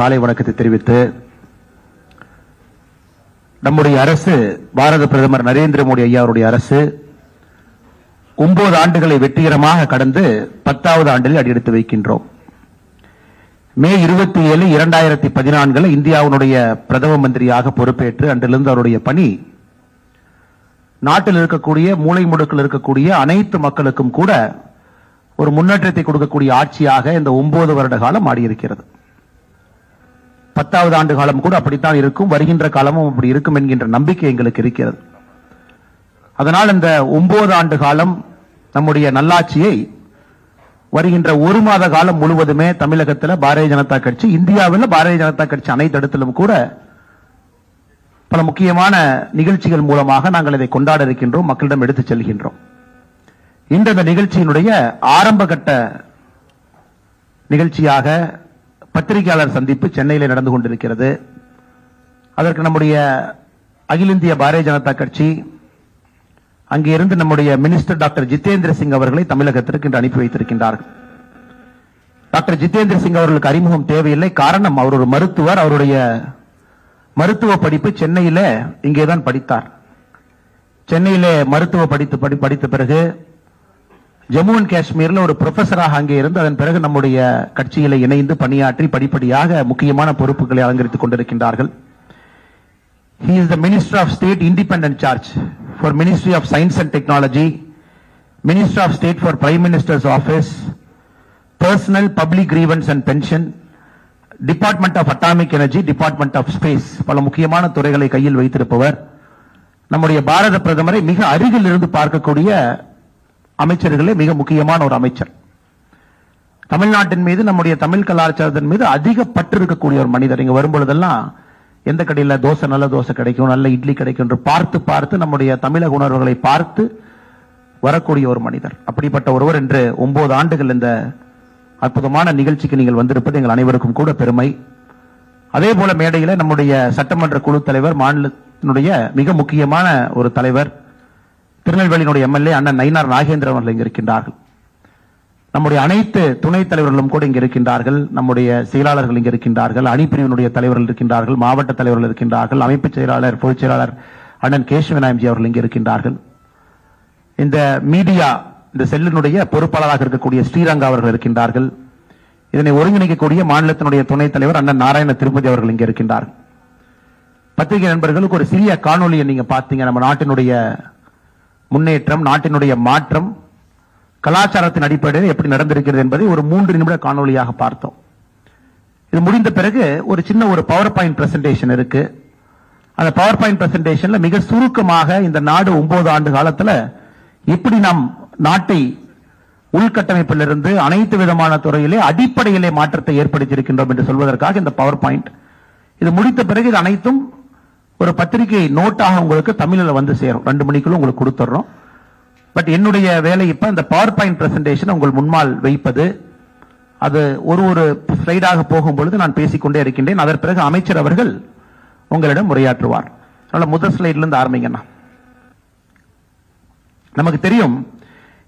காலை வணக்கத்தை தெரிவித்து நம்முடைய அரசு பாரத பிரதமர் நரேந்திர மோடி ஐயா அவருடைய அரசு 9 ஆண்டுகளை வெற்றிகரமாக கடந்து 10வது ஆண்டில் அடியெடுத்து வைக்கின்றோம். மே 27, 2014 இந்தியாவுடைய பிரதம மந்திரியாக பொறுப்பேற்று அன்றிலிருந்து அவருடைய பணி நாட்டில் இருக்கக்கூடிய மூலை முடுக்கில் இருக்கக்கூடிய அனைத்து மக்களுக்கும் கூட ஒரு முன்னேற்றத்தை கொடுக்கக்கூடிய ஆட்சியாக இந்த 9 வருட காலம் ஆடியிருக்கிறது. 10வது ஆண்டு காலம் கூட அப்படித்தான் இருக்கும், வருகின்ற காலமும் அப்படி இருக்கும் என்கின்ற நம்பிக்கை எங்களுக்கு இருக்கிறது. அதனால் இந்த 9 ஆண்டு காலம் நம்முடைய நல்லாட்சியை வருகின்ற 1 மாத காலம் முழுவதுமே தமிழகத்தில் பாரதிய ஜனதா கட்சி, இந்தியாவில் பாரதிய ஜனதா கட்சி அனைத்து இடத்திலும் கூட பல முக்கியமான நிகழ்ச்சிகள் மூலமாக நாங்கள் இதை கொண்டாட இருக்கின்றோம், மக்களிடம் எடுத்துச் செல்கின்றோம். இந்த நிகழ்ச்சியினுடைய ஆரம்ப கட்ட நிகழ்ச்சியாக பத்திரிகையாளர் சந்திப்பு சென்னையில் நடந்து கொண்டிருக்கிறது. அதற்கு நம்முடைய அகில இந்திய பாரதிய ஜனதா கட்சி அங்கே இருந்து நம்முடைய மினிஸ்டர் டாக்டர் ஜிதேந்திர சிங் அவர்களை தமிழகத்திற்கு இன்று அனுப்பி வைத்திருக்கின்றார்கள். டாக்டர் ஜிதேந்திர சிங் அவர்களுக்கு அறிமுகம் தேவையில்லை, காரணம் அவர் ஒரு மருத்துவர். அவருடைய மருத்துவ படிப்பு சென்னையில இங்கேதான் படித்தார். சென்னையிலே மருத்துவ படித்த பிறகு ஜம்மு அண்ட் காஷ்மீர்ல ஒரு ப்ரொஃபஸராக அங்கே இருந்து அதன் பிறகு நம்முடைய கட்சியில இணைந்து பணியாற்றி படிப்படியாக முக்கியமான பொறுப்புகளை அலங்கரித்துக் கொண்டிருக்கின்றார்கள். He is the Minister of State Independent Charge for Ministry of Science and Technology, Minister of State for Prime Minister's Office, Personnel, Public Grievance and Pension, Department of Atomic Energy, Department of Space. பல முக்கியமான துறைகளை கையில் வைத்திருப்பவர். நம்முடைய பாரத பிரதமரை மிக அருகில் இருந்து பார்க்கக்கூடிய அமைச்சர்களே மிக முக்கியமான ஒரு அமைச்சர். தமிழ்நாட்டின் மீது, நம்முடைய தமிழ் கலாச்சாரத்தின் மீது அதிக பற்று இருக்கக்கூடிய ஒரு மனிதர். இங்க வரும்பொழுதெல்லாம் எந்த கடையில் தோசை, நல்ல தோசை கிடைக்கும், நல்ல இட்லி கிடைக்கும் என்று பார்த்து பார்த்து நம்முடைய தமிழக உணர்வுகளை பார்த்து வரக்கூடிய ஒரு மனிதர். அப்படிப்பட்ட ஒருவர் என்று 9 ஆண்டுகள் இந்த அற்புதமான நிகழ்ச்சிக்கு நீங்கள் வந்திருப்பது எங்கள் அனைவருக்கும் கூட பெருமை. அதே போல மேடையில் நம்முடைய சட்டமன்ற குழு தலைவர், மாநிலத்தினுடைய மிக முக்கியமான ஒரு தலைவர், திருநெல்வேலியினுடைய எம்எல்ஏ அண்ணன் நயினார் நாகேந்திரன் அவர்கள் இங்கு இருக்கின்றார்கள். நம்முடைய அனைத்து துணைத் தலைவர்களும் கூட இங்கு இருக்கின்றார்கள். நம்முடைய செயலாளர்கள் இங்கு இருக்கின்றார்கள், அணிப்பிரிவினுடைய தலைவர்கள் இருக்கின்றார்கள், மாவட்ட தலைவர்கள் இருக்கின்றார்கள், அமைப்பு செயலாளர், பொதுச் செயலாளர் அண்ணன் கேசவநாயம்ஜி அவர்கள் இங்கு இருக்கின்றார்கள். இந்த மீடியா, இந்த செல்லினுடைய பொறுப்பாளராக இருக்கக்கூடிய ஸ்ரீரங்கா அவர்கள் இருக்கின்றார்கள். இதனை ஒருங்கிணைக்கக்கூடிய மாநிலத்தினுடைய துணைத் தலைவர் அண்ணன் நாராயண திருப்பதி அவர்கள் இங்கு இருக்கின்றார்கள். பத்திரிகை நண்பர்களுக்கு ஒரு சிறிய காணொலியை நீங்க பார்த்தீங்க. நம்ம நாட்டினுடைய முன்னேற்றம், நாட்டினுடைய மாற்றம், கலாச்சாரத்தின் அடிப்படையில் எப்படி நடந்திருக்கிறது என்பதை ஒரு 3 நிமிட காணொலியாக பார்த்தோம். இது முடிந்த பிறகு ஒரு சின்ன ஒரு பவர் பாயிண்ட் பிரசன்டேஷன் இருக்கு. அந்த பவர் பாயிண்ட் பிரசன்டேஷன்ல மிக சுருக்கமாக இந்த நாடு 9 ஆண்டு காலத்துல எப்படி நாம் நாட்டை உள்கட்டமைப்பிலிருந்து அனைத்து விதமான துறையிலே அடிப்படையிலே மாற்றத்தை ஏற்படுத்தி இருக்கின்றோம் என்று சொல்வதற்காக இந்த பவர் பாயிண்ட். இது முடித்த பிறகு இது அனைத்தும் ஒரு பத்திரிகை நோட்டாக உங்களுக்கு தமிழில் வந்து சேரும். 2 மணிக்குள்ள உங்களுக்கு கொடுத்துறோம். பட் என்னுடைய வேலை இப்ப இந்த பவர் பாயிண்ட் பிரசன்டேஷன் உங்கள் முன்னால் வைப்பது. அது ஒரு ஸ்லைடாக போகும்பொழுது நான் பேசிக்கொண்டே இருக்கின்றேன். அதன் பிறகு அமைச்சர் அவர்கள் உங்களிடம் உரையாற்றுவார். அதனால முதல் ஸ்லைட்ல இருந்து ஆரம்பிங்கண்ணா. நமக்கு தெரியும்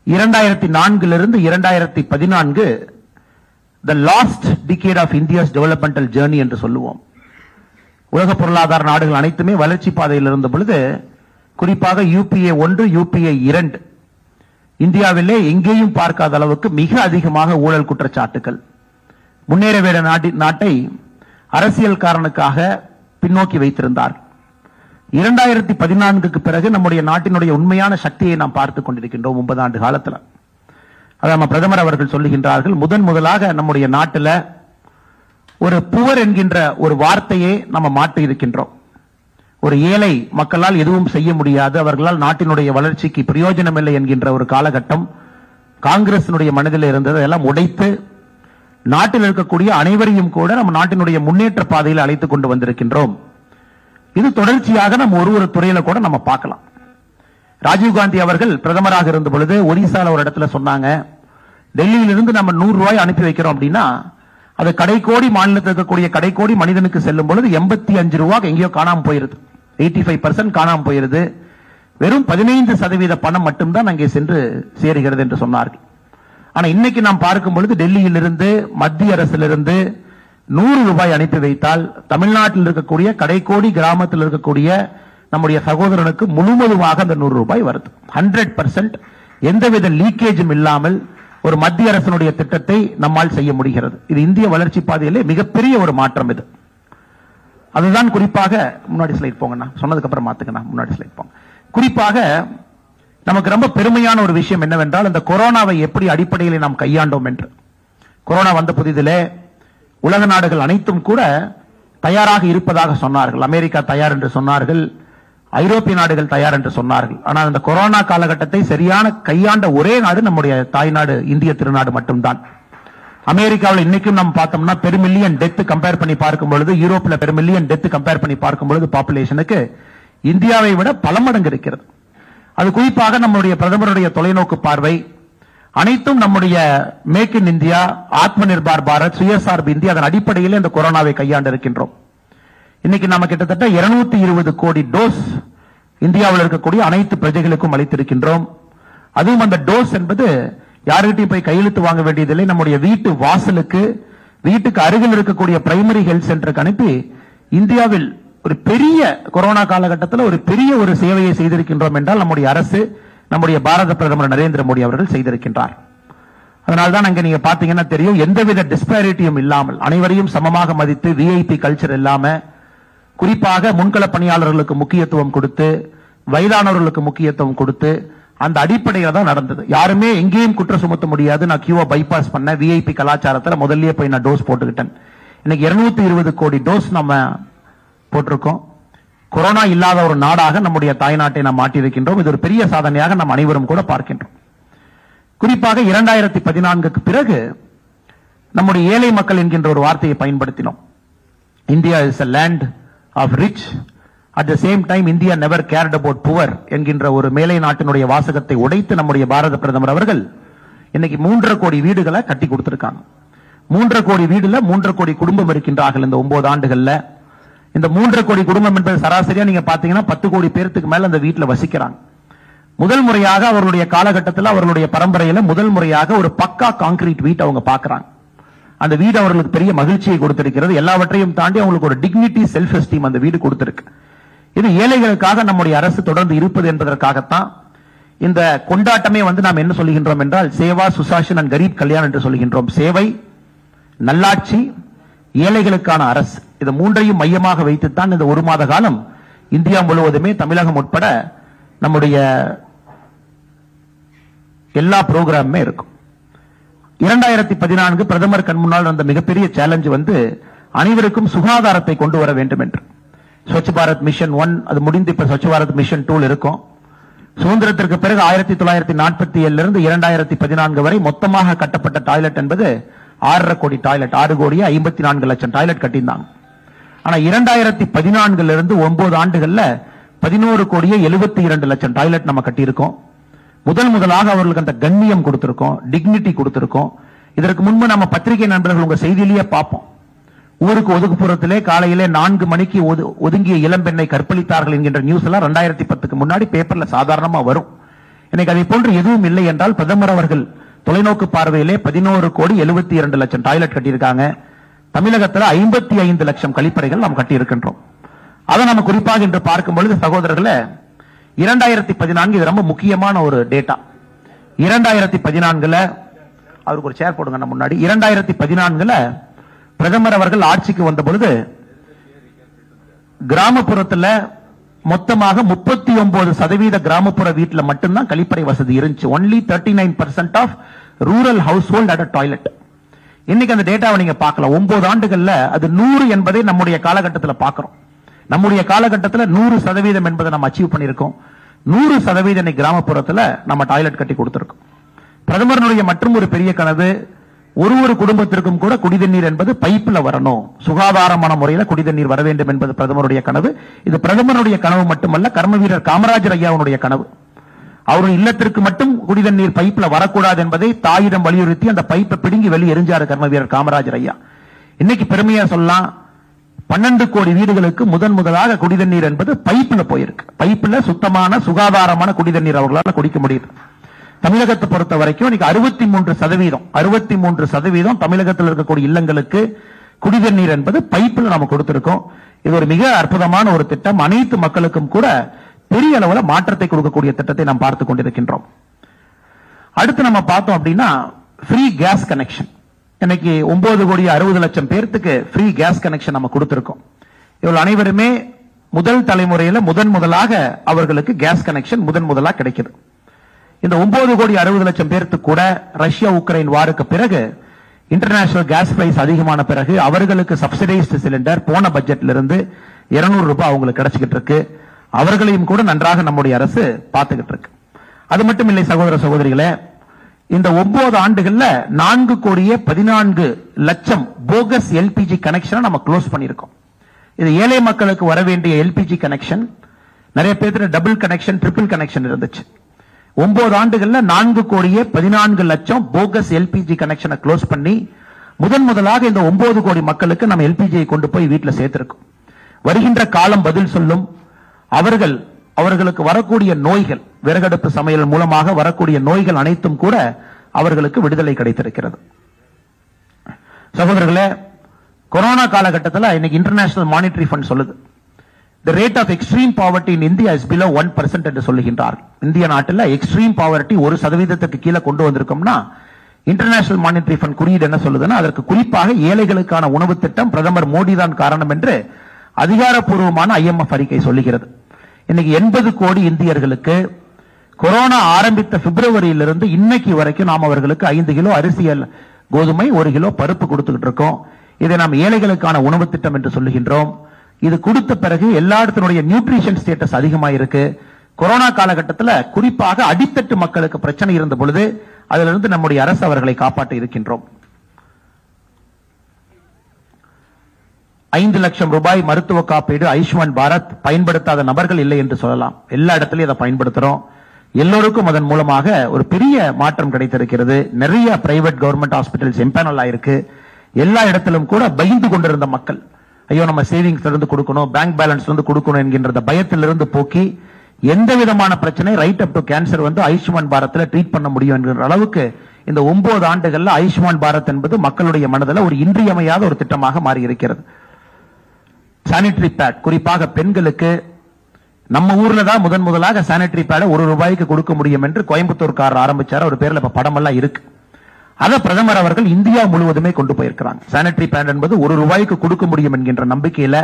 2004 2014 the last decade of India's developmental journey என்று சொல்லுவோம். உலக பொருளாதார நாடுகள் அனைத்துமே வளர்ச்சி பாதையில் இருந்த பொழுது, குறிப்பாக UPA 1, UPA 2 இந்தியாவிலே எங்கேயும் பார்க்காத அளவுக்கு மிக அதிகமாக ஊழல் குற்றச்சாட்டுகள், முன்னேற வேண்டிய நாட்டை அரசியல் காரணக்காக பின்னோக்கி வைத்திருந்தார். 2014க்கு பிறகு நம்முடைய நாட்டினுடைய உண்மையான சக்தியை நாம் பார்த்துக் கொண்டிருக்கின்றோம். 9 ஆண்டு காலத்தில் அதை நம்ம பிரதமர் அவர்கள் சொல்லுகின்றார்கள். முதலாக நம்முடைய நாட்டில் ஒரு புவர் என்கின்ற ஒரு வார்த்தையை நம்ம மாற்றி இருக்கின்றோம். ஒரு ஏழை மக்களால் எதுவும் செய்ய முடியாது, அவர்களால் நாட்டினுடைய வளர்ச்சிக்கு பிரயோஜனம் இல்லை என்கின்ற ஒரு காலகட்டம் காங்கிரசினுடைய மனதில் இருந்தது. அதெல்லாம் உடைத்து நாட்டில் இருக்கக்கூடிய அனைவரையும் கூட நம்ம நாட்டினுடைய முன்னேற்ற பாதையில் அழைத்துக் கொண்டு வந்திருக்கின்றோம். இது தொடர்ச்சியாக நம்ம ஒரு துறையில கூட நம்ம பார்க்கலாம். ராஜீவ்காந்தி அவர்கள் பிரதமராக இருந்த பொழுது ஒரிசால ஒரு இடத்துல சொன்னாங்க, டெல்லியிலிருந்து நம்ம 100 ரூபாய் அனுப்பி வைக்கிறோம் அப்படின்னா அது கடைக்கோடி மாநிலத்தில் இருக்கக்கூடிய கடைக்கோடி மனிதனுக்கு செல்லும் பொழுது 85 ரூபாய் எங்கேயோ காணாம போயிருது. 85% காணாம போயிருது. வெறும் 15% பணம் மட்டும்தான் அங்கே சென்று சேருகிறது என்று சொன்னார்கள். ஆனா இன்னைக்கு நாம் பார்க்கும் பொழுது டெல்லியிலிருந்து, மத்திய அரசிலிருந்து, ரூபாய் அனுப்பி வைத்தால் தமிழ்நாட்டில் இருக்கக்கூடிய கடைக்கோடி கிராமத்தில் இருக்கக்கூடிய நம்முடைய சகோதரனுக்கு முழுவதுமாக அந்த 100 ரூபாய் வருது. 100% எந்தவித லீக்கேஜும் இல்லாமல் ஒரு மத்திய அரசினுடைய திட்டத்தை நம்மால் செய்ய முடிகிறது. இது இந்திய வளர்ச்சி பாதையிலே மிகப்பெரிய ஒரு மாற்றம். இது அதுதான் குறிப்பாக முன்னாடி ஸ்லைட் போங்கண்ணா, சொன்னதுக்கு அப்புறம் மாத்துக்கண்ணா, முன்னாடி ஸ்லைட் போங்க. குறிப்பாக நமக்கு ரொம்ப பெருமையான ஒரு விஷயம் என்னவென்றால் இந்த கொரோனாவை எப்படி அடிப்படையில் நாம் கையாண்டோம் என்று. கொரோனா வந்த புதிதிலே உலக நாடுகள் அனைத்தும் கூட தயாராக இருப்பதாக சொன்னார்கள். அமெரிக்கா தயார் என்று சொன்னார்கள், ஐரோப்பிய நாடுகள் தயார் என்று சொன்னார்கள். ஆனால் இந்த கொரோனா காலகட்டத்தை சரியான கையாண்ட ஒரே நாடு நம்முடைய தாய்நாடு இந்திய திருநாடு மட்டும்தான். அமெரிக்காவில் இன்னைக்கும் நம்ம பார்த்தோம்னா பெருமில்லியன் டெத் கம்பேர் பண்ணி பார்க்கும் பொழுது, யூரோப்ல பெருமில்லியன் டெத் கம்பேர் பண்ணி பார்க்கும் பொழுது பாப்புலேஷனுக்கு இந்தியாவை விட பல மடங்கு இருக்கிறது. அது குறிப்பாக நம்முடைய பிரதமருடைய தொலைநோக்கு பார்வை அனைத்தும் நம்முடைய மேக் இன் இந்தியா, ஆத்ம நிர்பார் பாரத், சுயசார்பு இந்தியா, அதன் அடிப்படையில் இந்த கொரோனாவை கையாண்டு இருக்கின்றோம். இன்னைக்கு நம்ம கிட்டத்தட்ட 220 கோடி டோஸ் இந்தியாவில் இருக்கக்கூடிய அனைத்து பிரஜைகளுக்கும் அளித்திருக்கின்றோம். அதுவும் அந்த டோஸ் என்பது யாருகிட்டையும் போய் கையெழுத்து வாங்க வேண்டியதில்லை. நம்முடைய வீட்டு வாசலுக்கு, வீட்டுக்கு அருகில் இருக்கக்கூடிய பிரைமரி ஹெல்த் சென்டருக்கு அனுப்பி இந்தியாவில் ஒரு பெரிய கொரோனா காலகட்டத்தில் ஒரு பெரிய ஒரு சேவையை செய்திருக்கின்றோம் என்றால் நம்முடைய அரசு, நம்முடைய பாரத பிரதமர் நரேந்திர மோடி அவர்கள் செய்திருக்கின்றார். அதனால்தான் அங்க நீங்க பாத்தீங்கன்னா தெரியும், எந்தவித டிஸ்பாரிட்டியும் இல்லாமல் அனைவரையும் சமமாக மதித்து, விஐபி கல்ச்சர் இல்லாம, குறிப்பாக முன்கள பணியாளர்களுக்கு முக்கியத்துவம் கொடுத்து, வயதானவர்களுக்கு முக்கியத்துவம் கொடுத்து, அந்த அடிப்படையில் தான் நடந்தது. யாருமே எங்கேயும் குற்றம் சுமத்த முடியாது. நான் கியூவை பைபாஸ் பண்ண, விஐபி கலாச்சாரத்தில் முதல்லயே போய் நான் டோஸ் போட்டுக்கிட்டேன். இன்னைக்கு 220 கோடி டோஸ் நம்ம போட்டிருக்கோம். கொரோனா இல்லாத ஒரு நாடாக நம்முடைய தாய்நாட்டை நாம் மாற்றியிருக்கின்றோம். இது ஒரு பெரிய சாதனையாக நாம் அனைவரும் கூட பார்க்கின்றோம். குறிப்பாக 2014க்கு பிறகு நம்முடைய ஏழை மக்கள் என்கின்ற ஒரு வார்த்தையை பயன்படுத்தினோம். India is a land of rich, at the same time India never cared about poor என்கின்ற ஒரு மேலை நாட்டினுடைய வாசகத்தை உடைத்து நம்முடைய பாரத பிரதமர் அவர்கள் இன்னைக்கு 3.5 கோடி வீடுகளை கட்டி கொடுத்திருக்காங்க. 3.5 கோடி வீடுல 3.5 கோடி குடும்பம் இருக்கின்றார்கள். இந்த 9 ஆண்டுகள்ல இந்த 3.5 கோடி குடும்பம் என்பது சராசரியா நீங்க பாத்தீங்கன்னா 10 கோடி பேருக்கு மேல அந்த வீட்டுல வசிக்கிறாங்க. முதல் முறையாக அவர்களுடைய காலகட்டத்தில், அவர்களுடைய பரம்பரையில முதல் முறையாக ஒரு பக்கா கான்கிரீட் வீட்டை அவங்க பாக்குறாங்க. அந்த வீடு அவர்களுக்கு பெரிய மகிழ்ச்சியை கொடுத்திருக்கிறது. எல்லாவற்றையும் தாண்டி அவங்களுக்கு ஒரு டிக்னிட்டி, செல்ஃப் எஸ்டீம் அந்த வீடு கொடுத்திருக்கு. இது ஏழைகளுக்காக நம்முடைய அரசு தொடர்ந்து இருப்பது என்பதற்காகத்தான் இந்த கொண்டாட்டமே நாம் என்ன சொல்லுகின்றோம் என்றால் சேவா, சுசாசன் அண்ட் கரீப் கல்யாண் என்று சொல்லுகின்றோம். சேவை, நல்லாட்சி, ஏழைகளுக்கான அரசு, இது மூன்றையும் மையமாக வைத்துத்தான் இந்த 1 மாத காலம் இந்தியா முழுவதுமே, தமிழகம் உட்பட நம்முடைய எல்லா புரோகிராமுமே இருக்கும். 2014 பிரதமர் கண் முன்னால் வந்த மிகப்பெரிய சேலஞ்ச் அனைவருக்கும் சுகாதாரத்தை கொண்டு வர வேண்டும் என்று. ஸ்வச் பாரத் மிஷன் 1 அது முடிந்து இப்ப ஸ்வச் பாரத் மிஷன் 2 இருக்கும். சுதந்திரத்திற்கு பிறகு 1947 இருந்து 2014 வரை மொத்தமாக கட்டப்பட்ட டாய்லெட் என்பது 6.5 கோடி டாய்லெட், 6 கோடியே 54 லட்சம் டாய்லெட் கட்டியிருந்தாங்க. ஆனா 2014 இருந்து 9 ஆண்டுகள்ல 11 கோடியே 72 லட்சம் டாய்லெட் நம்ம கட்டியிருக்கோம். முதலாக அவர்களுக்கு அந்த கண்ணியம் கொடுத்திருக்கோம், டிக்னிட்டி கொடுத்திருக்கோம். இதற்கு முன்பு நம்ம பத்திரிகை நண்பர்கள் உங்க செய்தியிலேயே பார்ப்போம், ஊருக்கு ஒதுக்குப்புறத்திலே காலையிலே 4 மணிக்கு ஒதுங்கிய இளம்பெண்ணை கற்பழித்தார்கள் என்கின்ற நியூஸ் எல்லாம் 2010க்கு முன்னாடி பேப்பர்ல சாதாரணமா வரும். இன்னைக்கு அதை போன்று எதுவும் இல்லை என்றால் பிரதமர் அவர்கள் தொலைநோக்கு பார்வையிலே 11 கோடி 72 லட்சம் டாய்லெட் கட்டியிருக்காங்க. தமிழகத்தில் 55 லட்சம் கழிப்பறைகள் நாம் கட்டியிருக்கின்றோம். அதை நம்ம குறிப்பாக இன்று பார்க்கும் பொழுது சகோதரர்களே, 2014 இது ரொம்ப முக்கியமான ஒரு டேட்டா. 2014 அவருக்கு ஒரு சேர் போடுங்க முன்னாடி. 2014 பிரதமர் அவர்கள் ஆட்சிக்கு வந்த பொழுது கிராமப்புறத்தில் மொத்தமாக 39% கிராமப்புற வீட்டில் மட்டும்தான் கழிப்பறை வசதி இருந்துச்சு. only 39% of rural household at toilet. இன்னைக்கு அந்த டேட்டாவை நீங்க பார்க்கலாம். 9 ஆண்டுகள்ல அது 100 என்பதை நம்முடைய காலகட்டத்தில் பார்க்கிறோம். நம்முடைய காலகட்டத்தில் 100% என்பதை நம்ம அச்சீவ் பண்ணியிருக்கோம். 100% கிராமப்புறத்தில் நம்ம டாய்லெட் கட்டி கொடுத்திருக்கோம். பிரதமருடைய மற்றும் ஒரு பெரிய கனவு, ஒரு குடும்பத்திற்கும் கூட குடிதண்ணீர் என்பது பைப்ல வரணும், சுகாதாரமான முறையில் குடிதண்ணீர் வர வேண்டும் என்பது பிரதமருடைய கனவு. இது பிரதமருடைய கனவு மட்டுமல்ல, கர்மவீரர் காமராஜர் ஐயாவுடைய கனவு. அவருடைய இல்லத்திற்கு மட்டும் குடிதண்ணீர் பைப்ல வரக்கூடாது என்பதை தாயிடம் வலியுறுத்தி அந்த பைப்பை பிடுங்கி வெளியே எரிஞ்சாரு கர்மவீரர் காமராஜர் ஐயா. இன்னைக்கு பெருமையா சொல்லலாம், 12 கோடி வீடுகளுக்கு முதலாக குடிதண்ணீர் என்பது பைப்ல போயிருக்கு. பைப்ல சுத்தமான சுகாதாரமான குடிதண்ணீர் அவர்களால் குடிக்க முடியுது. தமிழகத்தை பொறுத்த வரைக்கும் 63% தமிழகத்தில் இருக்கக்கூடிய இல்லங்களுக்கு குடிநீர் நீர் என்பது பைப்பில் நாம கொடுத்திருக்கோம். இது ஒரு மிக அற்புதமான ஒரு திட்டம். அனைத்து மக்களுக்கும் கூட பெரிய அளவுல மாற்றத்தை கொடுக்கக்கூடிய திட்டத்தை நாம் பார்த்து கொண்டிருக்கின்றோம். அடுத்து நம்ம பார்த்தோம் அப்படின்னா ஃப்ரீ கேஸ் கனெக்ஷன். இன்னைக்கு 9,60,00,000 பேருக்கு ஃப்ரீ கேஸ் கனெக்ஷன் நம்ம கொடுத்திருக்கோம். இவர்கள் அனைவருமே முதல் தலைமுறையில் முதலாக அவர்களுக்கு கேஸ் கனெக்ஷன் முதலாக கிடைக்குது. இந்த 9,60,00,000 பேருக்கு கூட ரஷ்யா உக்ரைன் வாருக்கு பிறகு இன்டர்நேஷனல் கேஸ் பிரைஸ் அதிகமான பிறகு அவர்களுக்கு சப்சிடைஸ்டு சிலிண்டர் போன பட்ஜெட்ல இருந்து 200 ரூபாய் அவங்களுக்கு கிடைச்சிட்டு இருக்கு. அவர்களையும் கூட நன்றாக நம்முடைய அரசு பார்த்துக்கிட்டு இருக்கு. அது மட்டும் இல்லை சகோதர சகோதரிகளே, இந்த 9 ஆண்டுகள்ல 4,14,00,000 போகஸ் எல்பிஜி கனெக்ஷன் நம்ம க்ளோஸ் பண்ணிருக்கோம். இது ஏழை மக்களுக்கு வர வேண்டிய எல்பிஜி கனெக்ஷன். நிறைய பேருக்கு டபுள் கனெக்ஷன், ட்ரிபிள் கனெக்ஷன் இருந்துச்சு. 9 ஆண்டுகள்ல 4,14,00,000 போகஸ் எல்பிஜி கனெக்ஷனை க்ளோஸ் பண்ணி முதலாக இந்த 9 கோடி மக்களுக்கு நம்ம எல்பிஜியை கொண்டு போய் வீட்டில் சேர்த்திருக்கோம். வருகின்ற காலம் பதில் சொல்லும். அவர்களுக்கு வரக்கூடிய நோய்கள், விறகடுப்பு சமையல் மூலமாக வரக்கூடிய நோய்கள் அனைத்தும் கூட அவர்களுக்கு விடுதலை கிடைத்திருக்கிறது. சகோதரர்களே, கொரோனா காலகட்டத்தில் இன்னைக்கு இன்டர்நேஷனல் மானிட்டரி ஃபண்ட் சொல்லுது, the rate of extreme poverty in India is below 1% என்று சொல்லுகின்றார்கள். இந்திய நாட்டில் எக்ஸ்ட்ரீம் பாவர்ட்டி 1% கீழே கொண்டு வந்திருக்கோம்னா இன்டர்நேஷனல் மானிட்டரி ஃபண்ட் குறியீடு என்ன சொல்லுதுன்னா, அதற்கு குறிப்பாக ஏழைகளுக்கான உணவு திட்டம் பிரதமர் மோடி தான் காரணம் என்று அதிகாரப்பூர்வமான IMF அறிக்கை சொல்லுகிறது. இன்னைக்கு 80 கோடி இந்தியர்களுக்கு கொரோனா ஆரம்பித்த பிப்ரவரியிலிருந்து இன்னைக்கு வரைக்கும் நாம் அவர்களுக்கு 5 கிலோ அரிசி, கோதுமை, 1 கிலோ பருப்பு கொடுத்துக்கிட்டு இருக்கோம். இதை நாம் ஏழைகளுக்கான உணவு திட்டம் என்று சொல்லுகின்றோம். இது கொடுத்த பிறகு எல்லா இடத்தினுடைய நியூட்ரிஷன் ஸ்டேட்டஸ் அதிகமாக இருக்கு. கொரோனா காலகட்டத்தில் குறிப்பாக அடித்தட்டு மக்களுக்கு பிரச்சனை இருந்த பொழுது அதிலிருந்து நம்முடைய அரசு அவர்களை காப்பாற்ற இருக்கின்றோம். 5 லட்சம் ரூபாய் மருத்துவ காப்பீடு ஆயுஷ்மான் பாரத் பயன்படுத்தாத நபர்கள் இல்லை என்று சொல்லலாம். எல்லா இடத்திலையும் அதை பயன்படுத்துறோம். எல்லோருக்கும் அதன் மூலமாக ஒரு பெரிய மாற்றம் கிடைத்திருக்கிறது. நிறைய பிரைவேட் கவர்மெண்ட் ஹாஸ்பிட்டல்ஸ் எம்பேனல் ஆயிருக்கு. எல்லா இடத்திலும் கூட பயந்து கொண்டிருந்த மக்கள், ஐயோ நம்ம சேவிங்ஸ் இருந்து கொடுக்கணும், பேங்க் பேலன்ஸ் இருந்து கொடுக்கணும் என்கின்ற பயத்திலிருந்து போக்கி எந்த விதமான பிரச்சனை right up to cancer Ayushman பாரத்ல ட்ரீட் பண்ண முடியும் என்கிற அளவுக்கு இந்த 9 ஆண்டுகள்ல ஆயுஷ்மான் பாரத் என்பது மக்களுடைய மனதில் ஒரு இன்றியமையாத ஒரு திட்டமாக மாறி இருக்கிறது. சானிட்டரி பேட் குறிப்பாக பெண்களுக்கு நம்ம ஊர்ல தான் முதலாக சானிட்டரி பேட 1 ரூபாய்க்கு கொடுக்க முடியும் என்று கோயம்புத்தூர்காரர் ஆரம்பிச்சார். ஒரு பேர்ல இப்ப படம் எல்லாம் இருக்கு. அதை பிரதமர் அவர்கள் இந்தியா முழுவதுமே கொண்டு போயிருக்கிறாங்க. சானிட்டரி பேட் என்பது 1 ரூபாய்க்கு கொடுக்க முடியும் என்கின்ற நம்பிக்கையில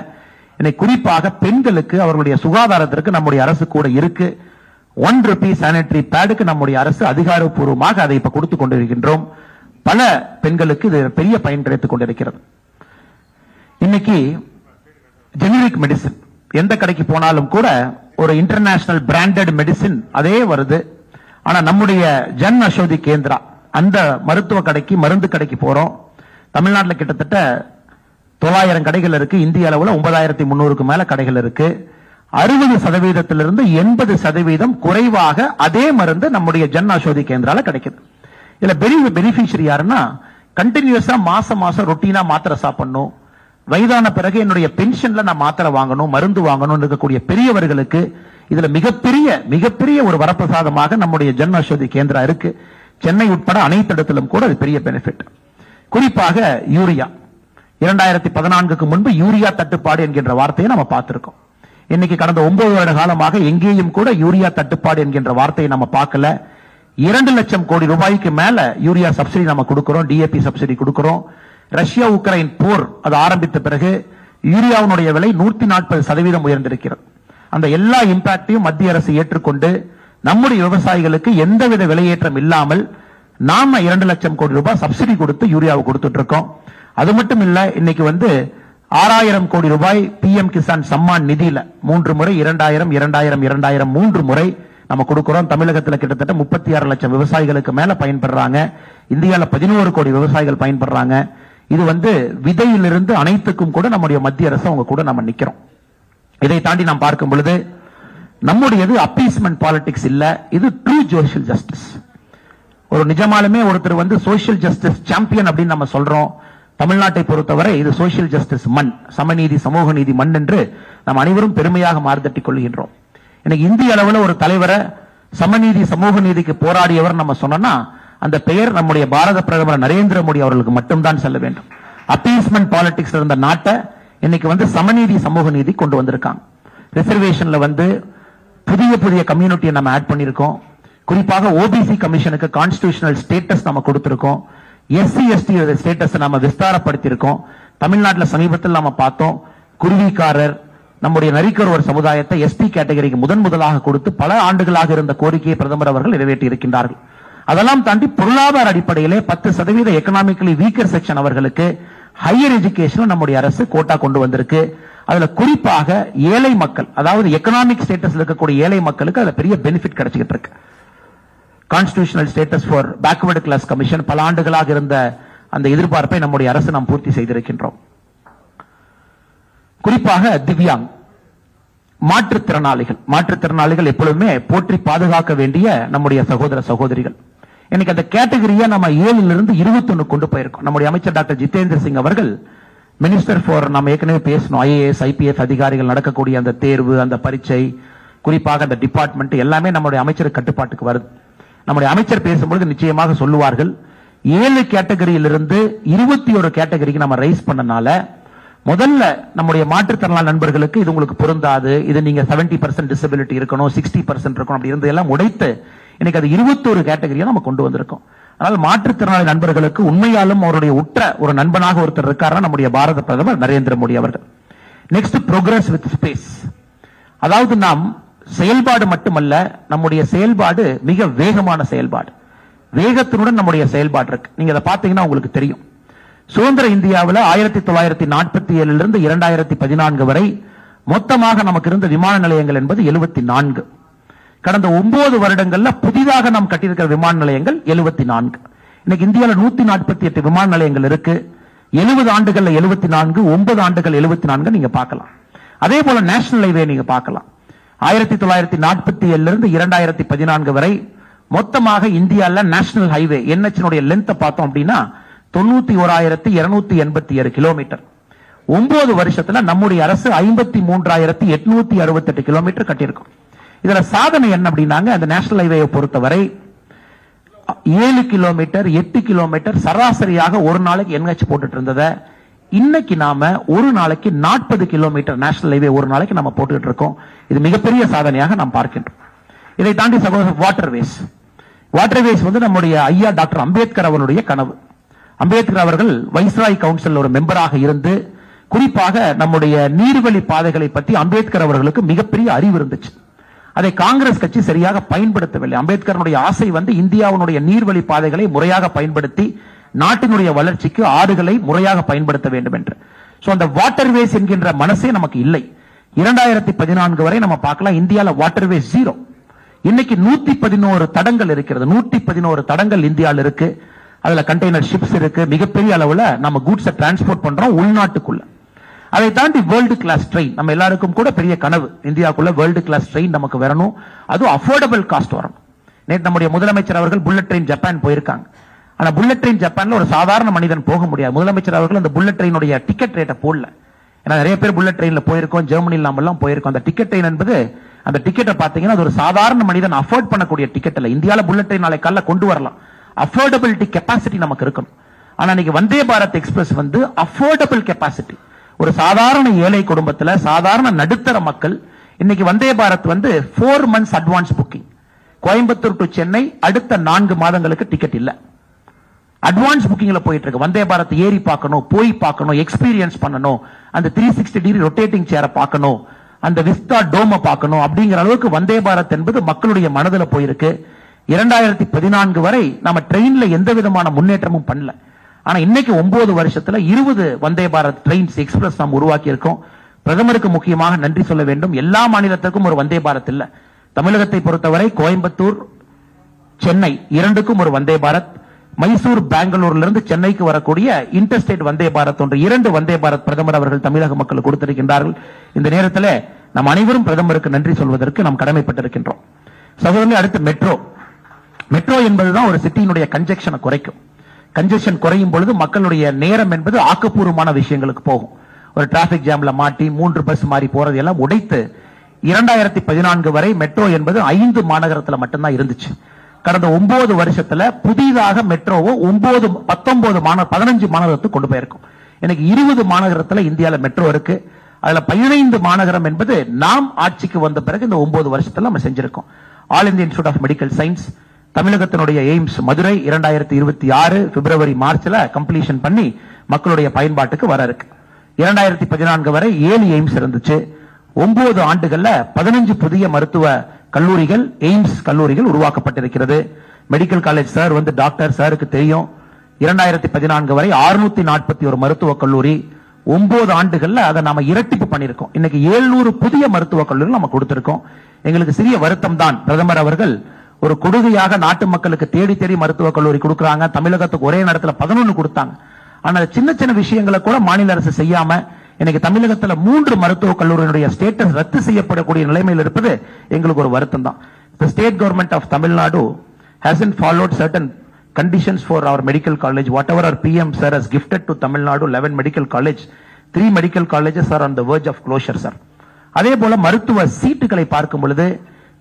இன்னைக்கு குறிப்பாக பெண்களுக்கு அவர்களுடைய சுகாதாரத்திற்கு நம்முடைய அரசு கூட இருக்கு. 1 ரூபி சானிட்டரி பேடுக்கு நம்முடைய அரசு அதிகாரப்பூர்வமாக அதை இப்ப கொடுத்துக் கொண்டிருக்கின்றோம். பல பெண்களுக்கு இது பெரிய பயன் கிடைத்துக் கொண்டிருக்கிறது. இன்னைக்கு ஜெனரிக் மெடிசின் எந்த கடைக்கு போனாலும் கூட ஒரு இன்டர்நேஷனல் பிராண்டட் மெடிசின் அதே வருது. ஆனா நம்முடைய ஜன் அஷோதி கேந்திரா அந்த மருத்துவ கடைக்கு, மருந்து கடைக்கு போறோம். தமிழ்நாட்டில் கிட்டத்தட்ட 900 கடைகள் இருக்கு. இந்திய அளவில் 9,300க்கு மேல கடைகள் இருக்கு. 60% 80% குறைவாக அதே மருந்து நம்முடைய ஜன் அஷோதி கேந்திரால கிடைக்குது. இதுல பெனிஃபிஷியரி யாருன்னா, கண்டினியூஸா மாசம் ரொட்டீனா மாத்திரை சாப்பிடணும், வயதான பிறகு என்னுடைய பென்ஷன்ல நான் மாத்திரை வாங்கணும், மருந்து வாங்கணும் இருக்கக்கூடிய பெரியவர்களுக்கு இதுல மிகப்பெரிய ஒரு வரப்பிரசாதமாக நம்முடைய ஜன் அஷோதி கேந்திரா இருக்கு. சென்னை உட்பட அனைத்து இடத்திலும் கூட அது பெரிய பெனிஃபிட். குறிப்பாக யூரியா, 2014க்கு முன்பு யூரியா தட்டுப்பாடு என்கின்ற வார்த்தையை நம்ம பார்த்திருக்கோம். இன்னைக்கு கடந்த 9 வருட காலமாக எங்கேயும் கூட யூரியா தட்டுப்பாடு என்கின்ற வார்த்தையை நம்ம பார்க்கல. 2 லட்சம் கோடி ரூபாய்க்கு மேல யூரியா சப்சிடி நம்ம கொடுக்கிறோம், டிஏபி சப்சிடி கொடுக்கிறோம். ரஷ்யா உக்ரைன் போர் அது ஆரம்பித்த பிறகு யூரியாவுடைய விலை 140% உயர்ந்திருக்கிறது. அந்த எல்லா இம்பாக்டையும் மத்திய அரசு ஏற்றுக்கொண்டு நம்முடைய விவசாயிகளுக்கு எந்தவித விலையேற்றம் இல்லாமல் நாம 2 லட்சம் கோடி ரூபாய் சப்சிடி கொடுத்து யூரியாவை கொடுத்துட்டு இருக்கோம். அது மட்டும் இல்ல, இன்னைக்கு 6,000 கோடி ரூபாய் PM கிசான் சம்மான் நிதியில 3 முறை 2000 2000 2000 3 முறை நம்ம கொடுக்கிறோம். தமிழகத்தில் கிட்டத்தட்ட 36 லட்சம் விவசாயிகளுக்கு மேல பயன்படுறாங்க. இந்தியாவில் 11 கோடி விவசாயிகள் பயன்படுறாங்க. இது விதையிலிருந்து அனைத்துக்கும் கூட நம்முடைய மத்திய அரசு அவங்க கூட நம்ம நிக்கிறோம். இதை தாண்டி நாம் பார்க்கும் பொழுது நம்முடையது அப்பீஸ்மெண்ட் பாலிடிக்ஸ் இல்ல, இது ட்ரூ சோஷியல் ஜஸ்டிஸ். ஒரு நிஜமாலுமே ஒருத்தர் சோஷியல் ஜஸ்டிஸ் சாம்பியன் அப்படின்னு நம்ம சொல்றோம். தமிழ்நாட்டை பொறுத்தவரை இது சோஷியல் ஜஸ்டிஸ் மண், சமநீதி சமூக நீதி மண் என்று நாம் அனைவரும் பெருமையாக மாறுதட்டிக் கொள்கின்றோம். இன்னைக்கு இந்திய அளவில் ஒரு தலைவரை சமநீதி சமூக நீதிக்கு போராடியவர் நம்ம சொன்னா அந்த பெயர் நம்முடைய பாரத பிரதமர் நரேந்திர மோடி அவர்களுக்கு மட்டும்தான் செல்ல வேண்டும். அப்பீஸ்மெண்ட் பாலிடிக்ஸ் இருந்த நாட்டை இன்னைக்கு வந்து சமநீதி சமூக நீதி கொண்டு வந்திருக்காங்க. ரிசர்வேஷன்ல வந்து புதிய புதிய கம்யூனிட்டியை நம்ம ஆட் பண்ணிருக்கோம். குறிப்பாக ஓபிசி கமிஷனுக்கு கான்ஸ்டிடியூஷனல் ஸ்டேட்டஸ் நம்ம கொடுத்திருக்கோம். எஸ்சி எஸ்டி ஸ்டேட்டஸ் நம்ம விஸ்தாரப்படுத்தியிருக்கோம். தமிழ்நாட்டில் சமீபத்தில் நாம பார்த்தோம், குருவிக்காரர் நம்முடைய நரிக்கர் ஒரு சமுதாயத்தை எஸ்டி கேட்டகரிக்கு முதலாக கொடுத்து பல ஆண்டுகளாக இருந்த கோரிக்கையை பிரதமர் அவர்கள் நிறைவேற்றி இருக்கின்றார்கள். அதெல்லாம் தாண்டி பொருளாதார அடிப்படையிலே 10% எக்கனாமிக்கலி வீக்கர் செக்ஷன் அவர்களுக்கு ஹையர் எஜுகேஷன் நம்முடைய அரசு கோட்டா கொண்டு வந்திருக்கு. அதுல குறிப்பாக ஏழை மக்கள், அதாவது எக்கனாமிக் ஸ்டேட்டஸ் இருக்கக்கூடிய ஏழை மக்களுக்கு அதுல பெரிய பெனிஃபிட் கிடைச்சிட்டு இருக்கு. Constitutional status for backward class commission பல ஆண்டுகளாக இருந்த அந்த எதிர்பார்ப்பை நம்முடைய அரசு நாம் பூர்த்தி செய்திருக்கின்றோம். குறிப்பாக திவ்யாங் மாற்றுத்திறனாளிகள் எப்பொழுதுமே போற்றி பாதுகாக்க வேண்டிய நம்முடைய சகோதர சகோதரிகள். இன்னைக்கு அந்த கேட்டகரியை நம்ம 7 இருந்து 21 கொண்டு போயிருக்கோம். நம்முடைய அமைச்சர் டாக்டர் ஜிதேந்திர சிங் அவர்கள் மினிஸ்டர் ஃபார், நம்ம ஏற்கனவே பேசணும், IAS IPS அதிகாரிகள் நடக்கக்கூடிய அந்த தேர்வு, அந்த பரீட்சை, குறிப்பாக அந்த டிபார்ட்மெண்ட் எல்லாமே நம்முடைய அமைச்சர் கட்டுப்பாட்டுக்கு வருது. நம்முடைய அமைச்சர் பேசும்பொழுது நிச்சயமாக சொல்லுவார்கள், 7 கேட்டகரியிலிருந்து 21 கேட்டகரிக்கு நம்ம ரைஸ் பண்ணனால முதல்ல நம்முடைய மாற்றுத்திறனாளி நண்பர்களுக்கு இது உங்களுக்கு பொருந்தாது, இது நீங்க 70% டிசபிலிட்டி இருக்கணும், 60% இருக்கணும், அப்படி இருந்ததெல்லாம் உடைத்து இன்னைக்கு அது 21 கேட்டகரியா நம்ம கொண்டு வந்திருக்கோம். அதனால மாற்றுத்திறனாளி நண்பர்களுக்கு உண்மையாலும் அவருடைய உற்ற ஒரு நண்பனாக ஒருத்தர் இருக்காரா நம்முடைய பாரத பிரதமர் நரேந்திர மோடி அவர்கள். Next, progress with space. அதாவது நாம் செயல்பாடு மட்டுமல்ல, நம்முடைய செயல்பாடு மிக வேகமான செயல்பாடு, வேகத்தினுடன் நம்முடைய செயல்பாடு இருக்கு. நீங்க அதை பாத்தீங்கன்னா உங்களுக்கு தெரியும். சுதந்திர இந்தியாவில் 1947 இருந்து 2014 வரை மொத்தமாக நமக்கு இருந்த விமான நிலையங்கள் என்பது 74. கடந்த 9 வருடங்கள்ல புதிதாக நாம் கட்டியிருக்கிற விமான நிலையங்கள் 74. இன்னைக்கு இந்தியாவில் 148 விமான நிலையங்கள் இருக்கு. 70 ஆண்டுகள்ல 74, 9 ஆண்டுகள் 74 நீங்க பார்க்கலாம். அதே போல நேஷனல் ஹைவே நீங்க பார்க்கலாம். 1947 இருந்து 2014 வரை மொத்தமாக இந்தியாவில் நேஷனல் ஹைவே NH லென்த் பார்த்தோம் அப்படின்னா 91,287 கிலோமீட்டர். 9 வருஷத்துல நம்முடைய அரசு 53,868 கிலோமீட்டர் கட்டியிருக்கும். இதுல சாதனை என்ன அப்படின்னாங்க, அந்த நேஷனல் ஹைவேயை பொறுத்தவரை 7 கிலோமீட்டர் 8 கிலோமீட்டர் சராசரியாக ஒரு நாளைக்கு NH போட்டுட்டு இருந்ததை இன்னைக்கு நாம ஒரு நாளைக்கு 40 கிலோமீட்டர் நேஷனல் ஹைவே ஒரு நாளைக்கு நம்ம போட்டுட்டு இருக்கோம். இது மிகப்பெரிய சாதனையாக நாம் பார்க்கின்றோம். இதை தாண்டி சகோதரர் வாட்டர்வேஸ் வந்து நம்முடைய ஐயா டாக்டர் அம்பேத்கர் அவருடைய கனவு. அம்பேத்கர் அவர்கள் வைஸ்ராய் கவுன்சில் ஒரு மெம்பராக இருந்து குறிப்பாக நம்முடைய நீர்வழி பாதைகளை பற்றி அம்பேத்கர் அவர்களுக்கு மிகப்பெரிய அறிவு இருந்துச்சு. அதை காங்கிரஸ் கட்சி சரியாக பயன்படுத்தவில்லை. அம்பேத்கருடைய ஆசை வந்து இந்தியாவுடைய நீர்வழி பாதைகளை முறையாக பயன்படுத்தி நாட்டினுடைய வளர்ச்சிக்கு ஆறுகளை முறையாக பயன்படுத்த வேண்டும் என்று. அந்த வாட்டர்வேஸ் என்கின்ற மனசே நமக்கு இல்லை. 2014 வரை நம்ம பார்க்கலாம், இந்தியாவில் வாட்டர்வேஸ் 0. இன்னைக்கு 111 தடங்கள் இருக்கிறது. 111 தடங்கள் இந்தியாவில் இருக்கு. அதுல கண்டெய்னர் ஷிப்ஸ் இருக்கு. மிகப்பெரிய அளவுல நம்ம கூட்ஸை டிரான்ஸ்போர்ட் பண்றோம் உள்நாட்டுக்குள்ள. அதை தாண்டி வேர்ல்டு கிளாஸ் ட்ரெயின் நம்ம எல்லாருக்கும் கூட பெரிய கனவு, இந்தியாவுக்குள்ள வேர்ல்டு கிளாஸ் ட்ரெயின் நமக்கு வரணும், அதுவும் அஃபோர்டபிள் காஸ்ட் வரணும். நேற்று நம்முடைய முதலமைச்சர் அவர்கள் புல்லட் ட்ரெயின் ஜப்பான் போயிருக்காங்க. ஆனா புல்லட் ட்ரெயின் ஜப்பான்ல ஒரு சாதாரண மனிதன் போக முடியாது. முதலமைச்சர் அவர்கள் அந்த புல்லட் ட்ரெயினுடைய டிக்கெட் ரேட்டை போடல. ஏன்னா நிறைய பேர் புல்லட் ட்ரெயின்ல போயிருக்கோம், ஜெர்மனியில் நாம எல்லாம் போயிருக்கோம். அந்த டிக்கெட் ட்ரெயின் என்பது, அந்த டிக்கெட்டை பாத்தீங்கன்னா அது ஒரு சாதாரண மனிதன் அஃபோர்ட் பண்ணக்கூடிய டிக்கெட் இல்ல. இந்தியாவில் புல்லட் ட்ரெயின் நாளை காலைல கொண்டு வரலாம், அஃபோர்டபிலிட்டி கெப்பாசிட்டி நமக்கு இருக்கணும். ஆனா இன்னைக்கு வந்தே பாரத் எக்ஸ்பிரஸ் வந்து அஃபோர்டபிள் கெப்பாசிட்டி, ஒரு சாதாரண ஏழை குடும்பத்துல சாதாரண நடுத்தர மக்கள் இன்னைக்கு வந்தே பாரத் வந்து 4 months advance booking. Coimbatore to Chennai அடுத்த 4 மாதங்களுக்கு டிக்கெட் இல்ல, அட்வான்ஸ் புக்கிங்ல போயிட்டு இருக்கு. வந்தே பாரத் ஏறி பார்க்கணும், போய் பார்க்கணும், எக்ஸ்பீரியன்ஸ் பண்ணணும், அந்த 360 டிகிரி ரொட்டேட்டிங் சேரை பார்க்கணும், அந்த விஸ்தா டோம பார்க்கணும். அப்படிங்கிற அளவுக்கு வந்தே பாரத் என்பது மக்களுடைய மனதில் போயிருக்கு. 2014 வரை நம்ம ட்ரெயின்ல எந்த விதமான முன்னேற்றமும் பண்ணல. ஆனா இன்னைக்கு 9 வருஷத்துல 20 வந்தே பாரத் ட்ரெயின்ஸ் எக்ஸ்பிரஸ் நாம் உருவாக்கி இருக்கோம். பிரதமருக்கு முக்கியமாக நன்றி சொல்ல வேண்டும். எல்லா மாநிலத்துக்கும் ஒரு வந்தே பாரத் இல்ல. தமிழகத்தை பொறுத்தவரை கோயம்புத்தூர் சென்னை இரண்டுக்கும் ஒரு வந்தே பாரத், மைசூர் பெங்களூர்ல இருந்து சென்னைக்கு வரக்கூடிய இன்டர்ஸ்டேட் வந்தே பாரத் ஒன்று 2 வந்தே பாரத் பிரதமர் அவர்கள் தமிழக மக்கள் கொடுத்திருக்கின்றார்கள். இந்த நேரத்தில் நாம் அனைவரும் பிரதமருக்கு நன்றி சொல்வதற்கு நாம் கடமைப்பட்டிருக்கின்றோம். சகோதரர்களே, அடுத்து மெட்ரோ என்பதுதான் ஒரு சிட்டியினுடைய கன்ஜெக்ஷனை குறைக்கும். கன்ஜெக்ஷன் குறையும் பொழுது மக்களுடைய நேரம் என்பது ஆக்கப்பூர்வமான விஷயங்களுக்கு போகும். ஒரு டிராபிக் ஜாம்ல மாட்டி 3 பஸ் மாறி போறது எல்லாம் உடைத்து 2014 வரை மெட்ரோ என்பது 5 மாநகரத்தில் மட்டும்தான் இருந்துச்சு. கடந்த 9 வருஷத்துல புதிதாக மெட்ரோவை 15 மாநகரத்துக்கு கொண்டு போயிருக்கும். இன்னைக்கு 20 மாநகரத்துல இந்தியால மெட்ரோ இருக்கு. அதுல 15 மாநகரம் என்பது நாம் ஆட்சிக்கு வந்த பிறகு இந்த 9 வருஷத்துல நம்ம செஞ்சிருக்கோம். All India Institute of Medical Science, தமிழகத்தினுடைய எய்ம்ஸ் மதுரை 2026 பிப்ரவரி மார்ச்ல கம்ப்ளீஷன் பண்ணி மக்களுடைய பயன்பாட்டுக்கு வர இருக்கு. 2014 வரை 7 எய்ம்ஸ் இருந்துச்சு. 9 ஆண்டுகள்ல 15 புதிய மருத்துவ கல்லூரிகள், எய்ம்ஸ் கல்லூரிகள் உருவாக்கப்பட்டிருக்கிறது. மெடிக்கல் காலேஜ் சார் வந்து டாக்டர் சாருக்கு தெரியும். 2014 வரை 641 மருத்துவக் கல்லூரி. 9 ஆண்டுகள்ல அதை நாம இரட்டிப்பு பண்ணிருக்கோம். இன்னைக்கு 700 புதிய மருத்துவக் கல்லூரிகள் நம்ம கொடுத்திருக்கோம். எங்களுக்கு சிறிய வருத்தம் தான், பிரதமர் அவர்கள் ஒரு கொடுகையாக நாட்டு மக்களுக்கு தேடி தேடி மருத்துவக் கல்லூரி கொடுக்கறாங்க. தமிழகத்துக்கு ஒரே நேரத்துல 11 கொடுத்தாங்க. ஆனா சின்ன சின்ன விஷயங்களை கூட மாநில அரசு செய்யாம இன்னைக்கு தமிழகத்துல 3 மருத்துவக் கல்லூரியினுடைய ஸ்டேட்டஸ் ரத்து செய்யப்படக்கூடிய நிலைமையில் இருப்பது எங்களுக்கு ஒரு வருத்தம் தான். The state government of Tamil Nadu hasn't followed certain conditions for our medical college. Whatever our PM sir has gifted to Tamil Nadu 11 medical college, 3 medical colleges are on the verge of closure, sir. அதே போல மருத்துவ சீட்டுகளை பார்க்கும் பொழுது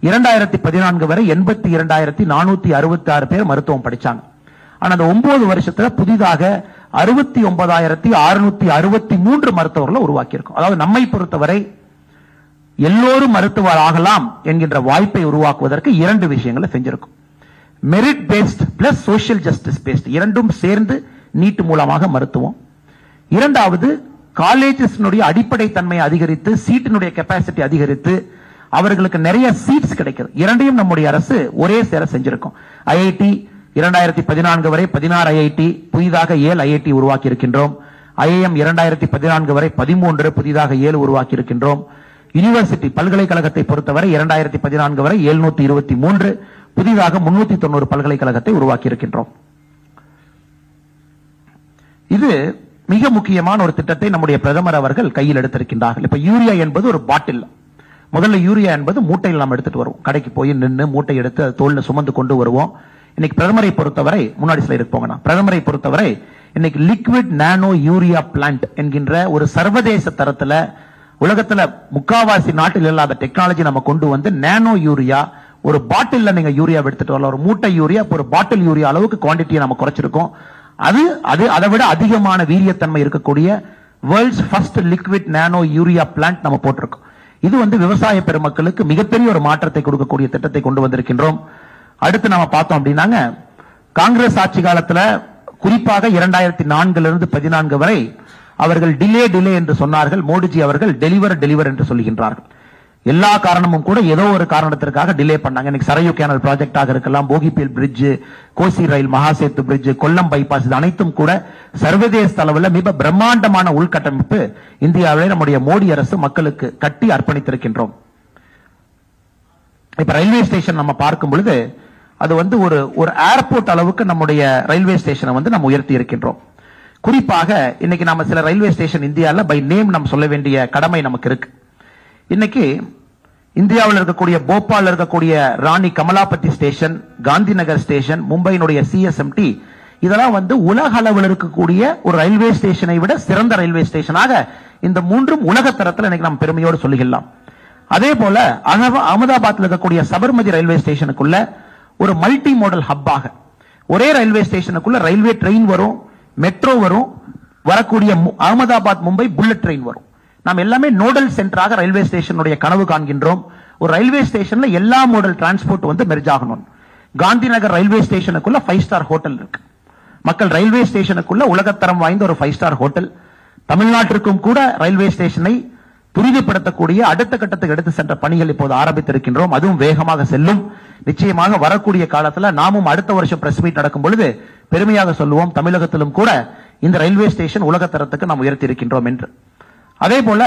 2014 வரை 82,466 பேர் மருத்துவம் படிச்சாங்க. ஆனா அந்த 9 வருஷத்துல புதிதாக 69,663 மருத்துவர்களை உருவாக்கி இருக்கோம். அதாவது நம்மை பொறுத்தவரை எல்லோரும் மருத்துவர் ஆகலாம் என்கின்ற வாய்ப்பை உருவாக்குவதற்கு 2 விஷயங்களை செஞ்சிருக்கும். Merit based plus social justice based, இரண்டும் சேர்ந்து நீட் மூலமாக மருத்துவம். இரண்டாவது, காலேஜஸ் அடிப்படை தன்மையை அதிகரித்து சீட்டினுடைய கெபாசிட்டி அதிகரித்து அவர்களுக்கு நிறைய சீட்ஸ் கிடைக்கிறது. இரண்டையும் நம்முடைய அரசு ஒரே சேர செஞ்சிருக்கும். ஐஐடி 2014 வரை 16 ஐஐடி, புதிதாக 7 ஐஐடி உருவாக்கி இருக்கின்றோம். ஐஐஎம் 2014 வரை 13, புதிதாக 7 உருவாக்கி இருக்கின்றோம். யூனிவர்சிட்டி பல்கலைக்கழகத்தை பொறுத்தவரை 2014 வரை 723, புதிதாக 390 பல்கலைக்கழகத்தை உருவாக்கி இருக்கின்றோம். இது மிக முக்கியமான ஒரு திட்டத்தை நம்முடைய பிரதமர் அவர்கள் கையில் எடுத்திருக்கின்றார்கள். இப்ப யூரியா என்பது ஒரு பாட்டில். முதல்ல யூரியா என்பது மூட்டையில் நாம் எடுத்துட்டு வருவோம். கடைக்கு போய் நின்று மூட்டை எடுத்து தோல்ல சுமந்து கொண்டு வருவோம். இன்னைக்கு பிரதமரை பொறுத்தவரை, முன்னாடி ஸ்லைடு போங்க, பிரதமரை பொறுத்தவரை இன்னைக்கு லிக்விட் நானோ யூரியா பிளான்ட் என்கின்ற ஒரு சர்வதேச தரத்துல உலகத்துல முக்காவாசி நாட்டில் இல்லாத டெக்னாலஜி நம்ம கொண்டு வந்து நானோ யூரியா, ஒரு பாட்டில் நீங்க யூரியா எடுத்துட்டு வரலாம். ஒரு மூட்டை யூரியா, ஒரு பாட்டில் யூரியா அளவுக்கு குவான்டிட்டியை நம்ம குறைச்சிருக்கோம். அதை விட அதிகமான வீரியத்தன்மை இருக்கக்கூடிய வேர்ல்ட்ஸ் ஃபர்ஸ்ட் லிக்விட் நானோ யூரியா பிளான்ட் நம்ம போட்டிருக்கோம். இது வந்து விவசாய பெருமக்களுக்கு மிகப்பெரிய ஒரு மாற்றத்தை கொடுக்கக்கூடிய திட்டத்தை கொண்டு வந்திருக்கின்றோம். அடுத்து நம்ம பார்த்தோம் அப்படின்னாங்க, காங்கிரஸ் ஆட்சி காலத்துல குறிப்பாக 2004 14 வரை அவர்கள் டிலே என்று சொன்னார்கள். மோடிஜி அவர்கள் டெலிவர் என்று சொல்லுகின்றார்கள். எல்லா காரணமும் கூட ஏதோ ஒரு காரணத்திற்காக டிலே பண்ணாங்க. இன்னைக்கு சரையு கேனல் ப்ராஜெக்டாக இருக்கலாம், போகிபீல் பிரிட்ஜ், கோசி ரயில், மகாசேத்து பிரிட்ஜ், கொல்லம் பைபாஸ், இது அனைத்தும் கூட சர்வதேச அளவில் மிக பிரம்மாண்டமான உள்கட்டமைப்பு இந்தியாவிலே நம்முடைய மோடி அரசு மக்களுக்கு கட்டி அர்ப்பணித்திருக்கின்றோம். இப்ப ரயில்வே ஸ்டேஷன் நம்ம பார்க்கும் பொழுது அது வந்து ஒரு ஏர்போர்ட் அளவுக்கு நம்முடைய ரயில்வே ஸ்டேஷனை வந்து நம்ம உயர்த்தி இருக்கின்றோம். குறிப்பாக இன்னைக்கு நம்ம சில ரயில்வே ஸ்டேஷன் இந்தியாவில் பை நேம் நம்ம சொல்ல வேண்டிய கடமை நமக்கு இருக்கு. இன்னைக்கு இந்தியாவில் இருக்கக்கூடிய போபால் இருக்கக்கூடிய ராணி Kamalapati station, Gandhi Nagar station, மும்பையினுடைய CSMT, இதெல்லாம் வந்து உலக அளவில் இருக்கக்கூடிய ஒரு ரயில்வே ஸ்டேஷனை விட சிறந்த ரயில்வே ஸ்டேஷனாக இந்த மூன்றும் உலக தரத்தில் இன்னைக்கு நாம் பெருமையோடு சொல்லிக்கலாம். அதே போல அகமதாபாத்தில் இருக்கக்கூடிய சபர்மதி ரயில்வே ஸ்டேஷனுக்குள்ள ஒரு மல்டி மாடல் ஹப்பாக ஒரே ரயில்வே ஸ்டேஷனுக்குள்ள ரயில்வே ட்ரெயின் வரும், மெட்ரோ வரும், வரக்கூடிய அகமதாபாத் மும்பை புல்லட் ட்ரெயின் வரும். நாம் எல்லாமே நோடல் சென்டராக ரயில்வே ஸ்டேஷனுடைய கனவு காண்கின்றோம். ஒரு ரயில்வே ஸ்டேஷன்ல எல்லா மாடல் டிரான்ஸ்போர்ட் வந்து மெர்ஜ் ஆகணும். Gandhi Nagar railway ஸ்டேஷனுக்குள்ள 5 star hotel இருக்கு. மக்கள் ரயில்வே ஸ்டேஷனுக்குள்ள உலகத்தரம் வாய்ந்த ஒரு 5 ஸ்டார் ஹோட்டல். தமிழ்நாட்டிற்கும் கூட ரயில்வே ஸ்டேஷனை துரிதப்படுத்தக்கூடிய அடுத்த கட்டத்துக்கு எடுத்து சென்ற பணிகள் இப்போது ஆரம்பித்திருக்கின்றோம். அதுவும் வேகமாக செல்லும். நிச்சயமாக வரக்கூடிய காலத்துல நாமும் அடுத்த வருஷம் பிரஸ் மீட் நடக்கும் பொழுது பெருமையாக சொல்லுவோம், தமிழகத்திலும் கூட இந்த ரயில்வே ஸ்டேஷன் உலக தரத்துக்கு நாம் உயர்த்தி இருக்கின்றோம் என்று. அதே போல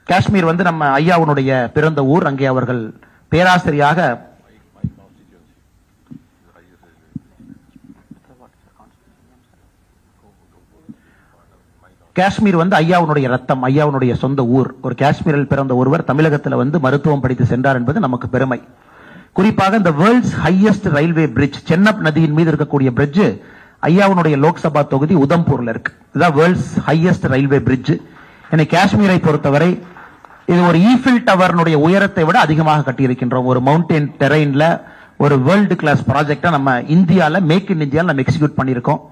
காஷ்மீர் வந்து நம்ம ஐயாவுடைய பிறந்த ஊர். அங்கே அவர்கள் பேராசிரியாக காஷ்மீர் வந்து ஐயாவுடைய ரத்தம், ஐயாவுடைய சொந்த ஊர். ஒரு காஷ்மீரில் பிறந்த ஒருவர் தமிழகத்தில் வந்து மருத்துவம் படித்து சென்றார் என்பது நமக்கு பெருமை. குறிப்பாக இந்த வேர்ல்ட்ஸ் ஹையஸ்ட் ரயில்வே பிரிட்ஜ், சென்னப் நதியின் மீது இருக்கக்கூடிய பிரிட்ஜ் ஐயாவுடைய லோக்சபா தொகுதி உதம்பூர்ல இருக்கு. இதுதான் வேர்ல்ட்ஸ் ஹையஸ்ட் ரயில்வே பிரிட்ஜ். இன்னைக்கு காஷ்மீரை பொறுத்தவரை இது ஒரு ஈஃபில் டவர்னுடைய உயரத்தை விட அதிகமாக கட்டியிருக்கின்றோம். ஒரு மவுண்டன் டெரெயின்ல ஒரு வேர்ல்டு கிளாஸ் ப்ராஜெக்டா நம்ம இந்தியால மேக் இன் இந்தியால நம்ம எக்ஸிக்யூட் பண்ணியிருக்கோம்.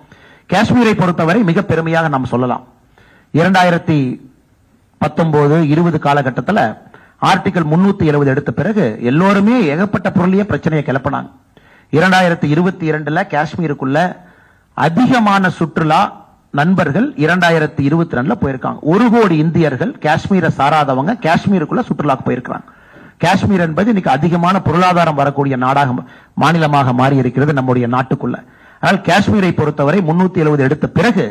காஷ்மீரை பொறுத்தவரை மிக பெருமையாக நாம் சொல்லலாம். 2019-20 காலகட்டத்தில் ஆர்டிகல் 370 எடுத்த பிறகு எல்லோருமே ஏகப்பட்ட பொருளிய பிரச்சனையை கிளப்பினாங்க. 2022 காஷ்மீருக்குள்ள அதிகமான சுற்றுலா நண்பர்கள் 2022 போயிருக்காங்க. 1 கோடி இந்தியர்கள் காஷ்மீரை சாராதவங்க காஷ்மீருக்குள்ள சுற்றுலாக்கு போயிருக்காங்க. காஷ்மீர் என்பது இன்னைக்கு அதிகமான பொருளாதாரம் வரக்கூடிய நாடாக மாநிலமாக மாறி இருக்கிறது நம்முடைய நாட்டுக்குள்ள. ஆனால் காஷ்மீரை பொறுத்தவரை 370 எடுத்த பிறகு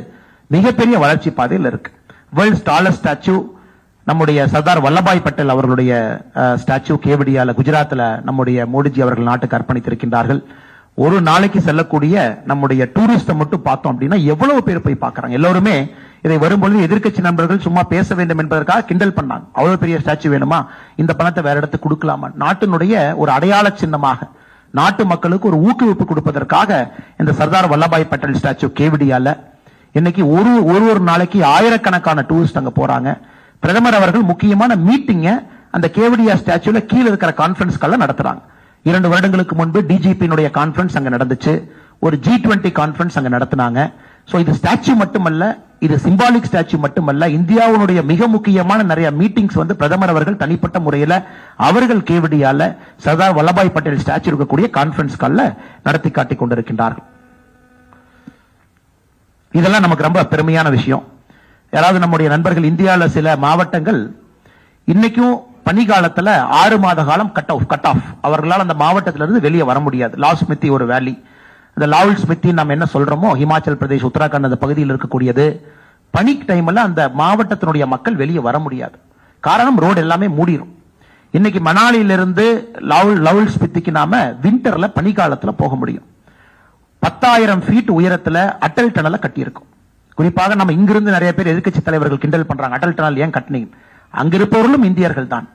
மிகப்பெரிய வளர்ச்சி பாதையில் இருக்கு. வேர்ல்ட்ஸ் டாலஸ்ட் ஸ்டாச்சு நம்முடைய சர்தார் வல்லபாய் பட்டேல் அவர்களுடைய ஸ்டாச்சு கேவடியால குஜராத்ல நம்முடைய மோடிஜி அவர்கள் நாட்டுக்கு அர்ப்பணித்திருக்கின்றார்கள். ஒரு நாளைக்கு செல்லக்கூடிய நம்முடைய டூரிஸ்ட மட்டும் பார்த்தோம் அப்படின்னா எவ்வளவு பேர் போய் பார்க்கறாங்க. எல்லாருமே இதை வரும்பொழுது எதிர்க்கட்சி நண்பர்கள் சும்மா பேச வேண்டும் என்பதற்காக கிண்டல் பண்ணாங்க. அவ்வளவு பெரிய ஸ்டாச்சு வேணுமா, இந்த பணத்தை வேற இடத்துக்கு கொடுக்கலாமா? நாட்டினுடைய ஒரு அடையாள சின்னமாக நாட்டு மக்களுக்கு ஒரு ஊக்குவிப்பு கொடுப்பதற்காக இந்த சர்தார் வல்லபாய் பட்டேல் ஸ்டாச்சு கேவடியால இன்னைக்கு ஒரு நாளைக்கு ஆயிரக்கணக்கான டூரிஸ்ட் அங்க போறாங்க. பிரதமர் அவர்கள் முக்கியமான மீட்டிங்க அந்த கேவடியா ஸ்டாச்சுல கீழே இருக்கிற கான்பரன்ஸ் கால்ல நடத்துறாங்க. 2 வருடங்களுக்கு முன்பு டிஜிபியினுடைய கான்பரன்ஸ் அங்க நடந்துச்சு. ஒரு G20 கான்பரன்ஸ் அங்க நடத்தினாங்க. சோ இது ஸ்டாச்சு மட்டுமல்ல, இது சிம்பாலிக் ஸ்டாச்சு மட்டுமல்ல, இந்தியாவுடைய மிக முக்கியமான நிறைய மீட்டிங்ஸ் வந்து பிரதமர் அவர்கள் தனிப்பட்ட முறையில் அவர்கள் கேவடியால சர்தார் வல்லபாய் பட்டேல் ஸ்டாச்சு இருக்கக்கூடிய கான்பரன்ஸ் கால்ல நடத்தி காட்டிக் கொண்டிருக்கின்றார்கள். இதெல்லாம் நமக்கு ரொம்ப பெருமையான விஷயம். யாராவது நம்முடைய நண்பர்கள் இந்தியாவில் சில மாவட்டங்கள் இன்னைக்கும் பனிகாலத்துல 6 மாத காலம் கட் ஆஃப் அவர்களால் அந்த மாவட்டத்திலிருந்து வெளியே வர முடியாது. லால் ஸ்மித்தி ஒரு வேலி, இந்த லால் ஸ்மித்தி நம்ம என்ன சொல்றோமோ ஹிமாச்சல் பிரதேஷ் உத்தராகண்ட் அந்த பகுதியில் இருக்கக்கூடியது, பனி டைம்ல அந்த மாவட்டத்தினுடைய மக்கள் வெளியே வர முடியாது. காரணம் ரோடு எல்லாமே மூடிடும். இன்னைக்கு மணாலியிலிருந்து லால் ஸ்மித்திக்கு நாம விண்டர்ல பனிக்காலத்துல போக முடியும். 10,000 ஃபீட் உயரத்துல அட்டல் டனலை கட்டியிருக்கும். குறிப்பாக நம்ம இங்கிருந்து நிறைய பேர் எதிர்க்கட்சி தலைவர்கள் கிண்டல் பண்றாங்க, அட்டல் டனல் ஏன் கட்டினீங்க? அங்கிருப்பவர்களும் இந்தியர்கள் தான்.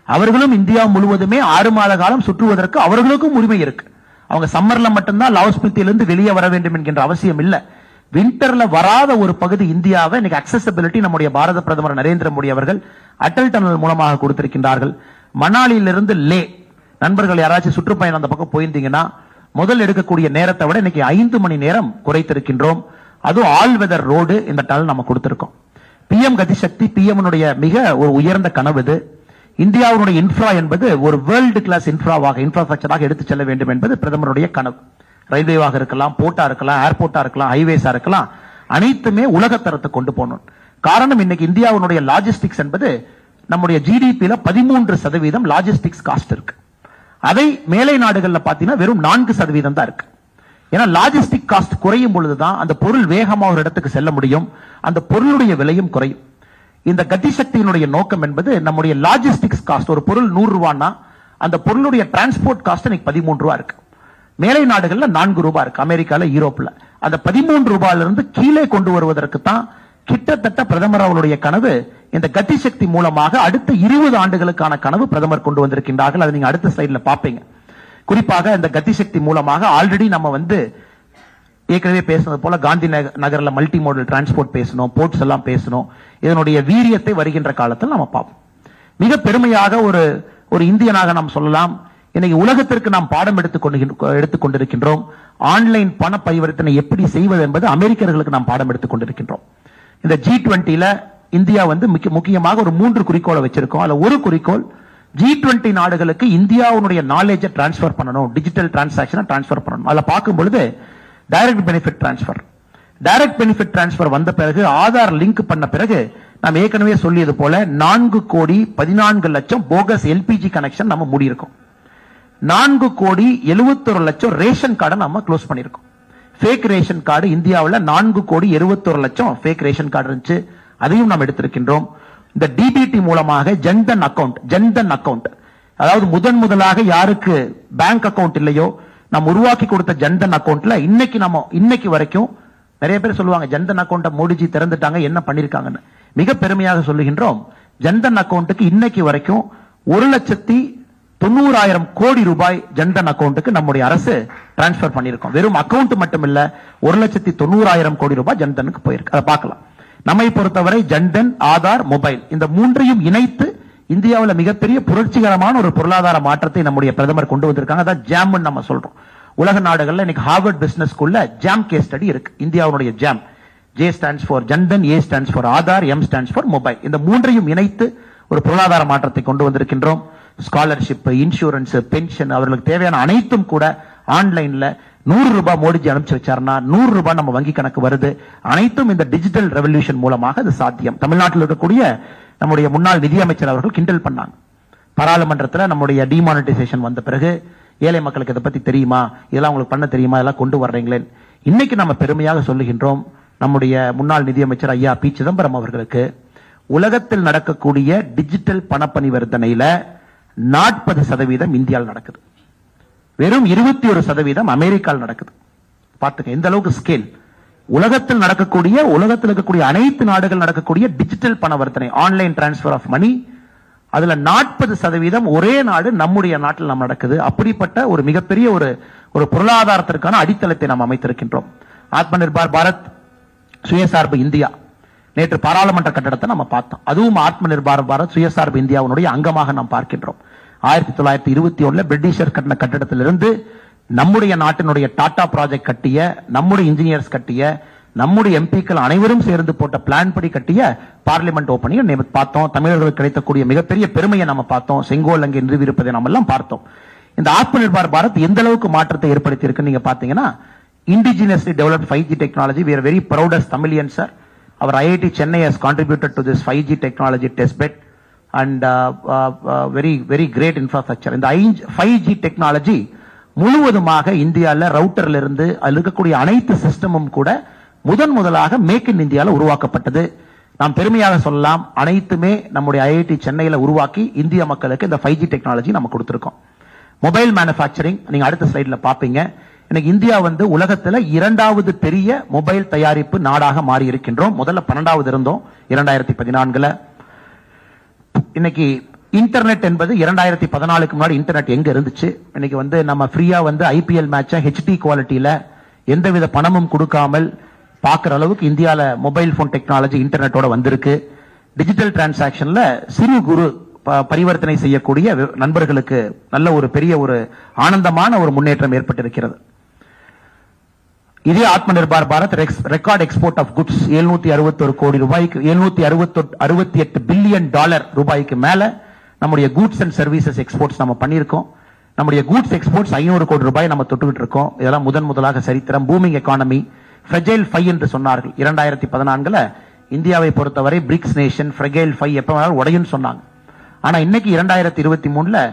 அவர்களும் இந்தியா முழுவதுமே 6 மாத காலம் சுற்றுவதற்கு அவர்களுக்கும் உரிமை இருக்கு. அவங்க சம்மர்ல மட்டும்தான் லாஸ்பித்தியிலிருந்து வெளியே வர வேண்டும் என்கின்ற அவசியம் இல்ல. விண்டர்ல வராத ஒரு பகுதி இந்தியாவை இன்னைக்கு அக்சசபிலிட்டி நம்முடைய பாரத பிரதமர் நரேந்திர மோடி அவர்கள் அட்டல் டனல் மூலமாக கொடுத்திருக்கின்றார்கள். மணாலியிலிருந்து லே நண்பர்கள் யாராச்சும் சுற்றுப்பயணம் அந்த பக்கம் போயிருந்தீங்கன்னா முதல் எடுக்கக்கூடிய நேரத்தை விட இன்னைக்கு 5 மணி நேரம் குறைத்திருக்கின்றோம். அதுவும் ஆல் வெதர் ரோடு இந்த டனல் நம்ம கொடுத்திருக்கோம். பிஎம் கதிசக்தி பிஎம் மிக ஒரு உயர்ந்த கனவு இது. இந்தியாவுடைய இன்ஃப்ரா என்பது ஒரு வேர்ல்டு கிளாஸ் இன்ஃப்ராஸ்ட்ரக்சராக எடுத்து செல்ல வேண்டும் என்பது பிரதமருடைய கனவு. ரயில்வேவாக இருக்கலாம், போர்ட்டா இருக்கலாம், ஏர்போர்ட்டா இருக்கலாம், ஹைவேஸா இருக்கலாம், அனைத்துமே உலகத்தரத்தை கொண்டு போகணும். காரணம் இன்னைக்கு இந்தியாவுடைய லாஜிஸ்டிக்ஸ் என்பது நம்முடைய ஜிடிபியில 13% லாஜிஸ்டிக்ஸ் காஸ்ட் இருக்கு. அதை மேலை நாடுகள்ல பாத்தீங்கன்னா வெறும் 4% தான் இருக்கு. ஏன்னா லாஜிஸ்டிக் காஸ்ட் குறையும் பொழுதுதான் அந்த பொருள் வேகமாக ஒரு இடத்துக்கு செல்ல முடியும், அந்த பொருளுடைய விலையும் குறையும். இந்த கதிசக்தியினுடைய நோக்கம் என்பது நம்முடைய லாஜிஸ்டிக்ஸ் காஸ்ட், ஒரு பொருள் 100 ரூபாய்னா அந்த பொருளுடைய டிரான்ஸ்போர்ட் காஸ்ட் இன்னைக்கு 13 ரூபாய் இருக்கு. மேலை நாடுகள்ல 4 ரூபாய் இருக்கு, அமெரிக்கால யூரோப்ல. அந்த 13 ரூபாயில இருந்து கீழே கொண்டு வருவதற்கு தான் கிட்டத்தட்ட பிரதமர் அவருடைய கனவு. இந்த கதிசக்தி மூலமாக அடுத்த 20 ஆண்டுகளுக்கான கனவு பிரதமர் கொண்டு வந்திருக்கின்றார்கள். அதை நீங்க அடுத்த ஸ்லைட்ல பாப்பீங்க. குறிப்பாக இந்த கதிசக்தி மூலமாக ஆல்ரெடி நம்ம ஏற்கனவே பேசுனது போல காந்தி நகர்ல மல்டி மோடல் டிரான்ஸ்போர்ட் பேசணும், போர்ட்ஸ் எல்லாம் பேசணும். இதனுடைய வீரியத்தை வருகின்ற காலத்தில் நம்ம பார்ப்போம். மிக பெருமையாக ஒரு இந்தியனாக நாம் சொல்லலாம், இன்னைக்கு உலகத்திற்கு நாம் பாடம் எடுத்துக் கொண்டிருக்கின்றோம். ஆன்லைன் பண பரிவர்த்தனை எப்படி செய்வது என்பது அமெரிக்கர்களுக்கு நாம் பாடம் எடுத்துக் கொண்டிருக்கின்றோம். இந்த G20ல இந்தியா முக்கியமாக ஒரு 3 குறிக்கோளை வச்சிருக்கோம். அதுல ஒரு குறிக்கோள் G20 நாடுகளுக்கு இந்தியாவுடைய நாலேஜை டிரான்ஸ்பர் பண்ணணும், டிஜிட்டல் டிரான்சாக்சனை டிரான்ஸ்பர் பண்ணணும். அதுல பார்க்கும் பொழுது டைரக்ட் பெனிஃபிட் டிரான்ஸ்பர் வந்த பிறகு, ஆதார் லிங்க் பண்ண பிறகு, நாம் ஏற்கனவே சொல்லியது போல 4,14,00,000 போகஸ் எல்பிஜி கனெக்ஷன் நம்ம மூடி இருக்கோம். 4,71,00,000 ரேஷன் கார்டை நம்ம க்ளோஸ் பண்ணிருக்கோம். ஃபேக் ரேஷன் கார்டு இந்தியாவில் 4,71,00,000 ஃபேக் ரேஷன் கார்டு இருந்துச்சு, அதையும் நாம் எடுத்திருக்கின்றோம். இந்த டிபிடி மூலமாக ஜன்தன் அக்கவுண்ட், அதாவது முதலாக யாருக்கு பேங்க் அக்கவுண்ட் இல்லையோ நாம் உருவாக்கி கொடுத்த ஜன்தன் அக்கவுண்ட்ல இன்னைக்கு வரைக்கும் நிறைய பேர் சொல்லுவாங்க ஜன்தன் அக்கவுண்ட மோடிஜி திறந்துட்டாங்க, என்ன பண்ணிருக்காங்கன்னு. மிக பெருமையாக சொல்லுகின்றோம், ஜன்தன் அக்கவுண்ட்டுக்கு இன்னைக்கு வரைக்கும் 1,90,000 கோடி ரூபாய் ஜன்தன் அக்கவுண்ட்டுக்கு நம்முடைய அரசு டிரான்ஸ்பர் பண்ணிருக்கோம். வெறும் அக்கவுண்ட் மட்டும் இல்ல, 1,90,000 கோடி ரூபாய் ஜன்தனுக்கு போயிருக்கு. அதை பார்க்கலாம். நம்மை பொறுத்தவரை ஜன்தன், ஆதார், மொபைல் இந்த 3ஐயும் இணைத்து இந்தியாவில் மிகப்பெரிய புரட்சிகரமான ஒரு பொருளாதார மாற்றத்தை நம்முடைய பிரதமர் கொண்டு வந்திருக்காங்க. அதான் ஜாம் நம்ம சொல்றோம். உலக நாடுகள்ல இன்னைக்கு ஹார்வர்ட் பிசினஸ் ஸ்கூல்ல ஜாம் கேஸ் ஸ்டடி இருக்கு. இந்தியாவுடைய jam, J stands for Jan Dhan, A stands for Aadhaar, M stands for mobile. இந்த மூன்றையும் இணைத்து ஒரு பொருளாதார மாற்றத்தை கொண்டு வந்திருக்கின்றோம். ஸ்காலர்ஷிப், இன்சூரன்ஸ், பென்ஷன், அவர்களுக்கு தேவையான அனைத்தும் கூட ஆன்லைன்ல 100 ரூபாய் மோடிஜி அனுப்பிச்சு வச்சாருன்னா 100 ரூபாய் நம்ம வங்கி கணக்கு வருது. அனைத்தும் இந்த டிஜிட்டல் ரெவல்யூஷன் மூலமாக அது சாத்தியம். தமிழ்நாட்டில் இருக்கக்கூடிய நம்முடைய முன்னாள் நிதியமைச்சர் அவர்கள் கிண்டல் பண்ணாங்க. பாராளுமன்றத்தில் நம்முடைய டிமானிட்டைசேஷன் வந்த பிறகு ஏழை மக்களுக்கு இதை பத்தி தெரியுமா, இதெல்லாம் உங்களுக்கு பண்ண தெரியுமா, இதெல்லாம் கொண்டு வர்றீங்களே. இன்னைக்கு நம்ம பெருமையாக சொல்லுகின்றோம், நம்முடைய முன்னாள் நிதியமைச்சர் ஐயா பி சிதம்பரம் அவர்களுக்கு உலகத்தில் நடக்கக்கூடிய டிஜிட்டல் பண பரிவர்த்தனையில 40% இந்தியாவில் நடக்குது. வெறும் 21% அமெரிக்காவில் நடக்குது. பார்த்துக்க எந்த அளவுக்கு ஸ்கேல். உலகத்தில் இருக்கக்கூடிய அனைத்து நாடுகள் நடக்கக்கூடிய டிஜிட்டல் பணவர்த்தனை, ஆன்லைன் டிரான்ஸ்பர் ஆஃப் மணி, அதுல 40% ஒரே நாடு நம்முடைய நாட்டில் நம்ம நடக்குது. அப்படிப்பட்ட ஒரு மிகப்பெரிய ஒரு பொருளாதாரத்திற்கான அடித்தளத்தை நாம் அமைத்திருக்கின்றோம். ஆத்ம நிர்பார் பாரத், சுயசார்பு இந்தியா, நேற்று பாராளுமன்ற கட்டடத்தை நம்ம பார்த்தோம். அதுவும் ஆத்ம நிர்பார் பாரத் சுயசார்பு இந்தியாவுடைய அங்கமாக நாம் பார்க்கின்றோம். 1921 பிரிட்டிஷர் கட்டின கட்டடத்திலிருந்து நம்முடைய நாட்டினுடைய டாடா ப்ராஜெக்ட் கட்டிய, நம்முடைய இன்ஜினியர்ஸ் கட்டிய, நம்முடைய எம்பிக்கள் அனைவரும் சேர்ந்து போட்ட பிளான் படி கட்டிய பார்லிமெண்ட் ஓபனிங் பார்த்தோம். தமிழர்களுக்கு கிடைக்கக்கூடிய மிகப்பெரிய பெருமையை நம்ம பார்த்தோம். செங்கோல் அங்கே நிறுவியிருப்பதை நம்ம எல்லாம் பார்த்தோம். இந்த ஆத்ம நிர்பார் பாரத் எந்த அளவுக்கு மாற்றத்தை ஏற்படுத்தி இருக்கு நீங்க பாத்தீங்கன்னா, indigenously developed 5G technology. We are very proud as Tamilians, sir. Our IIT Chennai has contributed to this 5G technology testbed and very great infrastructure. இந்த 5G technology முழுவதுமாக இந்தியாவில் ரவுட்டர்ல இருந்து அதில் இருக்கக்கூடிய அனைத்து சிஸ்டமும் கூட முதலாக மேக் இன் இந்தியாவில் உருவாக்கப்பட்டது. நாம் பெருமையாக சொல்லலாம், அனைத்துமே நம்முடைய IIT சென்னையில் உருவாக்கி இந்திய மக்களுக்கு இந்த 5G டெக்னாலஜி நம்ம கொடுத்திருக்கோம். மொபைல் மேனுஃபேக்சரிங் நீங்க அடுத்த ஸ்லைட்ல பாப்பீங்க. இன்னைக்கு இந்தியா உலகத்துல 2வது பெரிய மொபைல் தயாரிப்பு நாடாக மாறி இருக்கின்றோம். முதல்ல 12வது இருந்தோம் 2014. இன்னைக்கு இன்டர்நெட் என்பது 2014க்கு முன்னாடி இன்டர்நெட் எங்க இருந்துச்சு? இன்னைக்கு நம்ம ஃப்ரீயா IPL மேட்ச HD குவாலிட்டியில எந்தவித பணமும் கொடுக்காமல் பார்க்கிற அளவுக்கு இந்தியால மொபைல் போன் டெக்னாலஜி இன்டர்நெட்டோட வந்திருக்கு. டிஜிட்டல் டிரான்சாக்ஷன்ல சிறு குறு பரிவர்த்தனை செய்யக்கூடிய நண்பர்களுக்கு நல்ல ஒரு பெரிய ஒரு ஆனந்தமான ஒரு முன்னேற்றம் ஏற்பட்டிருக்கிறது. இதே Atma Nirbhar Bharat record export of goods 761 கோடி ரூபாய்க்கு, $768 பில்லியன் ரூபாய்க்கு மேல நம்முடைய கூட்ஸ் அண்ட் சர்வீசஸ் எக்ஸ்போர்ட்ஸ் நம்ம பண்ணியிருக்கோம். நம்முடைய கூட்ஸ் எக்ஸ்போர்ட்ஸ் 500 கோடி ரூபாய் நம்ம தொட்டுக்கிட்டு இருக்கோம். இதெல்லாம் முதலாக சரித்திரம். பூமிங் எக்கானமி, ஃப்ரெஜைல் 5 என்று சொன்னார்கள். 2014 இந்தியாவை பொறுத்தவரை பிரிக்ஸ் நேஷன், ஃப்ரெஜைல் 5 எப்ப வேணாலும் உடையும் சொன்னாங்க. ஆனா இன்னைக்கு 2023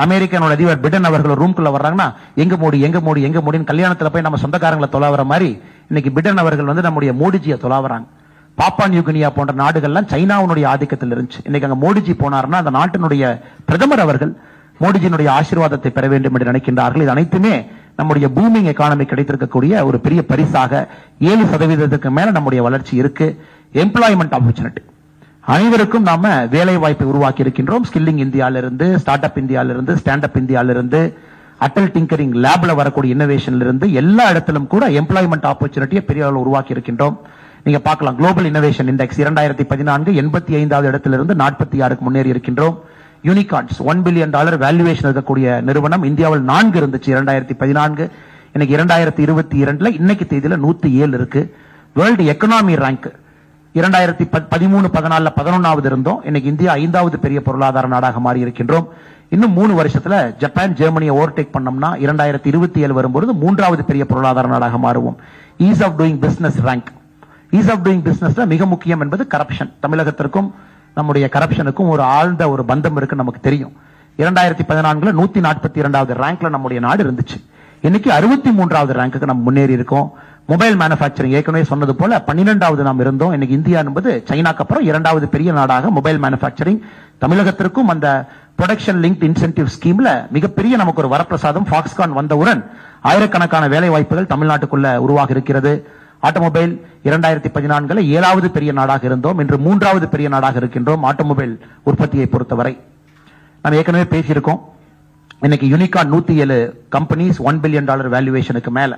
அமெரிக்கனோட அதிபர் பிடன் அவர்கள் ரூம்குள்ள வர்றாங்கன்னா எங்க மோடி கல்யாணத்துல போய் நம்ம சொந்தக்காரங்களை தொலாவற மாதிரி இன்னைக்கு பிடன் அவர்கள் நம்முடைய மோடிஜியை தொலாவறாங்க. பாப்பா நியூகினியா போன்ற நாடுகள்லாம் சைனாவுடைய ஆதிக்கத்தில் இருந்துச்சு. இன்னைக்கு அங்க மோடிஜி போனார்னா அந்த நாட்டினுடைய பிரதமர் அவர்கள் மோடிஜியினுடைய ஆசீர்வாதத்தை பெற வேண்டும் என்று நினைக்கின்றார்கள். இது அனைத்துமே நம்முடைய பூமிங் எக்கானமி கிடைத்திருக்கக்கூடிய ஒரு பெரிய பரிசாக. 7% மேல நம்முடைய வளர்ச்சி இருக்கு. எம்ப்ளாய்மெண்ட் ஆப்பர்ச்சுனிட்டி, அனைவருக்கும் நாம வேலை வாய்ப்பை உருவாக்கி இருக்கின்றோம். ஸ்கில்லிங் இந்தியாவிலிருந்து, ஸ்டார்ட் அப் இந்தியாவிலிருந்து, ஸ்டாண்ட் அப் இந்தியாவிலிருந்து, அட்டல் டிங்கரிங் லேப்ல வரக்கூடிய இன்னோவேஷன்ல இருந்து எல்லா இடத்திலும் கூட எம்ப்ளாய்மெண்ட் ஆப்பர்ச்சுனிட்டியை பெரிய அளவில் உருவாக்கி இருக்கின்றோம். நீங்க பார்க்கலாம், குளோபல் இன்னோவேஷன் இண்டெக்ஸ் 2014 85வது இடத்திலிருந்து 46க்கு முன்னேறி இருக்கின்றோம். யூனிகார்ன்ஸ் $1 பில்லியன் வேல்யூவேஷன் இருக்கக்கூடிய நிறுவனம் இந்தியாவில் 4 இருந்துச்சு 2014. இன்னைக்கு 2022 இன்னைக்கு தேதியில 107 இருக்கு. வேர்ல்டு எக்கனாமி ரேங்க் 2013-14 11வது இருந்தோம். இன்னைக்கு இந்தியா 5வது பெரிய பொருளாதார நாடாக மாறி இருக்கின்றோம். இன்னும் 3 வருஷத்துல ஜப்பான், ஜெர்மனியை ஓவர்டேக் பண்ணோம்னா 2027 வரும்போது 3வது பெரிய பொருளாதார நாடாக மாறுவோம். Ease of doing business rank. Ease of doing பிசினஸ்ல மிக முக்கியம் என்பது கரப்ஷன். தமிழகத்திற்கும் நம்முடைய கரப்ஷனுக்கும் ஒரு ஆழ்ந்த ஒரு பந்தம் இருக்கு, நமக்கு தெரியும். 2014 142வது ரேங்க்ல நம்முடைய நாடு இருந்துச்சு. இன்னைக்கு 63வது ரேங்க்கு நம்ம முன்னேறி இருக்கோம். மொபைல் மேனுஃபேக்சரிங் ஏற்கனவே சொன்னது போல 12வது நாம் இருந்தோம். இன்னைக்கு இந்தியா என்பது சைனாக்கு அப்புறம் 2வது பெரிய நாடாக மொபைல் மேனுஃபேக்சரிங். தமிழகத்திற்கும் அந்த ப்ரொடக்ஷன் லிங்க்ட் இன்சென்டிவ் ஸ்கீம்ல மிகப்பெரிய நமக்கு ஒரு வரப்பிரசாதம். ஃபாக்ஸ்கான் வந்தவுடன் ஆயிரக்கணக்கான வேலை வாய்ப்புகள் தமிழ்நாட்டுக்குள்ள உருவாக இருக்கிறது. ஆட்டோமொபைல் 2014 7வது பெரிய நாடாக இருந்தோம். இன்று 3வது பெரிய நாடாக இருக்கின்றோம் ஆட்டோமொபைல் உற்பத்தியை பொறுத்தவரை. நாம் ஏற்கனவே பேசியிருக்கோம். இன்னைக்கு யூனிகார்ன் 107 கம்பெனிஸ் $1 பில்லியன் வேல்யூவேஷனுக்கு மேல.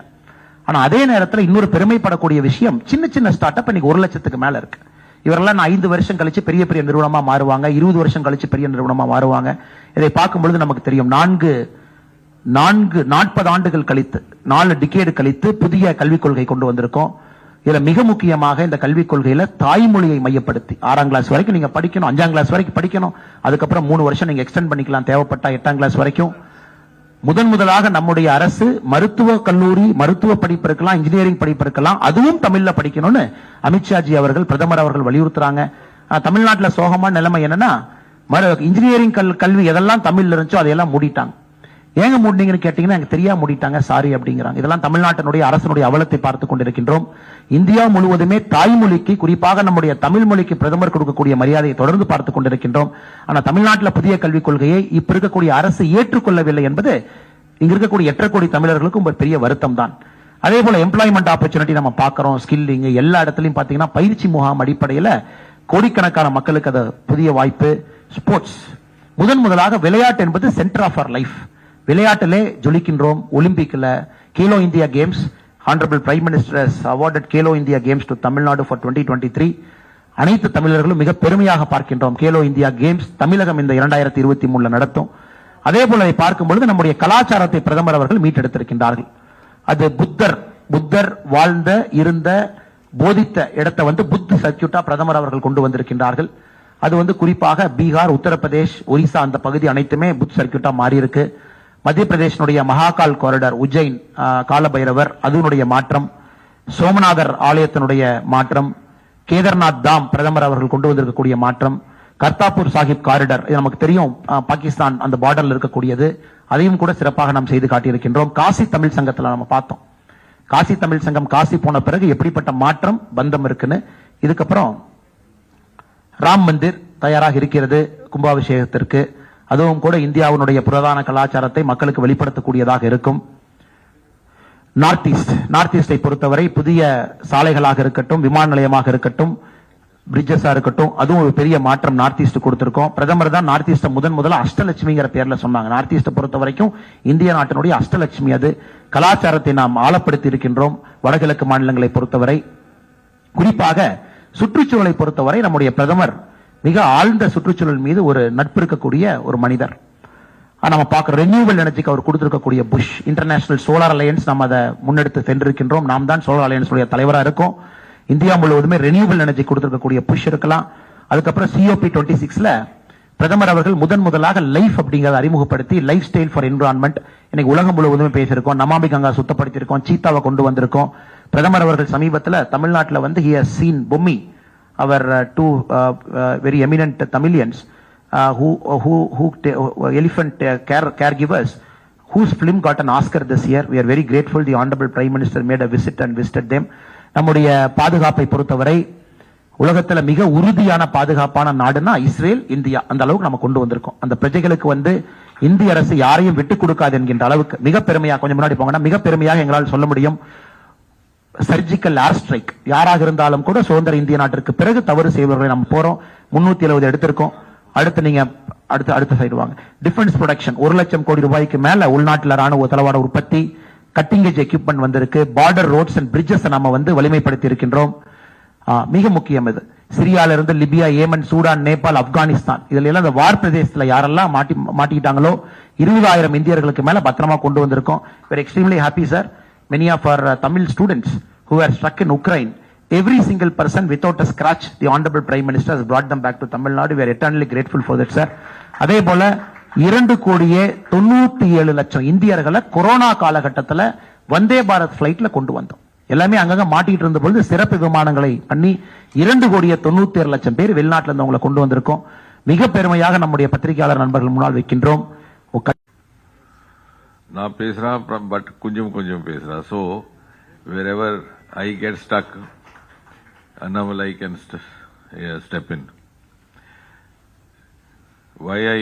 ஆனா அதே நேரத்தில் இன்னொரு பெருமைப்படக்கூடிய விஷயம், சின்ன சின்ன ஸ்டார்ட் அப் இன்னைக்கு 1 லட்சத்துக்கு மேல இருக்கு. இவரெல்லாம் 5 வருஷம் கழிச்சு பெரிய பெரிய நிறுவனமா மாறுவாங்க, 20 வருஷம் கழிச்சு பெரிய நிறுவனமா மாறுவாங்க. இதை பார்க்கும் பொழுது நமக்கு தெரியும். 4 40 ஆண்டுகள் கழித்து 4 டிகேடு கழித்து புதிய கல்விக் கொள்கை கொண்டு வந்திருக்கோம். இதுல மிக முக்கியமாக இந்த கல்விக் கொள்கையில தாய்மொழியை மையப்படுத்தி 6ஆம் கிளாஸ் வரைக்கும் நீங்க படிக்கணும், 5ஆம் கிளாஸ் வரைக்கும் படிக்கணும், அதுக்கப்புறம் 3 வருஷம் நீங்க எக்ஸ்டெண்ட் பண்ணிக்கலாம் தேவைப்பட்டா 8ஆம் கிளாஸ் வரைக்கும். முதலாக நம்முடைய அரசு மருத்துவ கல்லூரி மருத்துவ படிப்பு இருக்கலாம், இன்ஜினியரிங் படிப்பு இருக்கலாம், அதுவும் தமிழ்ல படிக்கணும்னு அமித்ஷாஜி அவர்கள் பிரதமர் அவர்கள் வலியுறுத்துறாங்க. தமிழ்நாட்டில் சோகமான நிலைமை என்னன்னா இன்ஜினியரிங் கல்வி எதெல்லாம் தமிழ்ல இருந்துச்சோ அதையெல்லாம் மூடிட்டாங்க. ஏங்க மூடினீங்கன்னு கேட்டீங்கன்னா எனக்கு தெரியாம மூடிட்டாங்க சாரி அப்படிங்கிறாங்க. இதெல்லாம் தமிழ்நாட்டினுடைய அரசனுடைய அவலத்தை பார்த்துக் கொண்டிருக்கின்றோம். இந்தியா முழுவதுமே தாய்மொழிக்கு குறிப்பாக நம்முடைய தமிழ் மொழிக்கு பிரதமர் கொடுக்கக்கூடிய மரியாதையை தொடர்ந்து பார்த்துக் கொண்டிருக்கின்றோம். ஆனா தமிழ்நாட்டில் புதிய கல்விக் கொள்கையை இப்ப இருக்கக்கூடிய அரசு ஏற்றுக்கொள்ளவில்லை என்பது இங்க இருக்கக்கூடிய 8 கோடி தமிழர்களுக்கும் ஒரு பெரிய வருத்தம் தான். அதே போல எம்ப்ளாய்மெண்ட் ஆப்பர்ச்சுனிட்டி நம்ம பார்க்கிறோம், ஸ்கில்லிங் எல்லா இடத்துலயும் பாத்தீங்கன்னா பயிற்சி முகாம் அடிப்படையில் கோடிக்கணக்கான மக்களுக்கு அது புதிய வாய்ப்பு. ஸ்போர்ட்ஸ் முதலாக விளையாட்டு என்பது சென்டர் ஆஃப் அவர் லைஃப். விளையாட்டிலே ஜொலிக்கின்றோம். ஒலிம்பிக்ல Khelo India Games, honourable prime minister has awarded Khelo India Games to Tamil Nadu for 2023. அனைத்து தமிழர்களும் மிக பெருமையாக பார்க்கின்றோம். கேலோ இந்தியா கேம்ஸ் தமிழகம் இந்த 2023 நடத்தும். அதே போல அதை பார்க்கும் பொழுது நம்முடைய கலாச்சாரத்தை பிரதமர் அவர்கள் மீட்டெடுத்திருக்கின்றார்கள். அது புத்தர் வாழ்ந்த இருந்த போதித்த இடத்தை புத்த சர்க்கியூட்டா பிரதமர் அவர்கள் கொண்டு வந்திருக்கின்றார்கள். அது குறிப்பாக பீகார், உத்தரப்பிரதேஷ், ஒரிசா அந்த பகுதி அனைத்துமே புத்த சர்க்கியூட்டா மாறி இருக்கு. மத்திய பிரதேசனுடைய மகாகால் காரிடார், உஜ்ஜைன் காலபைரவர் அதனுடைய மாற்றம், சோமநாதர் ஆலயத்தினுடைய மாற்றம், கேதார்நாத் தாம் பிரதமர் அவர்கள் கொண்டு வந்திருக்கக்கூடிய மாற்றம், கர்த்தாப்பூர் சாஹிப் காரிடார் நமக்கு தெரியும் பாகிஸ்தான் அந்த பார்டர்ல இருக்கக்கூடியது, அதையும் கூட சிறப்பாக நாம் செய்து காட்டியிருக்கின்றோம். காசி தமிழ் சங்கத்தில் நம்ம பார்த்தோம். காசி தமிழ் சங்கம் காசி போன பிறகு எப்படிப்பட்ட மாற்றம் பந்தம் இருக்குன்னு. இதுக்கப்புறம் ராம் மந்திர் தயாராக இருக்கிறது கும்பாபிஷேகத்திற்கு. அதுவும் கூட இந்தியாவுடைய பிரதான கலாச்சாரத்தை மக்களுக்கு வெளிப்படுத்தக்கூடியதாக இருக்கும். நார்த் ஈஸ்டை பொறுத்தவரை புதிய சாலைகளாக இருக்கட்டும், விமான நிலையமாக இருக்கட்டும், பிரிட்ஜஸா இருக்கட்டும், அதுவும் ஒரு பெரிய மாற்றம் நார்த் ஈஸ்ட் கொடுத்திருக்கோம். பிரதமர் தான் நார்த் ஈஸ்ட் முதல்ல அஷ்டலட்சுமிங்கிற பேர்ல சொன்னாங்க. நார்த் ஈஸ்ட் பொறுத்த வரைக்கும் இந்திய நாட்டினுடைய அஷ்டலட்சுமி. அது கலாச்சாரத்தை நாம் ஆழப்படுத்தி இருக்கின்றோம். வடகிழக்கு மாநிலங்களை பொறுத்தவரை குறிப்பாக சுற்றுச்சூழலை பொறுத்தவரை நம்முடைய பிரதமர் மிக ஆழ்ந்த சுற்றுச்சூழல் மீது ஒரு நட்பு இருக்கக்கூடிய ஒரு மனிதர். நம்ம பார்க்க ரெனியூவல் எனர்ஜிக்கு அவர் கொடுத்திருக்கக்கூடிய புஷ் இன்டர்நேஷனல் சோலார் அலையன்ஸ் நம்ம அதை முன்னெடுத்து சென்றிருக்கின்றோம். நாம் தான் சோலார் அலையன்ஸ் தலைவராக இருக்கோம். இந்தியா முழுவதுமே ரெனியூவல் எனர்ஜி கொடுத்திருக்கக்கூடிய புஷ் இருக்கலாம். அதுக்கப்புறம் COP26ல பிரதமர் அவர்கள் முதலாக லைஃப் அப்படிங்கறத அறிமுகப்படுத்தி லைஃப் ஸ்டைல் ஃபார் என்விரான்மெண்ட் இன்னைக்கு உலகம் முழுவதுமே பேசியிருக்கோம். நமாமி கங்கா சுத்தப்படுத்தியிருக்கோம், சீத்தாவை கொண்டு வந்திருக்கோம். பிரதமர் அவர்கள் சமீபத்தில் தமிழ்நாட்டில் he has seen Bommi, our two very eminent Tamilians who elephant caregivers whose film got an Oscar this year. We are very grateful. The Honorable Prime Minister made a visit and visited them. நம்முடைய பாதுகாப்பை பொறுத்தவரை உலகத்துல மிக உறுதியான பாதுகாப்பான நாடுனா Israel, India. அந்த அளவுக்கு நம்ம கொண்டு வந்திருக்கோம். அந்த பிரஜைகளுக்கு இந்திய அரசு யாரையும் விட்டுக் கொடுக்காது என்கின்ற அளவுக்கு மிக பெருமையாக, கொஞ்சம் முன்னாடி போங்கன்னா மிக பெருமையாக எங்களால் சொல்ல முடியும். சர்ஜிக்கல் ஏர் ஸ்ட்ரைக் யாராக இருந்தாலும் கூட சுதந்திர இந்திய நாட்டிற்கு பிறகு தவறு செய்வர்களை நம்ம போறோம். 370 எடுத்திருக்கோம். அடுத்து நீங்க அடுத்த சைடு வாங்க. டிஃபென்ஸ் ப்ரொடக்ஷன் 1 லட்சம் கோடி ரூபாய்க்கு மேல உள்நாட்டில் ராணுவ தளவாட உற்பத்தி, கட்டிங் எட்ஜ் எக்யூப்மெண்ட் வந்திருக்கு. பார்டர் ரோட்ஸ் அண்ட் பிரிட்ஜஸ் நம்ம வலிமைப்படுத்தி இருக்கின்றோம். மிக முக்கியம் இது. சிரியால இருந்து Libya, Yemen, Sudan, Nepal, Afghanistan இதுல எல்லாம் இந்த வார் பிரதேசத்துல யாரெல்லாம் மாட்டிக்கிட்டாங்களோ 20,000 இந்தியர்களுக்கு மேல பத்திரமா கொண்டு வந்திருக்கோம். We're extremely happy, sir. Many of our Tamil students who were struck in Ukraine, every single person without a scratch, the Honorable Prime Minister has brought them back to Tamil Nadu. We are eternally grateful for that, sir. அதே போல 2,97,00,000 இந்தியர்களை corona காலகட்டத்தில் வந்தே பாரத் பிளைட்ல கொண்டு வந்தோம். எல்லாமே அங்கங்க மாட்டிட்டு இருந்த பொழுது சிறப்பு விமானங்களை பண்ணி 2,97,00,000 பேர் வெளிநாட்டில் இருந்தவங்களை கொண்டு வந்திருக்கோம். மிக பெருமையாக நம்முடைய பத்திரிகையாளர் நண்பர்கள் முன்னால் வைக்கின்றோம். நான் பேசுறேன், பட் கொஞ்சம் பேசுறேன். So wherever I get stuck, Annamalai can step in. Why I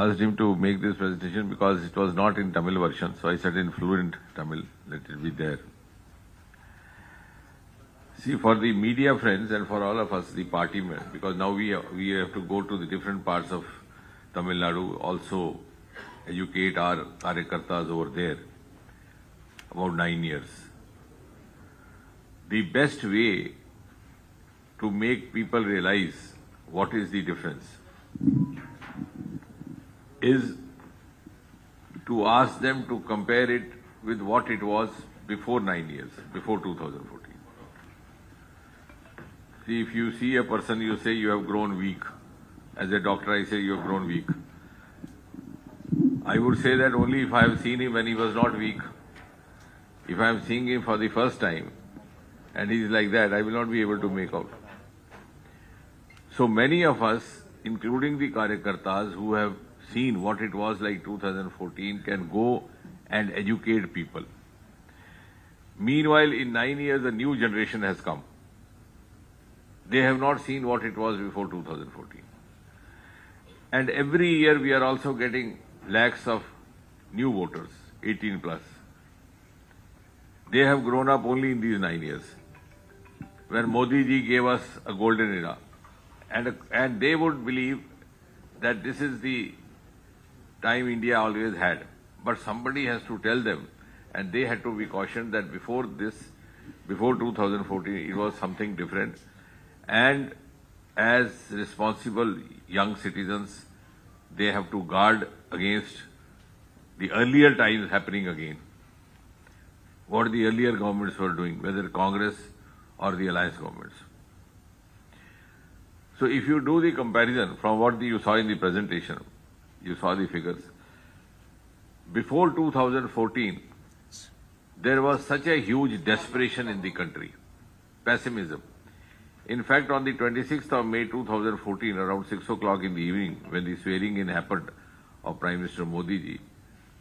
asked him to make this presentation, because it was not in Tamil version, so I said in fluent Tamil, let it be there. See, for the media friends and for all of us, the party men, because now we have to go to the different parts of Tamil Nadu, also educate our karyakartas over there, about 9 years. The best way to make people realize what is the difference is to ask them to compare it with what it was before 9 years, before 2014. See, if you see a person, you say you have grown weak. As a doctor, I say you have grown weak. I would say that only if I have seen him when he was not weak. If I am seeing him for the first time and he is like that, I will not be able to make out. So many of us, including the Karyakartas who have seen what it was like 2014, can go and educate people. Meanwhile, in 9 years, a new generation has come. They have not seen what it was before 2014. And every year we are also getting lakhs of new voters, 18 plus. They have grown up only in these 9 years, where Modi ji gave us a golden era. And they would believe that this is the time India always had. But somebody has to tell them, and they had to be cautioned that before 2014, it was something different. And as responsible young citizens, they have to guard against the earlier times happening again. What the earlier governments were doing, whether Congress or the alliance governments. So if you do the comparison from what you saw in the presentation, you saw the figures. Before 2014, there was such a huge desperation in the country, pessimism. In fact, on the 26th of May 2014, around 6 o'clock in the evening, when the swearing in happened of Prime Minister Modi ji,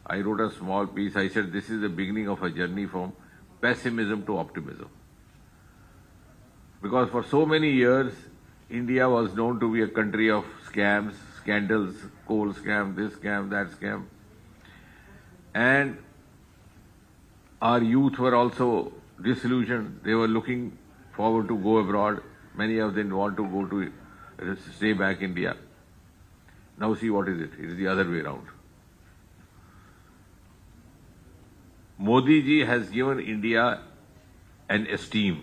I wrote a small piece. I said, this is the beginning of a journey from pessimism to optimism. Because for so many years, India was known to be a country of scams, scandals, coal scam, this scam, that scam. And our youth were also disillusioned. They were looking forward to go abroad. Many of them want to go to stay back in India. Now see what is it? It is the other way around. Modi ji has given India an esteem,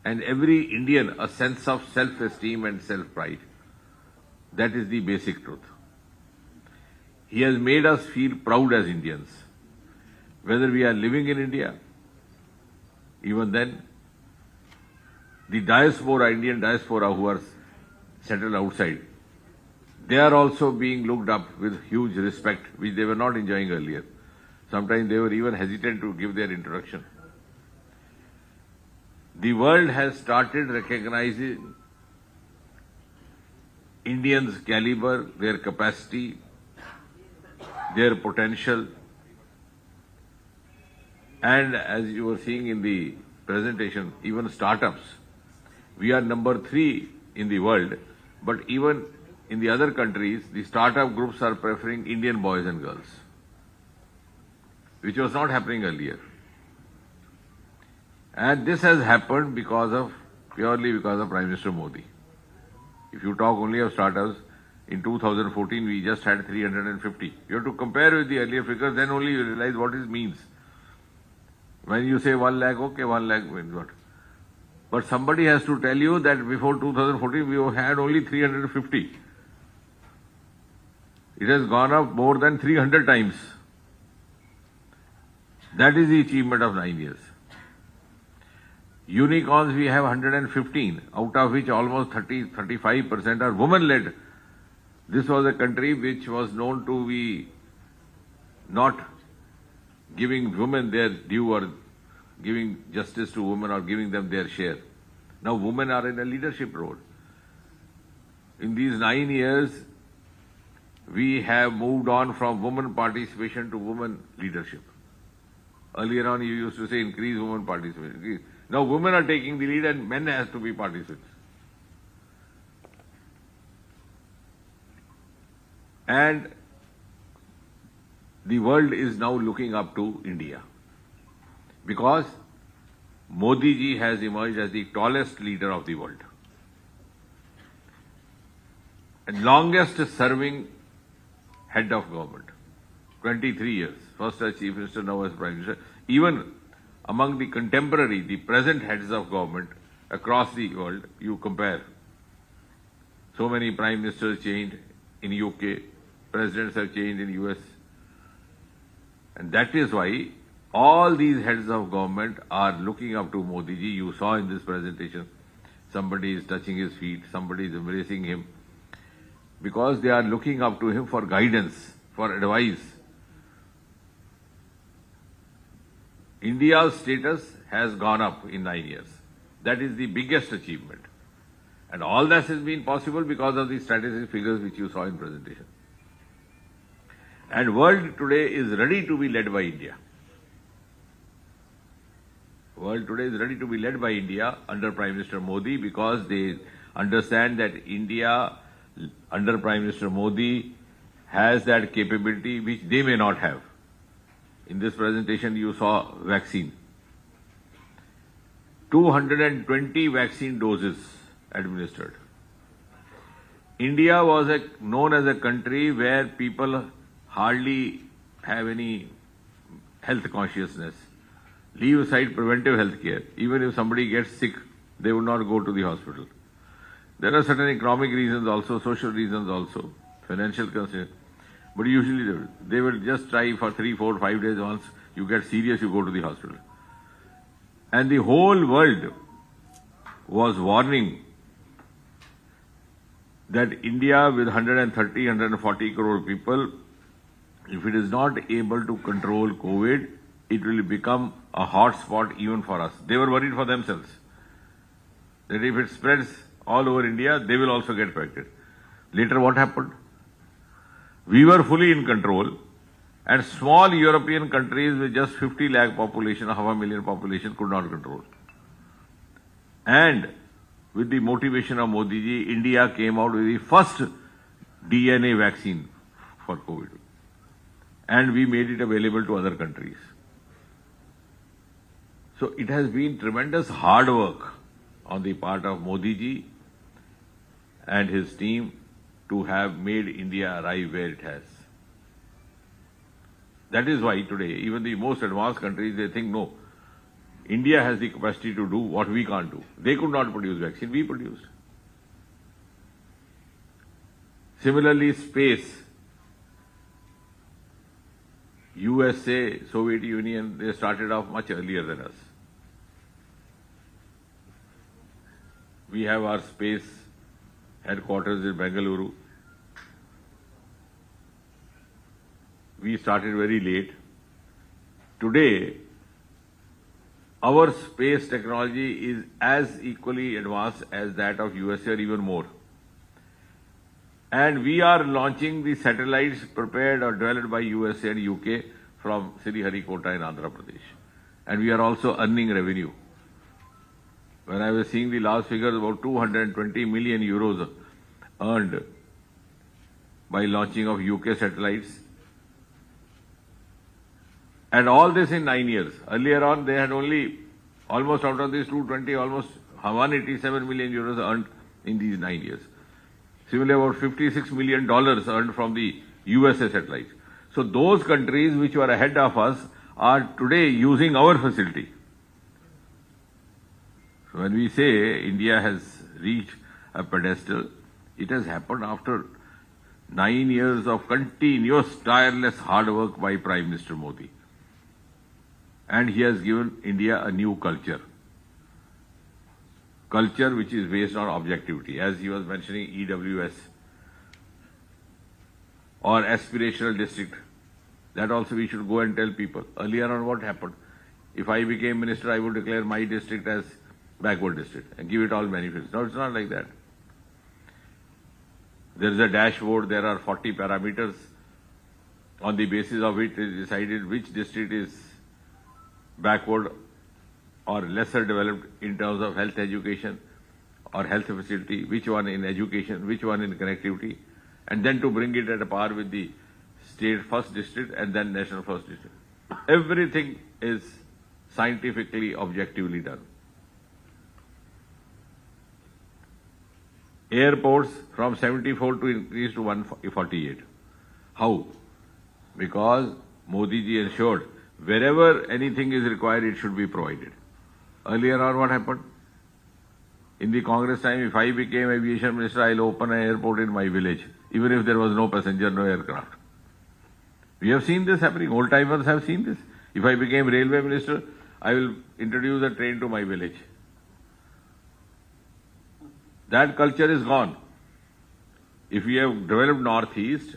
and every Indian a sense of self-esteem and self-pride. That is the basic truth. He has made us feel proud as Indians, whether we are living in India. Even then, the diaspora, Indian diaspora who are settled outside, they are also being looked up with huge respect, which they were not enjoying earlier. Sometimes they were even hesitant to give their introduction. The world has started recognizing Indians' caliber, their capacity, their potential. And as you were seeing in the presentation, even startups. We are number 3 in the world, but even in the other countries, the startup groups are preferring Indian boys and girls, which was not happening earlier. And this has happened purely because of Prime Minister Modi. If you talk only of startups, in 2014 we just had 350. You have to compare with the earlier figures, then only you realize what it means. When you say 1 lakh, okay, 1 lakh means what? But somebody has to tell you that before 2014 we had only 350. It has gone up more than 300 times. That is the achievement of 9 years. Unicorns we have 115, out of which almost 35% are women-led. This was a country which was known to be not giving women their due or giving justice to women or giving them their share. Now women are in a leadership role. In these 9 years, we have moved on from women participation to women leadership. Earlier on, you used to say increase women participation. Now women are taking the lead and men has to be participants. And the world is now looking up to India because Modi ji has emerged as the tallest leader of the world and longest serving head of government, 23 years, first as Chief Minister, now as Prime Minister. Even among the contemporary, the present heads of government across the world, you compare. So many Prime Ministers changed in UK, presidents have changed in US. And that is why all these heads of government are looking up to Modi ji. You saw in this presentation, somebody is touching his feet, somebody is embracing him, because they are looking up to him for guidance, for advice. India's status has gone up in 9 years. That is the biggest achievement. And all that has been possible because of the strategic figures which you saw in presentation. And world today is ready to be led by India. World today is ready to be led by India under Prime Minister Modi, because they understand that India under Prime Minister Modi has that capability which they may not have. In this presentation you saw vaccine. 220 vaccine doses administered. India was known as a country where people hardly have any health consciousness. Leave aside preventive health care. Even if somebody gets sick, they would not go to the hospital. There are certain economic reasons also, social reasons also, financial concerns. But usually they will just try for 3, 4, 5 days. Once you get serious, you go to the hospital. And the whole world was warning that India with 130, 140 crore people, if it is not able to control COVID, it will become a hot spot even for us. They were worried for themselves that if it spreads all over India, they will also get affected. Later what happened? We were fully in control, and small European countries with just 50 lakh population, 500,000 population could not control. And with the motivation of Modi ji, India came out with the first DNA vaccine for COVID. And we made it available to other countries. So it has been tremendous hard work on the part of Modi ji and his team to have made India arrive where it has. That is why today, even the most advanced countries, they think, no, India has the capacity to do what we can't do. They could not produce vaccine, we produced. Similarly, space. USA, Soviet Union, they started off much earlier than us. We have our space headquarters in Bengaluru. We started very late. Today, our space technology is as equally advanced as that of USA or even more. And we are launching the satellites prepared or developed by USA and UK from Sriharikota in Andhra Pradesh. And we are also earning revenue. When I was seeing the last figures, about 220 million euros earned by launching of UK satellites. And all this in 9 years. Earlier on, they had only, almost out of these 220, almost 187 million euros earned in these 9 years. Similarly, about $56 million earned from the USA satellites. So those countries which were ahead of us are today using our facility. So when we say India has reached a pedestal, it has happened after 9 years of continuous, tireless hard work by Prime Minister Modi. And he has given India a new culture. Culture which is based on objectivity, as he was mentioning EWS or aspirational district. That also we should go and tell people. Earlier on what happened? If I became minister, I would declare my district as backward district and give it all benefits. No, it's not like that. There is a dashboard, there are 40 parameters on the basis of which it is decided which district is backward or lesser developed in terms of health education or health facility, which one in education, which one in connectivity, and then to bring it at a par with the state first district and then national first district. Everything is scientifically, objectively done. Airports from 74 to increase to 148. How? Because Modi ji ensured wherever anything is required, it should be provided. Earlier on, what happened? In the Congress time, if I became aviation minister, I'll open an airport in my village, even if there was no passenger, no aircraft. We have seen this happening. Old timers have seen this. If I became railway minister, I will introduce a train to my village. That culture is gone. If we have developed Northeast,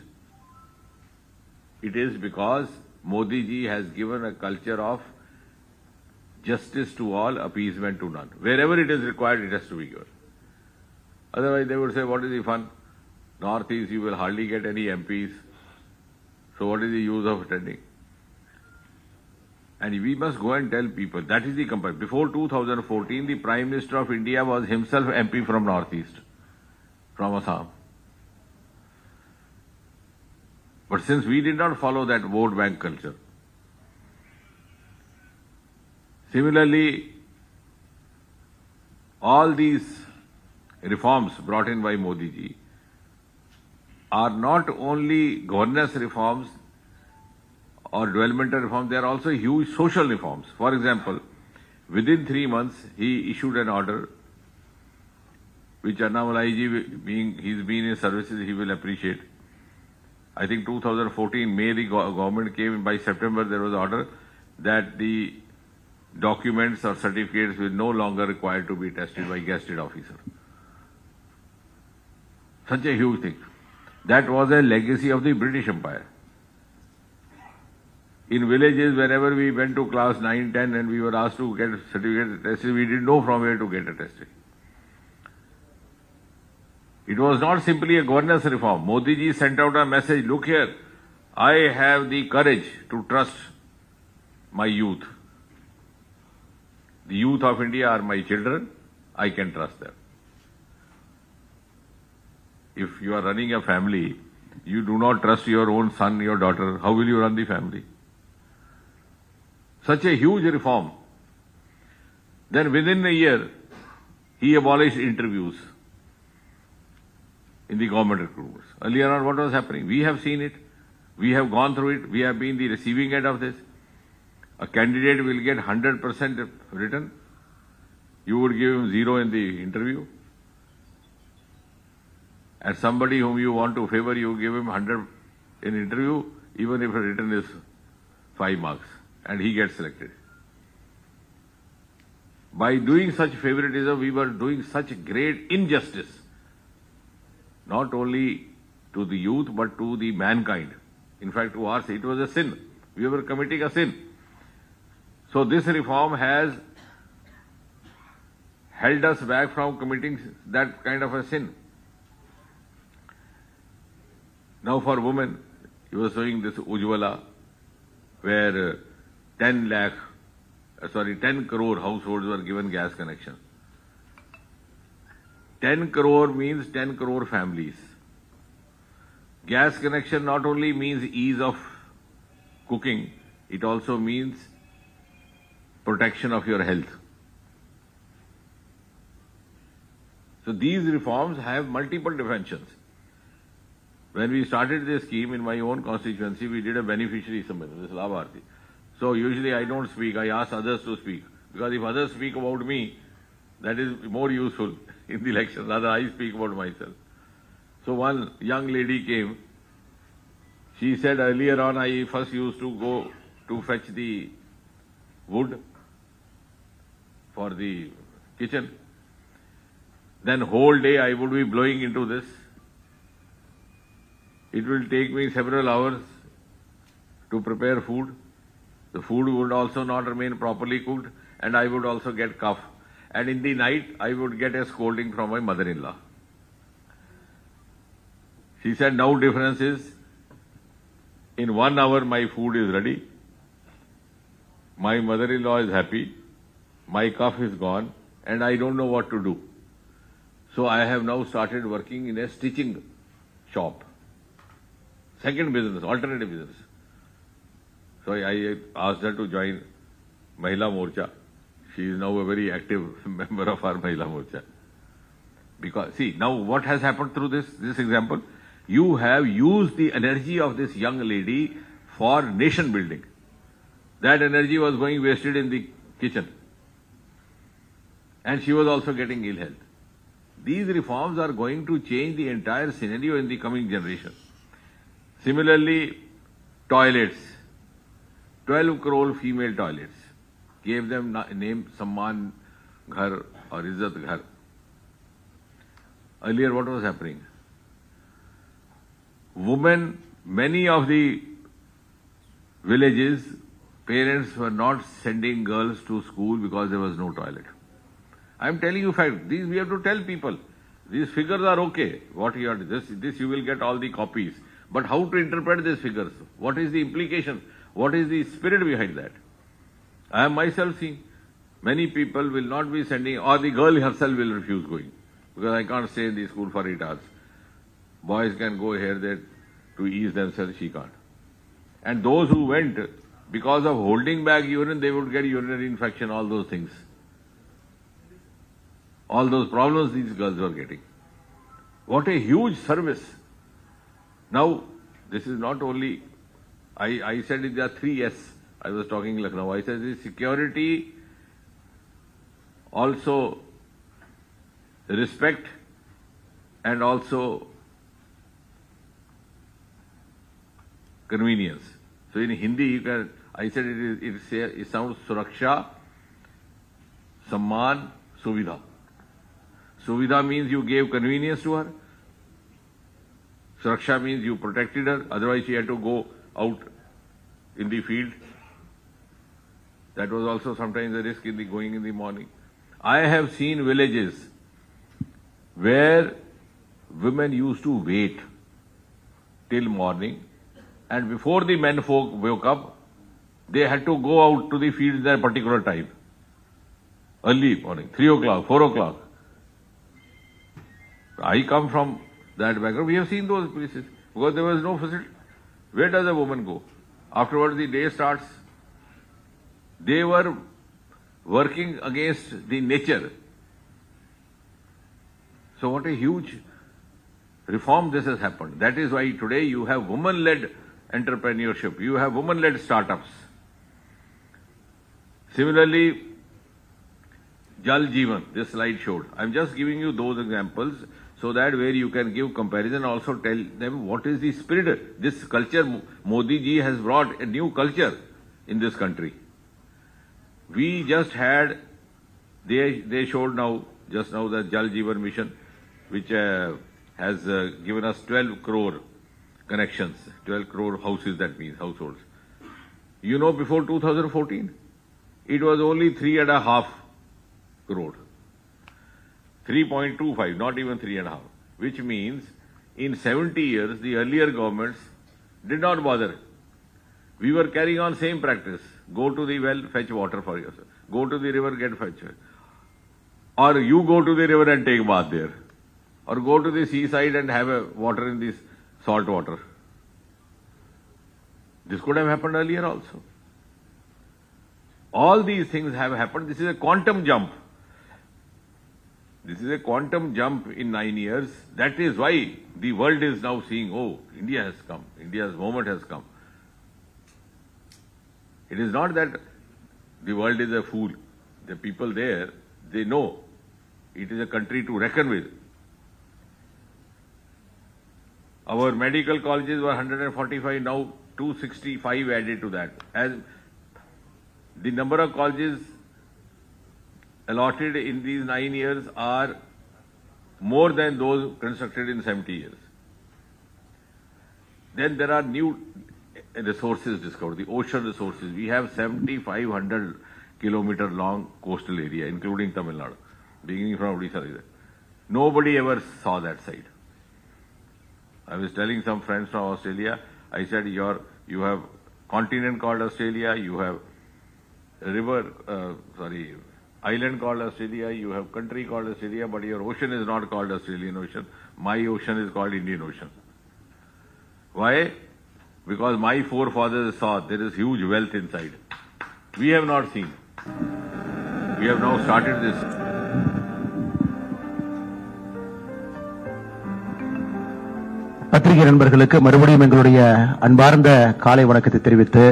it is because Modi ji has given a culture of justice to all, appeasement to none. Wherever it is required, it has to be given. Otherwise, they would say, what is the fun? Northeast, you will hardly get any MPs. So what is the use of attending? And we must go and tell people, that is the comparison. Before 2014, the Prime Minister of India was himself MP from Northeast, from Assam. But since we did not follow that vote bank culture, similarly, all these reforms brought in by Modi ji are not only governance reforms or developmental reforms, they are also huge social reforms. For example, within 3 months, he issued an order, which Annamalai ji, he's been in services, he will appreciate. I think 2014, May, the government came, by September there was an order that the documents or certificates will no longer required to be tested by gazetted officer. Such a huge thing. That was a legacy of the British Empire. In villages, whenever we went to class 9, 10 and we were asked to get a certificate tested, we didn't know from where to get a testing. It was not simply a governance reform. Modi ji sent out a message, look here, I have the courage to trust my youth. The youth of India are my children, I can trust them. If you are running a family, you do not trust your own son, your daughter, how will you run the family? Such a huge reform. Then within a year, he abolished interviews in the government recruitments. Earlier on, what was happening? We have seen it. We have gone through it. We have been the receiving end of this. A candidate will get 100% written. You would give him 0 in the interview. And somebody whom you want to favor, you give him 100 in interview, even if a written is 5 marks, and he gets selected. By doing such favoritism, we were doing such great injustice, not only to the youth, but to the mankind. In fact, to us, it was a sin. We were committing a sin. So this reform has held us back from committing that kind of a sin. Now for women, he was showing this Ujjwala, where 10 crore households were given gas connection. 10 crore means 10 crore families. Gas connection not only means ease of cooking, it also means protection of your health. So these reforms have multiple dimensions. When we started this scheme in my own constituency, we did a beneficiary summit, this Labharti. So usually I don't speak, I ask others to speak. Because if others speak about me, that is more useful in the election, rather I speak about myself. So one young lady came. She said earlier on, I first used to go to fetch the wood for the kitchen. Then whole day I would be blowing into this. It will take me several hours to prepare food. The food would also not remain properly cooked, and I would also get cough. And in the night, I would get a scolding from my mother-in-law. She said, now difference is, in 1 hour my food is ready, my mother-in-law is happy, my cough is gone, and I don't know what to do. So I have now started working in a stitching shop. Second business, alternative business. So I asked her to join Mahila Morcha. She is now a very active member of our Mahila Morcha. Because, see, now what has happened through this example? You have used the energy of this young lady for nation building. That energy was going wasted in the kitchen. And she was also getting ill health. These reforms are going to change the entire scenario in the coming generation. Similarly, toilets, 12 crore female toilets. Gave them name Samman Ghar or Izzat Ghar. Earlier what was happening? Women, many of the villages, parents were not sending girls to school because there was no toilet. I am telling you fact. These we have to tell people. These figures are okay. What you are this you will get all the copies. But how to interpret these figures? What is the implication? What is the spirit behind that? I have myself seen many people will not be sending, or the girl herself will refuse going because I can't stay in the school for 8 hours. Boys can go here there to ease themselves. She can't. And those who went because of holding back urine, they would get urinary infection. All those things. All those problems these girls were getting. What a huge service. Now, this is not only, I said there are 3 S. I was talking Lucknow. I said the security, also respect, and also convenience. So in Hindi, you can, I said it sounds Suraksha, Samman, Suvidha. Suvidha means you gave convenience to her. Suraksha means you protected her, otherwise she had to go out in the field. That was also sometimes a risk in the going in the morning. I have seen villages where women used to wait till morning, and before the men folk woke up, they had to go out to the fields at a particular time. Early morning, 3 o'clock, 4 o'clock. I come from that background. We have seen those places because there was no facility. Where does a woman go? Afterwards, the day starts. They were working against the nature. So what a huge reform this has happened. That is why today you have woman-led entrepreneurship. You have woman-led startups. Similarly, Jal Jeevan, this slide showed. I'm just giving you those examples so that where you can give comparison, also tell them what is the spirit. This culture, Modi ji has brought a new culture in this country. We just had, they showed now, just now the Jal Jeevan mission, which has given us 12 crore connections, 12 crore houses, that means households. You know, before 2014, it was only 3.5 crore. 3.25, not even 3.5, which means in 70 years, the earlier governments did not bother. We were carrying on same practice. Go to the well, fetch water for yourself. Go to the river, get fetch. Or you go to the river and take bath there. Or go to the seaside and have a water in this salt water. This could have happened earlier also. All these things have happened. This is a quantum jump. This is a quantum jump in 9 years. That is why the world is now seeing, oh, India has come. India's moment has come. It is not that the world is a fool. The people there, they know it is a country to reckon with. Our medical colleges were 145, now 265 added to that. As the number of colleges allotted in these 9 years are more than those constructed in 70 years. Then there are new resources discovered, the ocean resources. We have 7,500 kilometer long coastal area, including Tamil Nadu, beginning from Odisha. Nobody ever saw that side. I was telling some friends from Australia, I said, you have continent called Australia, you have island called Australia, you have country called Australia, but your ocean is not called Australian Ocean. My ocean is called Indian Ocean. Why? Because my forefathers saw there is huge wealth inside. We have not seen. We have now started this. பத்திரிகை நண்பர்களுக்கு மறுபடியும் எங்களுடைய அன்பார்ந்த காலை வணக்கத்தை தெரிவித்து,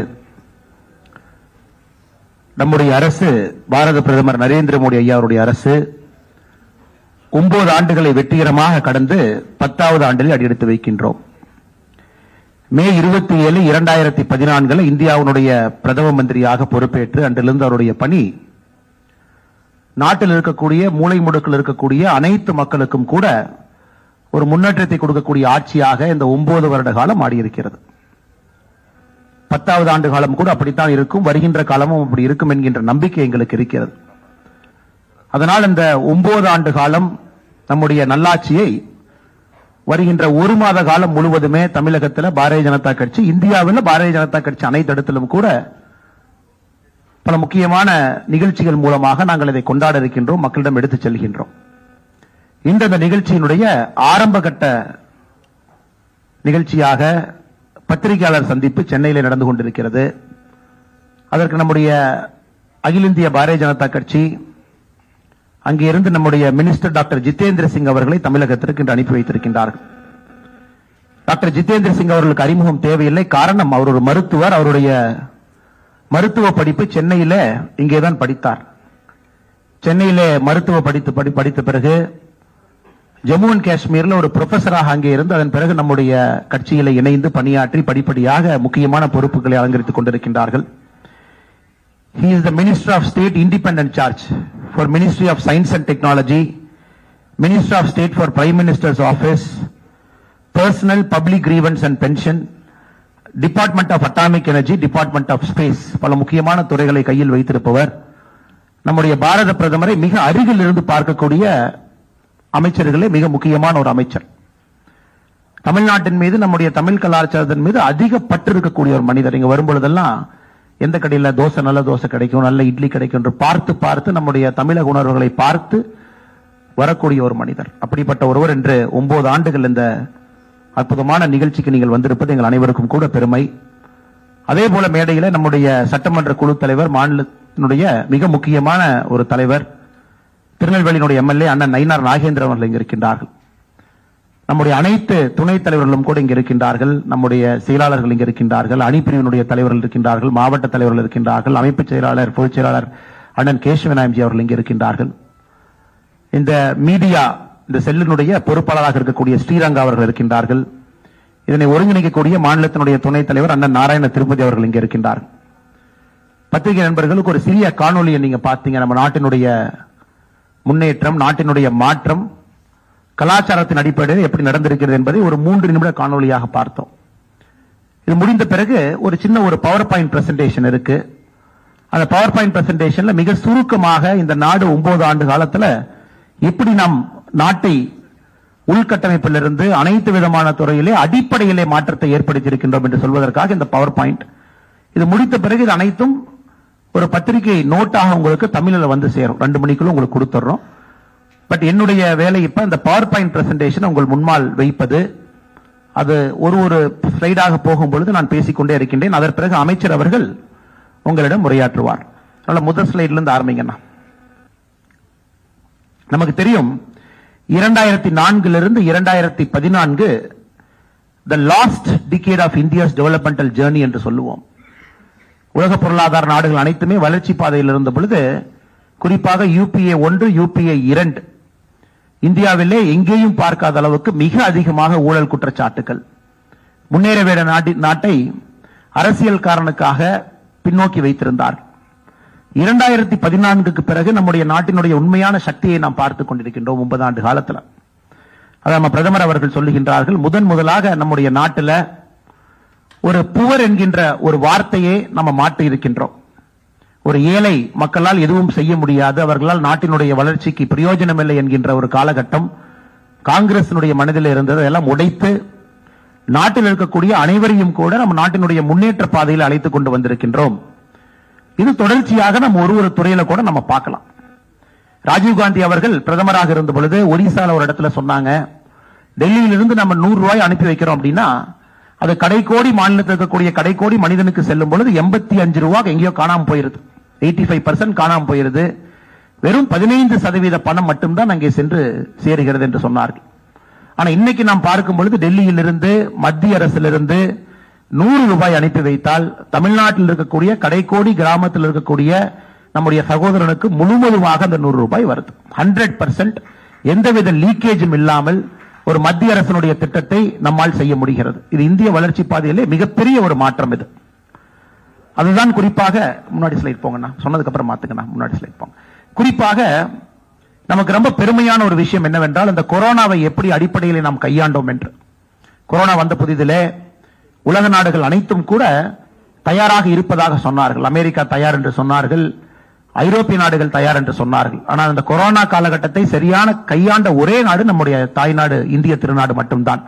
நம்முடைய அரசு, பாரத பிரதமர் நரேந்திர மோடி ஐயா அவருடைய அரசு 9 ஆண்டுகளை வெற்றிகரமாக கடந்து 10வது ஆண்டில் அடியெடுத்து வைக்கின்றோம். மே 27, 2014 இந்தியாவுடைய பிரதம மந்திரியாக பொறுப்பேற்று அன்றிலிருந்து அவருடைய பணி நாட்டில் இருக்கக்கூடிய மூலை முடுக்கில் இருக்கக்கூடிய அனைத்து மக்களுக்கும் கூட ஒரு முன்னேற்றத்தை கொடுக்கக்கூடிய ஆட்சியாக இந்த 9 வருட காலம் ஆடியிருக்கிறது. 10வது ஆண்டு காலம் கூட அப்படித்தான் இருக்கும், வருகின்ற காலமும் அப்படி இருக்கும் என்கின்ற நம்பிக்கை எங்களுக்கு இருக்கிறது. அதனால் இந்த 9 ஆண்டு காலம் நம்முடைய நல்லாட்சியை வருகின்ற 1 மாத காலம் முழுவதுமே தமிழகத்தில் பாரதிய ஜனதா கட்சி, இந்தியாவில் பாரதிய ஜனதா கட்சி அனைத்து இடத்திலும் கூட பல முக்கியமான நிகழ்ச்சிகள் மூலமாக நாங்கள் இதை கொண்டாட இருக்கின்றோம், மக்களிடம் எடுத்துச் செல்கின்றோம். இந்த நிகழ்ச்சியினுடைய ஆரம்ப கட்ட நிகழ்ச்சியாக பத்திரிகையாளர் சந்திப்பு சென்னையில் நடந்து கொண்டிருக்கிறது. அதற்கு நம்முடைய அகில இந்திய பாரதிய ஜனதா கட்சி அங்கே இருந்து நம்முடைய மினிஸ்டர் டாக்டர் ஜிதேந்திர சிங் அவர்களை தமிழகத்திற்கு இன்று அனுப்பி வைத்திருக்கின்றார்கள். டாக்டர் ஜிதேந்திர சிங் அவர்களுக்கு அறிமுகம் தேவையில்லை, காரணம் அவர் ஒரு மருத்துவர். அவருடைய மருத்துவ படிப்பு சென்னையில இங்கேதான் படித்தார். சென்னையிலே மருத்துவ படித்த பிறகு ஜம்மு அண்ட் காஷ்மீர்ல ஒரு ப்ரொஃபஸராக அங்கே இருந்து அதன் பிறகு நம்முடைய கட்சியில இணைந்து பணியாற்றி படிப்படியாக முக்கியமான பொறுப்புகளை அலங்கரித்துக் கொண்டிருக்கின்றார்கள். He is the Minister of State Independent Charge for Ministry of Science and Technology, Minister of State for Prime Minister's Office, Personal Public Grievance and Pension, Department of Atomic Energy, Department of Space. பல முக்கியமான துறைகளை கையில் வைத்திருப்பவர். நம்முடைய பாரத பிரதமரை மிக அருகில் இருந்து பார்க்கக்கூடிய அமைச்சர்களே மிக முக்கியமான ஒரு அமைச்சர். தமிழ்நாட்டின் மீது, நம்முடைய தமிழ் கலாச்சாரத்தின் மீது அதிக பற்று இருக்கக்கூடிய ஒரு மனிதர். இங்க வரும்பொழுதெல்லாம் எந்த கடையில் தோசை, நல்ல தோசை கிடைக்கும், நல்ல இட்லி கிடைக்கும் என்று பார்த்து பார்த்து நம்முடைய தமிழக உணர்வுகளை பார்த்து வரக்கூடிய ஒரு மனிதர். அப்படிப்பட்ட ஒருவர் என்று 9 ஆண்டுகள் இந்த அற்புதமான நிகழ்ச்சிக்கு நீங்கள் வந்திருப்பது எங்கள் அனைவருக்கும் கூட பெருமை. அதே போல மேடையில நம்முடைய சட்டமன்ற குழு தலைவர், மாநிலத்தினுடைய மிக முக்கியமான ஒரு தலைவர், திருநெல்வேலியினுடைய எம்எல்ஏ அண்ணன் நயினார் நாகேந்திரன் அவர்கள் இங்கு இருக்கின்றார்கள். நம்முடைய அனைத்து துணைத் தலைவர்களும் கூட இங்கு இருக்கின்றார்கள். நம்முடைய செயலாளர்கள் இங்கு இருக்கின்றார்கள், அணிப்பிரிவினுடைய தலைவர்கள் இருக்கின்றார்கள், மாவட்ட தலைவர்கள் இருக்கின்றார்கள், அமைப்பு செயலாளர், பொதுச் செயலாளர் அண்ணன் கேசவநாயம்ஜி அவர்கள் இங்கு இருக்கின்றார்கள். இந்த மீடியா, இந்த செல்லினுடைய பொறுப்பாளராக இருக்கக்கூடிய ஸ்ரீரங்கா அவர்கள் இருக்கின்றார்கள். இதனை ஒருங்கிணைக்கக்கூடிய மாநிலத்தினுடைய துணைத் தலைவர் அண்ணன் நாராயண திருப்பதி அவர்கள் இங்கு இருக்கின்றார்கள். பத்திரிகை நண்பர்களுக்கு ஒரு சிறிய காணொலியை நீங்க பார்த்தீங்க. நம்ம நாட்டினுடைய முன்னேற்றம், நாட்டினுடைய மாற்றம் கலாச்சாரத்தின் அடிப்படையில் எப்படி நடந்திருக்கிறது என்பதை ஒரு 3 நிமிட காணொலியாக பார்த்தோம். இது முடிந்த பிறகு ஒரு சின்ன ஒரு பவர் பாயிண்ட் பிரசன்டேஷன் இருக்கு. அந்த பவர் பாயிண்ட் பிரசன்டேஷன்ல மிக சுருக்கமாக இந்த நாடு 9 ஆண்டு காலத்துல எப்படி நாம் நாட்டை உள்கட்டமைப்பிலிருந்து அனைத்து விதமான துறையிலே அடிப்படையிலே மாற்றத்தை ஏற்படுத்தி இருக்கின்றோம் என்று சொல்வதற்காக இந்த பவர் பாயிண்ட். இது முடித்த பிறகு இது அனைத்தும் ஒரு பத்திரிகை நோட்டாக உங்களுக்கு தமிழில் வந்து சேரும். 2 மணிக்குள்ள உங்களுக்கு கொடுத்துறோம். பட் என்னுடைய வேலை இப்ப இந்த பவர் பாயிண்ட் பிரசன்டேஷன் உங்கள் முன்னால் வைப்பது. அது ஒரு ஸ்லைடாக போகும்பொழுது நான் பேசிக்கொண்டே இருக்கின்றேன். அதற்கு பிறகு அமைச்சர் அவர்கள் உங்களிடம் உரையாற்றுவார். அதனால முதல் ஸ்லைட்ல இருந்து ஆரம்பிங்கண்ணா. நமக்கு தெரியும் 2004 2014 the last decade of India's developmental journey என்று சொல்லுவோம். உலக பொருளாதார நாடுகள் அனைத்துமே வளர்ச்சி பாதையில் இருந்த பொழுது, குறிப்பாக UPA 1, UPA 2 இந்தியாவிலே எங்கேயும் பார்க்காத அளவுக்கு மிக அதிகமாக ஊழல் குற்றச்சாட்டுகள், முன்னேற வேண்டிய நாட்டை அரசியல் காரணக்காக பின்னோக்கி வைத்திருந்தார். 2014க்கு பிறகு நம்முடைய நாட்டினுடைய உண்மையான சக்தியை நாம் பார்த்துக் கொண்டிருக்கின்றோம். 9 ஆண்டு காலத்தில் அதை நம்ம பிரதமர் அவர்கள் சொல்லுகின்றார்கள். முதலாக நம்முடைய நாட்டில் ஒரு புவர் என்கின்ற ஒரு வார்த்தையை நம்ம மாற்றி இருக்கின்றோம். ஒரு ஏழை மக்களால் எதுவும் செய்ய முடியாது, அவர்களால் நாட்டினுடைய வளர்ச்சிக்கு பிரயோஜனம் இல்லை என்கின்ற ஒரு காலகட்டம் காங்கிரசினுடைய மனதில் இருந்தது. அதெல்லாம் உடைத்து நாட்டில் இருக்கக்கூடிய அனைவரையும் கூட நம்ம நாட்டினுடைய முன்னேற்ற பாதையில் அழைத்துக் கொண்டு வந்திருக்கின்றோம். இது தொடர்ச்சியாக நம்ம ஒரு துறையில கூட நம்ம பார்க்கலாம். ராஜீவ்காந்தி அவர்கள் பிரதமராக இருந்த பொழுது ஒரிசால ஒரு இடத்துல சொன்னாங்க, டெல்லியிலிருந்து நம்ம 100 ரூபாய் அனுப்பி வைக்கிறோம் அப்படின்னா அது கடைக்கோடி மாநிலத்தில் இருக்கக்கூடிய கடைக்கோடி மனிதனுக்கு செல்லும் பொழுது 85 ரூபாய் எங்கேயோ காணாம போயிருது. 85% காணாம போயிருது. வெறும் 15% பணம் மட்டும்தான் அங்கே சென்று சேருகிறது என்று சொன்னார்கள். ஆனா இன்னைக்கு நாம் பார்க்கும் பொழுது டெல்லியிலிருந்து, மத்திய அரசிலிருந்து 100 ரூபாய் அனுப்பி வைத்தால் தமிழ்நாட்டில் இருக்கக்கூடிய கடைக்கோடி கிராமத்தில் இருக்கக்கூடிய நம்முடைய சகோதரனுக்கு முழுவதுமாக அந்த 100 ரூபாய் வருது. 100% எந்தவித லீக்கேஜும் இல்லாமல் ஒரு மத்திய அரசினுடைய திட்டத்தை நம்மால் செய்ய முடிகிறது. இது இந்திய வளர்ச்சி பாதையிலே மிகப்பெரிய ஒரு மாற்றம். இது அதுதான் குறிப்பாக முன்னாடி ஸ்லைட் போங்கண்ணா, சொன்னதுக்கு அப்புறம் மாத்துக்கண்ணா, முன்னாடி ஸ்லைட் போங்க. குறிப்பாக நமக்கு ரொம்ப பெருமையான ஒரு விஷயம் என்னவென்றால், இந்த கொரோனாவை எப்படி அடிப்படையில் நாம் கையாண்டோம் என்று. கொரோனா வந்த புதிதிலே உலக நாடுகள் அனைத்தும் கூட தயாராக இருப்பதாக சொன்னார்கள். அமெரிக்கா தயார் என்று சொன்னார்கள், ஐரோப்பிய நாடுகள் தயார் என்று சொன்னார்கள். ஆனால் இந்த கொரோனா காலகட்டத்தை சரியான கையாண்ட ஒரே நாடு நம்முடைய தாய்நாடு இந்திய திருநாடு மட்டும்தான்.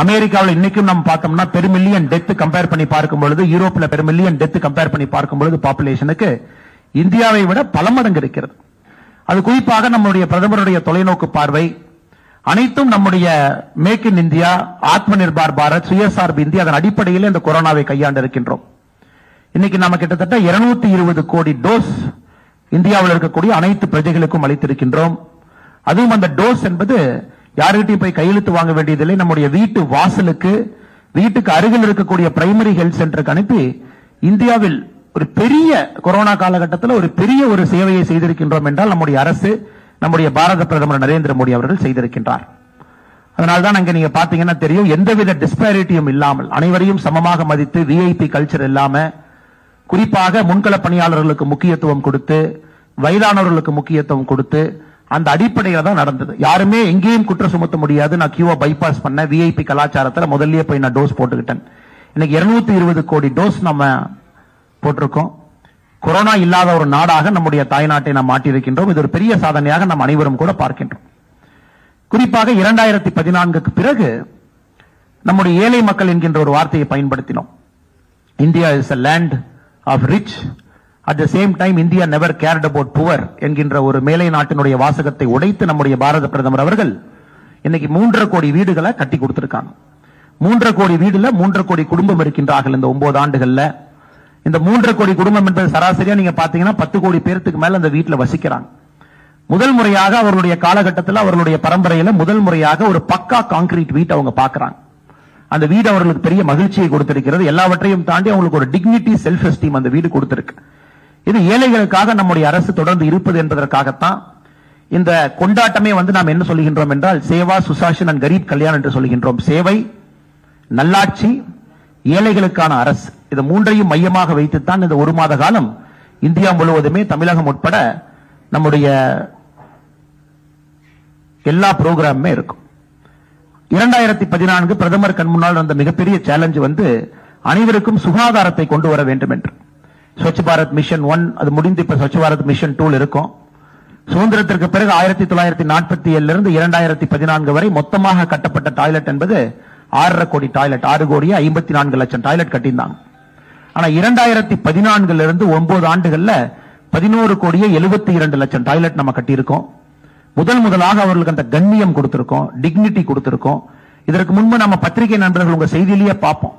அமெரிக்காவில் இன்னைக்கும் நம்ம பார்த்தோம்னா பெருமில்லியன் டெத் கம்பேர் பண்ணி பார்க்கும் பொழுது, யூரோப்ல பெருமில்லியன் டெத் கம்பேர் பண்ணி பார்க்கும் பொழுது பாப்புலேஷனுக்கு இந்தியாவை விட பல மடங்கு இருக்கிறது. அது குறிப்பாக நம்முடைய பிரதமருடைய தொலைநோக்கு பார்வை அனைத்தும் நம்முடைய மேக் இன் இந்தியா, ஆத்ம நிர்பார் பாரத், சுயசார்பு இந்தியா, அதன் அடிப்படையில் இந்த கொரோனாவை கையாண்டு இருக்கின்றோம். இன்னைக்கு நம்ம கிட்டத்தட்ட 220 கோடி டோஸ் இந்தியாவில் இருக்கக்கூடிய அனைத்து பிரஜைகளுக்கும் அளித்திருக்கின்றோம். அதுவும் அந்த டோஸ் என்பது யாருகிட்டையும் போய் கையெழுத்து வாங்க வேண்டியதில்லை. நம்முடைய வீட்டு வாசலுக்கு, வீட்டுக்கு அருகில் இருக்கக்கூடிய பிரைமரி ஹெல்த் சென்டருக்கு அனுப்பி இந்தியாவில் ஒரு பெரிய கொரோனா காலகட்டத்தில் ஒரு பெரிய ஒரு சேவையை செய்திருக்கின்றோம் என்றால் நம்முடைய அரசு, நம்முடைய பாரத பிரதமர் நரேந்திர மோடி அவர்கள் செய்திருக்கின்றார். அதனால்தான் அங்க நீங்க பாத்தீங்கன்னா தெரியும், எந்தவித டிஸ்பாரிட்டியும் இல்லாமல் அனைவரையும் சமமாக மதித்து, விஐபி கல்ச்சர் இல்லாம, குறிப்பாக முன்கள பணியாளர்களுக்கு முக்கியத்துவம் கொடுத்து, வயதானவர்களுக்கு முக்கியத்துவம் கொடுத்து, அந்த அடிப்படையில தான் நடந்தது. யாருமே எங்கேயும் குற்றம் சுமத்த முடியாது. நான் கியூவை பைபாஸ் பண்ண, விஐபி கலாச்சாரத்துல முதல்லயே போய் நான் டோஸ் போட்டுக்கிட்டேன். இன்னைக்கு 220 கோடி டோஸ் நம்ம போட்டிருக்கோம். கொரோனா இல்லாத ஒரு நாடாக நம்முடைய தாய்நாட்டை நாம் மாற்றியிருக்கின்றோம். இது ஒரு பெரிய சாதனையாக நாம் அனைவரும் கூட பார்க்கின்றோம். குறிப்பாக 2014க்கு பிறகு நம்முடைய ஏழை மக்கள் என்கின்ற ஒரு வார்த்தையை பயன்படுத்தினோம். India is a land of rich, at the same time India never cared about poor என்கின்ற ஒரு மேலை நாட்டினுடைய வாசகத்தை உடைத்து நம்முடைய பாரத பிரதமர் அவர்கள் இன்னைக்கு 3.5 கோடி வீடுகளை கட்டி கொடுத்திருக்காங்க. 3.5 கோடி வீடுல 3.5 கோடி குடும்பம் இருக்கின்றார்கள். இந்த 9 ஆண்டுகள்ல இந்த 3.5 கோடி குடும்பம் என்பது சராசரியா நீங்க பாத்தீங்கன்னா 10 கோடி பேருக்கு மேல அந்த வீட்டுல வசிக்கிறாங்க. முதல் முறையாக அவர்களுடைய காலகட்டத்தில், அவர்களுடைய பரம்பரையில முதல் முறையாக ஒரு பக்கா கான்கிரீட் வீட்டை அவங்க பாக்குறாங்க. அந்த வீடு அவர்களுக்கு பெரிய மகிழ்ச்சியை கொடுத்திருக்கிறது. எல்லாவற்றையும் தாண்டி அவங்களுக்கு ஒரு டிக்னிட்டி, செல்ஃப் எஸ்டீம் அந்த வீடு கொடுத்திருக்கு. இது ஏழைகளுக்காக நம்முடைய அரசு தொடர்ந்து இருப்பது என்பதற்காகத்தான் இந்த கொண்டாட்டமே நாம் என்ன சொல்லுகின்றோம் என்றால், சேவா, சுசாசன் அண்ட் கரீப் கல்யாண் என்று சொல்லுகின்றோம். சேவை, நல்லாட்சி, ஏழைகளுக்கான அரசு, இது மூன்றையும் மையமாக வைத்துத்தான் இந்த ஒரு மாத காலம் இந்தியா முழுவதுமே, தமிழகம் உட்பட நம்முடைய எல்லா புரோகிராமுமே இருக்கும். 2014 பிரதமர் கண் முன்னால் வந்த மிகப்பெரிய சேலஞ்சு அனைவருக்கும் சுகாதாரத்தை கொண்டு வர வேண்டும் என்று. ஸ்வச் பாரத் மிஷன் 1 அது முடிந்து இப்ப ஸ்வச் பாரத் மிஷன் 2 இருக்கும். சுதந்திரத்திற்கு பிறகு 1947 இருந்து 2014 வரை மொத்தமாக கட்டப்பட்ட டாய்லெட் என்பது 6.5 கோடி டாய்லெட், 6 கோடியே 54 லட்சம் டாய்லெட் கட்டியிருந்தாங்க. ஆனா 2014 இருந்து 9 ஆண்டுகள்ல 11 கோடியே 72 லட்சம் டாய்லெட் நம்ம கட்டியிருக்கோம். முதலாக அவர்களுக்கு அந்த கண்ணியம் கொடுத்திருக்கோம், டிக்னிட்டி கொடுத்திருக்கோம். இதற்கு முன்பு நம்ம பத்திரிகை நண்பர்கள் உங்க செய்தியிலேயே பார்ப்போம்,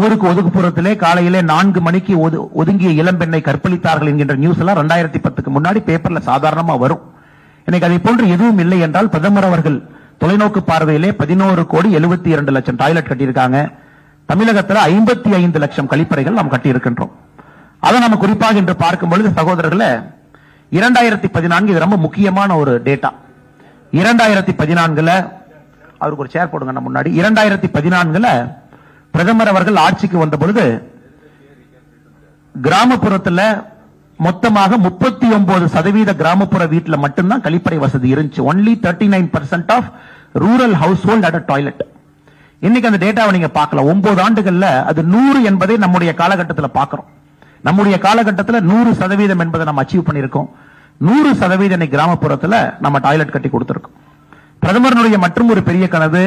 ஊருக்கு ஒதுக்குப்புறத்திலே காலையிலே 4 மணிக்கு ஒதுங்கிய இளம்பெண்ணை கற்பழித்தார்கள் என்கின்ற நியூஸ் எல்லாம் 2010க்கு முன்னாடி பேப்பர்ல சாதாரணமா வரும். இன்னைக்கு அதை போன்று எதுவும் இல்லை என்றால், பிரதமர் அவர்கள் தொலைநோக்கு பார்வையிலே 11 கோடி 72 லட்சம் டாய்லெட் கட்டியிருக்காங்க. தமிழகத்தில் 55 லட்சம் கழிப்பறைகள் நாம் கட்டியிருக்கின்றோம். அதை நம்ம குறிப்பாக இன்று பார்க்கும் பொழுது சகோதரர்களே, 2014 இது ரொம்ப முக்கியமான ஒரு டேட்டா. 2014 அவருக்கு ஒரு சேர் போடுங்க முன்னாடி. 2014 பிரதமர் அவர்கள் ஆட்சிக்கு வந்த பொழுது கிராமப்புறத்துல மொத்தமாக 39% கிராமப்புற வீட்டுல மட்டும்தான் கழிப்பறை வசதி இருந்துச்சு. only 39% of rural household at toilet. இன்னைக்கு அந்த டேட்டாவை நீங்க பார்க்கலாம். 9 ஆண்டுகள்ல அது 100 என்பதை நம்முடைய காலகட்டத்தில் பார்க்கிறோம். நம்முடைய காலகட்டத்தில் 100% என்பதை நம்ம அச்சீவ் பண்ணிருக்கோம். 100% கிராமப்புறத்துல நம்ம டாய்லெட் கட்டி கொடுத்திருக்கோம். பிரதமருடைய மற்றும் ஒரு பெரிய கனவு,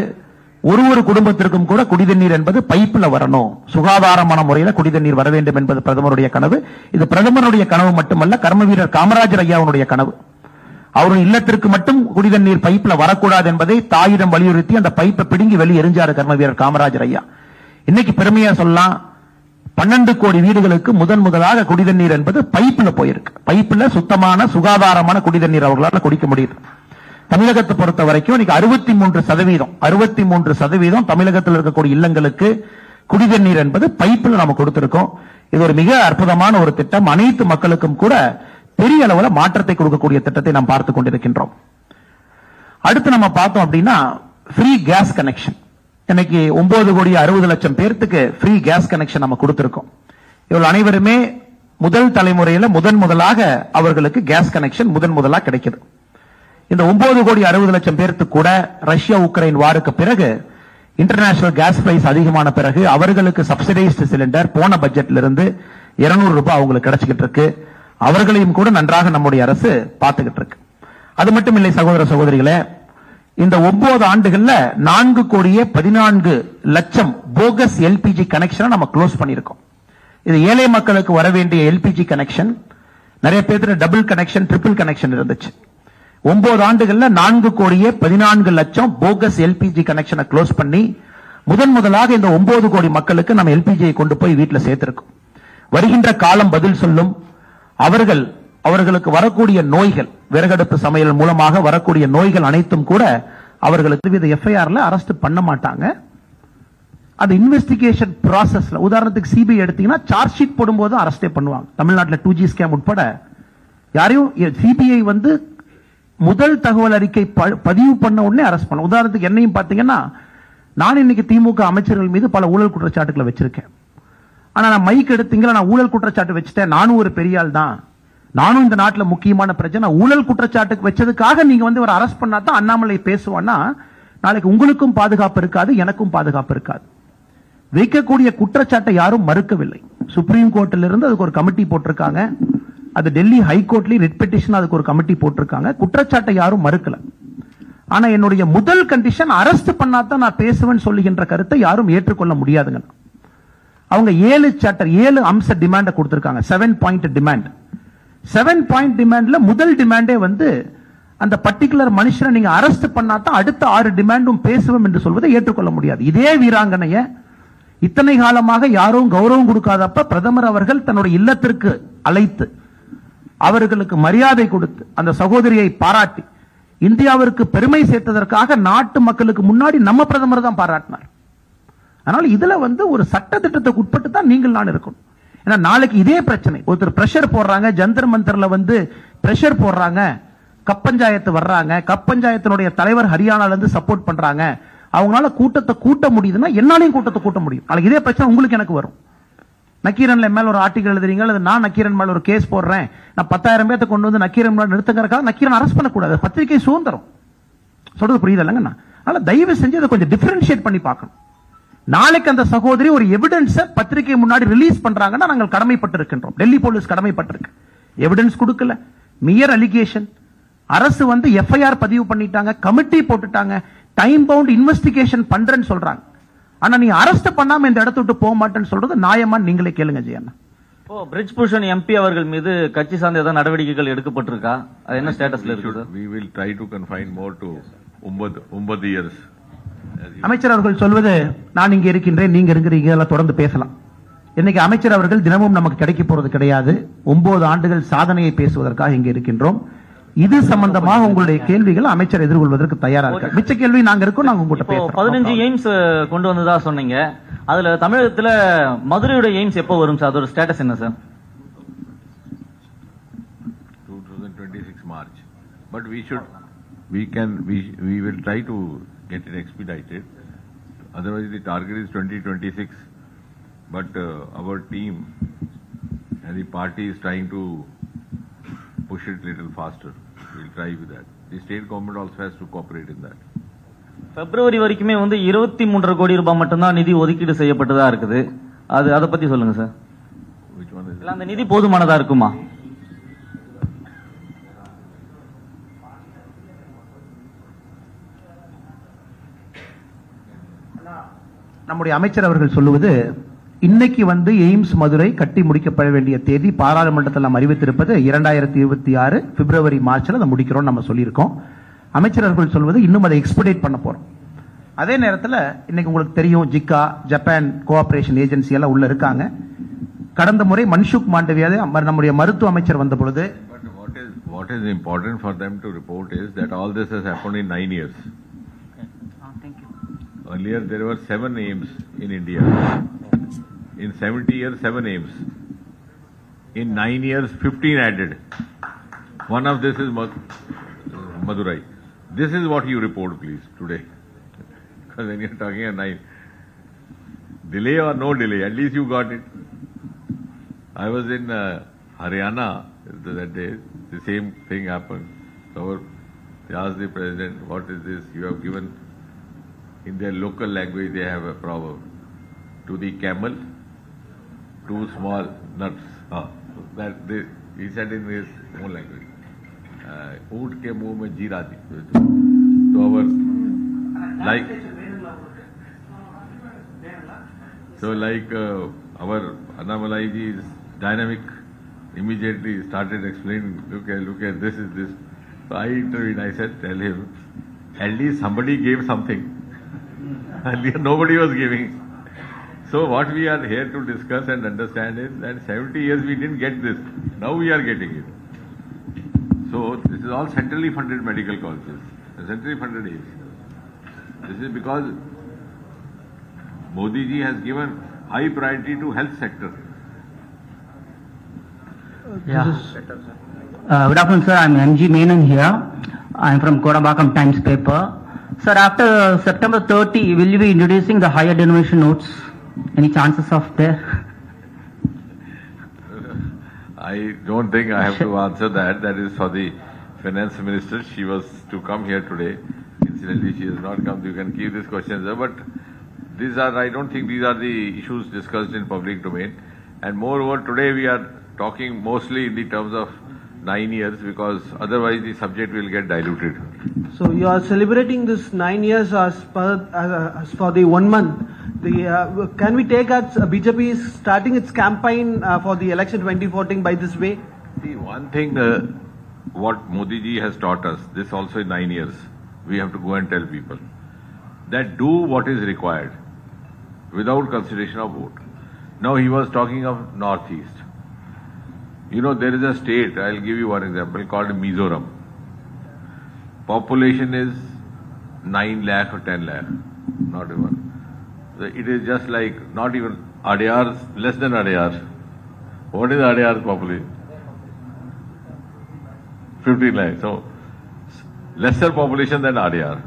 ஒரு குடும்பத்திற்கும் கூட குடிதண்ணீர் என்பது பைப்ல வரணும், சுகாதாரமான முறையில் குடிதண்ணீர் வர வேண்டும் என்பது பிரதமருடைய கனவு. இது பிரதமருடைய கனவு மட்டுமல்ல, கர்மவீரர் காமராஜர் ஐயாவுடைய கனவு. அவருடைய இல்லத்திற்கு மட்டும் குடிதண்ணீர் பைப்ல வரக்கூடாது என்பதை தாயிடம் வலியுறுத்தி அந்த பைப்பை பிடுங்கி வெளியே எரிஞ்சாரு கர்மவீரர் காமராஜர் ஐயா. இன்னைக்கு பெருமையா சொல்லலாம், 12 கோடி வீடுகளுக்கு முதலாக குடிதண்ணீர் என்பது பைப்ல போயிருக்கு. பைப்ல சுத்தமான சுகாதாரமான குடிதண்ணீர் அவர்களால் குடிக்க முடியுது. தமிழகத்தை பொறுத்த வரைக்கும் இன்னைக்கு 63% தமிழகத்தில் இருக்கக்கூடிய இல்லங்களுக்கு குடிதண்ணீர் என்பது பைப்பில் நாம கொடுத்திருக்கோம். இது ஒரு மிக அற்புதமான ஒரு திட்டம். அனைத்து மக்களுக்கும் கூட பெரிய அளவில் மாற்றத்தை கொடுக்கக்கூடிய திட்டத்தை நாம் பார்த்துக் கொண்டிருக்கின்றோம். அடுத்து நம்ம பார்த்தோம் அப்படின்னா, ஃப்ரீ கேஸ் கனெக்ஷன். இன்னைக்கு 9 கோடி 60 லட்சம் பேர்த்துக்கு ஃப்ரீ கேஸ் கனெக்ஷன் நம்ம கொடுத்திருக்கோம். இவர்கள் அனைவருமே முதல் தலைமுறையில் முதலாக அவர்களுக்கு கேஸ் கனெக்ஷன் முதலா கிடைக்குது. இந்த 9 கோடி 60 லட்சம் பேருக்கு கூட ரஷ்யா உக்ரைன் வாருக்கு பிறகு இன்டர்நேஷனல் கேஸ் பிரைஸ் அதிகமான பிறகு அவர்களுக்கு சப்சிடைஸ்டு சிலிண்டர் போன பட்ஜெட்ல இருந்து 200 ரூபாய் அவங்களுக்கு கிடைச்சிட்டு இருக்கு. அவர்களையும் கூட நன்றாக நம்முடைய அரசு பார்த்துக்கிட்டு இருக்கு. அது மட்டும் இல்லை சகோதர சகோதரிகளே, இந்த 9 ஆண்டுகள்ல 4 கோடியே 14 லட்சம் போகஸ் எல்பிஜி கனெக்ஷன் நம்ம க்ளோஸ் பண்ணிருக்கோம். இது ஏழை மக்களுக்கு வர வேண்டிய எல்பிஜி கனெக்ஷன். நிறைய பேருக்கு டபுள் கனெக்ஷன், ட்ரிபிள் கனெக்ஷன் இருந்துச்சு. 9 ஆண்டுகள்ல 4 கோடியே 14 லட்சம் போகஸ் எல்பிஜி கனெக்ஷனை க்ளோஸ் பண்ணி முதலாக இந்த 9 கோடி மக்களுக்கு நம்ம எல்பிஜியை கொண்டு போய் வீட்டில் சேர்த்திருக்கோம். வருகின்ற காலம் பதில் சொல்லும். அவர்களுக்கு வரக்கூடிய நோய்கள், விறகடுப்பு சமையல் மூலமாக வரக்கூடிய நோய்கள் அனைத்தும் கூட அவர்களுக்கு எஃப்ஐஆர்ல அரெஸ்ட் பண்ண மாட்டாங்க. அது இன்வெஸ்டிகேஷன் ப்ராசஸ்ல, உதாரணத்துக்கு சிபிஐ எடுத்தீங்கன்னா சார்ஜ் ஷீட் போடும்போது அரெஸ்டே பண்ணுவாங்க. தமிழ்நாட்டில் 2G ஸ்கேம் உட்பட யாரையும் சிபிஐ முதல் தகவல் அறிக்கை பதிவு பண்ண உடனே அரெஸ்ட் பண்ண. உதாரணத்துக்கு என்னையும் பாத்தீங்கன்னா, நான் இன்னைக்கு திமுக அமைச்சர்கள் மீது பல ஊழல் குற்றச்சாட்டுகளை வச்சிருக்கேன். ஆனா நான் மைக் எடுத்தீங்களா, நான் ஊழல் குற்றச்சாட்டு வச்சுட்டேன், நானும் ஒரு பெரிய ஆள் தான், நானும் இந்த நாட்டில் முக்கியமான பிரச்சனை, ஊழல் குற்றச்சாட்டுக்கு வச்சதுக்காக நீங்க ஒரு அரெஸ்ட் பண்ணா தான் அண்ணாமலை பேசுவான்னா, நாளைக்கு உங்களுக்கும் பாதுகாப்பு இருக்காது, எனக்கும் பாதுகாப்பு இருக்காது. வைக்கக்கூடிய குற்றச்சாட்டை யாரும் மறுக்கவில்லை. சுப்ரீம் கோர்ட்டில் இருந்து அதுக்கு ஒரு கமிட்டி போட்டிருக்காங்க. அது டெல்லி ஹைகோர்ட்லயும் ரிட் பெட்டிஷன் அதுக்கு ஒரு கமிட்டி போட்டிருக்காங்க. குற்றச்சாட்டை யாரும் மறுக்கல. ஆனா என்னுடைய முதல் கண்டிஷன் அரெஸ்ட் பண்ணாதான் நான் பேசுவேன் சொல்லுகின்ற கருத்தை யாரும் ஏற்றுக்கொள்ள முடியாதுங்க. அவங்க 7 அம்ச டிமாண்ட கொடுத்திருக்காங்க. 7 பாயிண்ட் டிமாண்ட். 7 பாயிண்ட் டிமாண்ட்ல முதல் டிமாண்டே அந்த பர்டிகுலர் மனுஷனை நீங்க அரெஸ்ட் பண்ணாதான் அடுத்த 6 டிமாண்டும் பேசுவோம் என்று சொல்வதை ஏற்றுக்கொள்ள முடியாது. இதே வீராங்கனைய இத்தனை காலமாக யாரும் கௌரவம் கொடுக்காதப்ப பிரதமர் அவர்கள் தன்னுடைய இல்லத்திற்கு அழைத்து அவர்களுக்கு மரியாதை கொடுத்து அந்த சகோதரியை பாராட்டி இந்தியாவிற்கு பெருமை சேர்த்ததற்காக நாட்டு மக்களுக்கு முன்னாடி நம்ம பிரதமர் தான் பாராட்டினார். அதனால இதுல ஒரு சட்ட திட்டத்துக்கு உட்பட்டு தான் நீங்கள் நான் இருக்கணும். ஏன்னா நாளைக்கு இதே பிரச்சனை, ஒருத்தர் பிரஷர் போடுறாங்க, ஜந்தர் மந்தர்ல பிரஷர் போடுறாங்க, கப்பஞ்சாயத்து வர்றாங்க, கப்பஞ்சாயத்தினுடைய தலைவர் ஹரியானால இருந்து சப்போர்ட் பண்றாங்க, அவங்களால கூட்டத்தை கூட்ட முடியுதுன்னா என்னாலையும் கூட்டத்தை கூட்ட முடியும். நாளைக்கு இதே பிரச்சனை உங்களுக்கு எனக்கு வரும். நக்கீரன்ல மேல ஒரு ஆர்டிகல் எழுதுறீங்க, நான் நக்கீரன் மேல ஒரு கேஸ் போடுறேன், நான் 10,000 பேர்த்த கொண்டு வந்து நக்கீரன் மேல நிறுத்துங்கிறக்காக நக்கீரன் அரெஸ்ட் பண்ணக்கூடாது. பத்திரிகை சுதந்திரம் சொல்றது புரியுதல்லங்க. அதனால தயவு செஞ்சு அதை கொஞ்சம் டிஃபரன்ஷியேட் பண்ணி பார்க்கணும். நாளைக்கு அந்த சகோதரி ஒரு எவிடன்ஸ் பத்திரிகை முன்னாடி ரிலீஸ் பண்றாங்கன்னா நாங்கள் கடமைப்பட்டு இருக்கின்றோம். டெல்லி போலீஸ் கடமைப்பட்டிருக்கு. எவிடன்ஸ் கொடுக்கல, மியர் அலிகேஷன். அரசு எஃப்ஐஆர் பதிவு பண்ணிட்டாங்க, கமிட்டி போட்டுட்டாங்க, டைம் பவுண்ட் இன்வெஸ்டிகேஷன் பண்றேன்னு சொல்றாங்க. ஆனா நீ அரெஸ்ட் பண்ணாம இந்த இடத்த விட்டு போக மாட்டேன்னு சொல்றது நியாயமா? நீங்களே கேளுங்க ஜெயண்ணா. பிரிட்ஜ் பூஷன் எம்பி அவர்கள் மீது கட்சி சார்ந்த ஏதாவது நடவடிக்கைகள் எடுக்கப்பட்டிருக்கா? அது என்ன ஸ்டேட்டஸ்ல இருக்கு? We will try to confine more to 9 years. அமைச்சர் அவர்கள் சொல்வது, நான் இங்க இருக்கின்றேன், நீங்க இருக்கிறீங்க, எல்லாம் தொடர்ந்து பேசலாம். இன்னைக்கு அமைச்சர் அவர்கள் தினமும் நமக்கு கிடைக்க போறது கிடையாது. 9 ஆண்டுகள் சாதனையை பேசுவதற்காக இங்க இருக்கின்றோம். இது சம்பந்தமாக உங்களுடைய கேள்விகள் அமைச்சர் எதிர்கொள்வதற்கு தயாரா இருக்க. மிச்ச கேள்வி நாங்க இருக்கோம், நாங்க உங்ககிட்ட பேசுறோம். 15 எய்ம்ஸ் கொண்டு வந்ததா சொன்னீங்க. அதுல தமிழகத்துல மதுரையோட எய்ம்ஸ் எப்போ வரும் சார்? அதோட ஸ்டேட்டஸ் என்ன sir? 2026 March. But we will try to get it expedited. Otherwise the target is 2026. But our team and the party is trying to push it little faster. We'll try with that. The state government also has to cooperate in that. பிப்ரவரி வரைக்குமே 23 கோடி ரூபாய் மட்டும்தான் நிதி ஒதுக்கீடு செய்யப்பட்டதா இருக்குது. அதை பத்தி சொல்லுங்க சார். Which one is? அந்த நிதி போதுமானதா இருக்குமா? நம்முடைய அமைச்சர் அவர்கள் சொல்லுவது, இன்னைக்கு எய்ம்ஸ் மதுரை கட்டி முடிக்கப்பட வேண்டிய தேதி பாராளுமன்றத்தில் நாம் அறிவித்திருப்பது 2026 பிப்ரவரி மார்ச்ல அதை முடிக்கிறோம் நம்ம சொல்லியிருக்கோம். அமைச்சர் அவர்கள் சொல்வது இன்னும் அதை எக்ஸ்பெடிட் பண்ண போறோம். அதே நேரத்தில் இன்னைக்கு உங்களுக்கு தெரியும், ஜிக்கா ஜப்பான் கோஆபரேஷன் ஏஜென்சி எல்லாம் உள்ள இருக்காங்க. கடந்த முறை மன்சுக் மாண்டவியா நம்முடைய மருத்துவ அமைச்சர் வந்த பொழுது, what is important for them to report is that all this has happened in 9 years. Earlier there were 7 aims in India. In 70 years, 7 aims. In 9 years, 15 added. One of this is Madurai. This is what you report, please, today. because when you're talking at 9, delay or no delay, at least you got it. I was in Haryana that day, the same thing happened. So they asked the president, what is this? You have given, in their local language they have a proverb, to the camel, 2 small nuts. He said in his own language, ऊंट के मुंह में जीरा दी. So our, our Annamalai ji is dynamic, immediately started explaining, look at this is this. So I intervened, I said, tell him, at least somebody gave something. Earlier nobody was giving. So what we are here to discuss and understand is that 70 years we didn't get this. Now we are getting it. So this is all centrally funded medical colleges, centrally funded aids. This is because Modi ji has given high priority to health sector. Yeah. Good afternoon, sir. I'm MG Menon here. I'm from Kodambakam Times paper. Sir, after September 30, will you be introducing the higher denomination notes? Any chances of there? I don't think I have to answer that. That is for the finance minister. She was to come here today. Incidentally, she has not come. You can keep this question there. But these are, I don't think these are the issues discussed in public domain. And moreover, today we are talking mostly in the terms of 9 years because otherwise the subject will get diluted. So you are celebrating this 9 years as for the 1 month. Can we take as BJP is starting its campaign for the election 2014 by this way? See, one thing what Modi ji has taught us, this also in 9 years, we have to go and tell people that do what is required without consideration of vote. Now he was talking of Northeast. You know, there is a state, I'll give you one example, called Mizoram. Population is 9 lakh or 10 lakh, not even. It is just like, not even Adyar, less than Adyar. What is Adyar's population? 15 lakhs. So, lesser population than Adyar.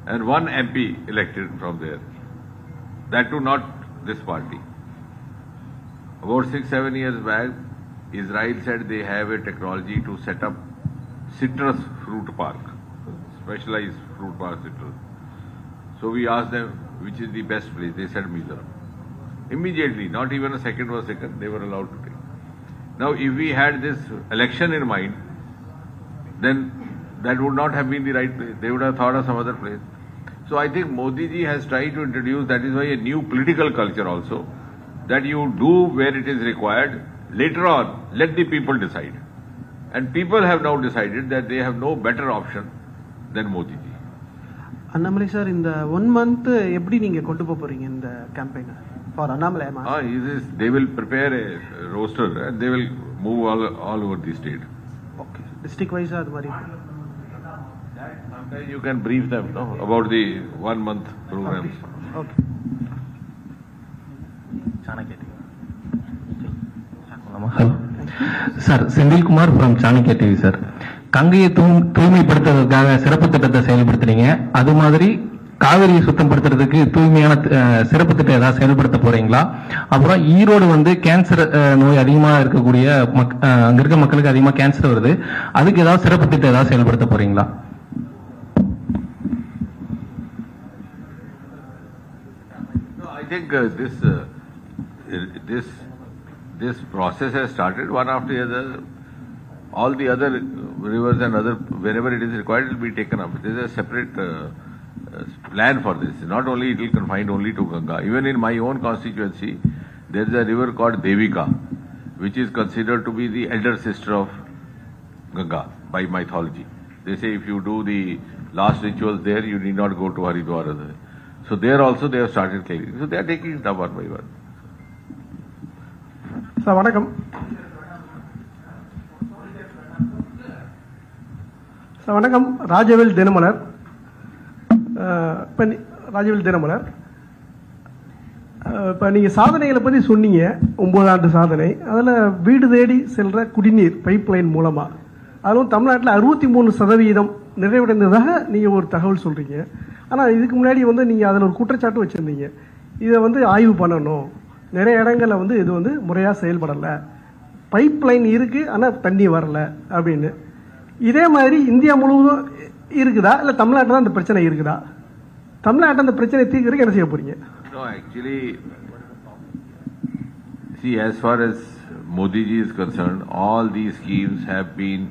And 1 MP elected from there. That too not this party. About 6-7 years back, Israel said they have a technology to set up citrus fruit park, specialized fruit park citrus. So we asked them which is the best place. They said Mizoram. Immediately, not even a second was taken, they were allowed to take. Now if we had this election in mind, then that would not have been the right place. They would have thought of some other place. So I think Modi ji has tried to introduce, that is why, a new political culture also, that you do where it is required. Later on, let the people decide. And people have now decided that they have no better option than Modi ji. Annamalai sir, in the 1 month, எப்படி நீங்க கொண்டு போறீங்க இந்த campaign for Annamalai? They will prepare a roster and they will move all over the state. Okay. District wise அது மாதிரி. Sometimes you can brief them about the 1 month programs. Okay. Sir, Senthilkumar from Chanakya TV. Sir, கங்கையை தூய்மைப்படுத்துறதுக்காக சிறப்பு திட்டத்தை செயல்படுத்துறீங்க. அது மாதிரி காவிரியை சுத்தப்படுத்துறதுக்கு தூய்மையான சிறப்பு திட்டம் ஏதாவது செயல்படுத்த போறீங்களா? அப்புறம் ஈரோடு கேன்சர் நோய் அதிகமா இருக்கக்கூடிய அங்க இருக்க மக்களுக்கு அதிகமா கேன்சர் வருது. அதுக்கு ஏதாவது சிறப்பு திட்டம் ஏதாவது செயல்படுத்த போறீங்களா? I think this process has started one after the other. All the other rivers and other, wherever it is required, it will be taken up. There is a separate plan for this. Not only it will confine only to Ganga. Even in my own constituency, there is a river called Devika, which is considered to be the elder sister of Ganga by mythology. They say if you do the last rituals there, you need not go to Haridwar. So there also they have started clearing. So they are taking it up one by one. Sir, வணக்கம். Sir வணக்கம். ராஜவேல் தினமலர். ராஜவேல் தினமலர். இப்போ நீங்கள் சாதனைகளை பற்றி சொன்னீங்க, 9 ஆண்டு சாதனை. அதில் வீடு தேடி செல்கிற குடிநீர் பைப் லைன் மூலமாக, அதுவும் தமிழ்நாட்டில் 63% நிறைவடைந்ததாக நீங்கள் ஒரு தகவல் சொல்கிறீங்க. ஆனால் இதுக்கு முன்னாடி வந்து நீங்கள் அதில் ஒரு குற்றச்சாட்டு வச்சுருந்தீங்க. இதை வந்து ஆய்வு பண்ணணும், நிறைய இடங்களில் வந்து இது வந்து முறையாக செயல்படலை, பைப் லைன் இருக்குது ஆனால் தண்ணி வரல அப்படின்னு. இதே மாதிரி இந்தியா முழுவதும் இருக்குதா, இல்லை தமிழ்நாட்டில் தான் அந்த பிரச்சனை இருக்குதா? தமிழ்நாட்டில் அந்த பிரச்சனை தீர்க்கிறதுக்கு என்ன செய்ய போறீங்க? No, actually, see, as far as Modi ji is concerned, all these schemes have been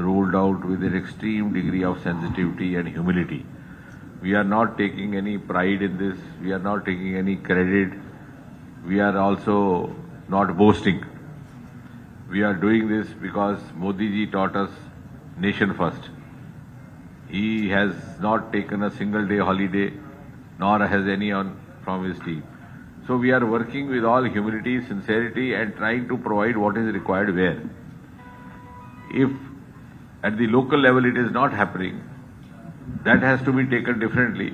rolled out with an extreme degree of sensitivity and humility. We are not taking any pride in this. We are not taking any credit. We are also not boasting. We are doing this because Modi ji taught us nation first. He has not taken a single day holiday, nor has anyone from his team. So we are working with all humility, sincerity, and trying to provide what is required where. If at the local level it is not happening, that has to be taken differently.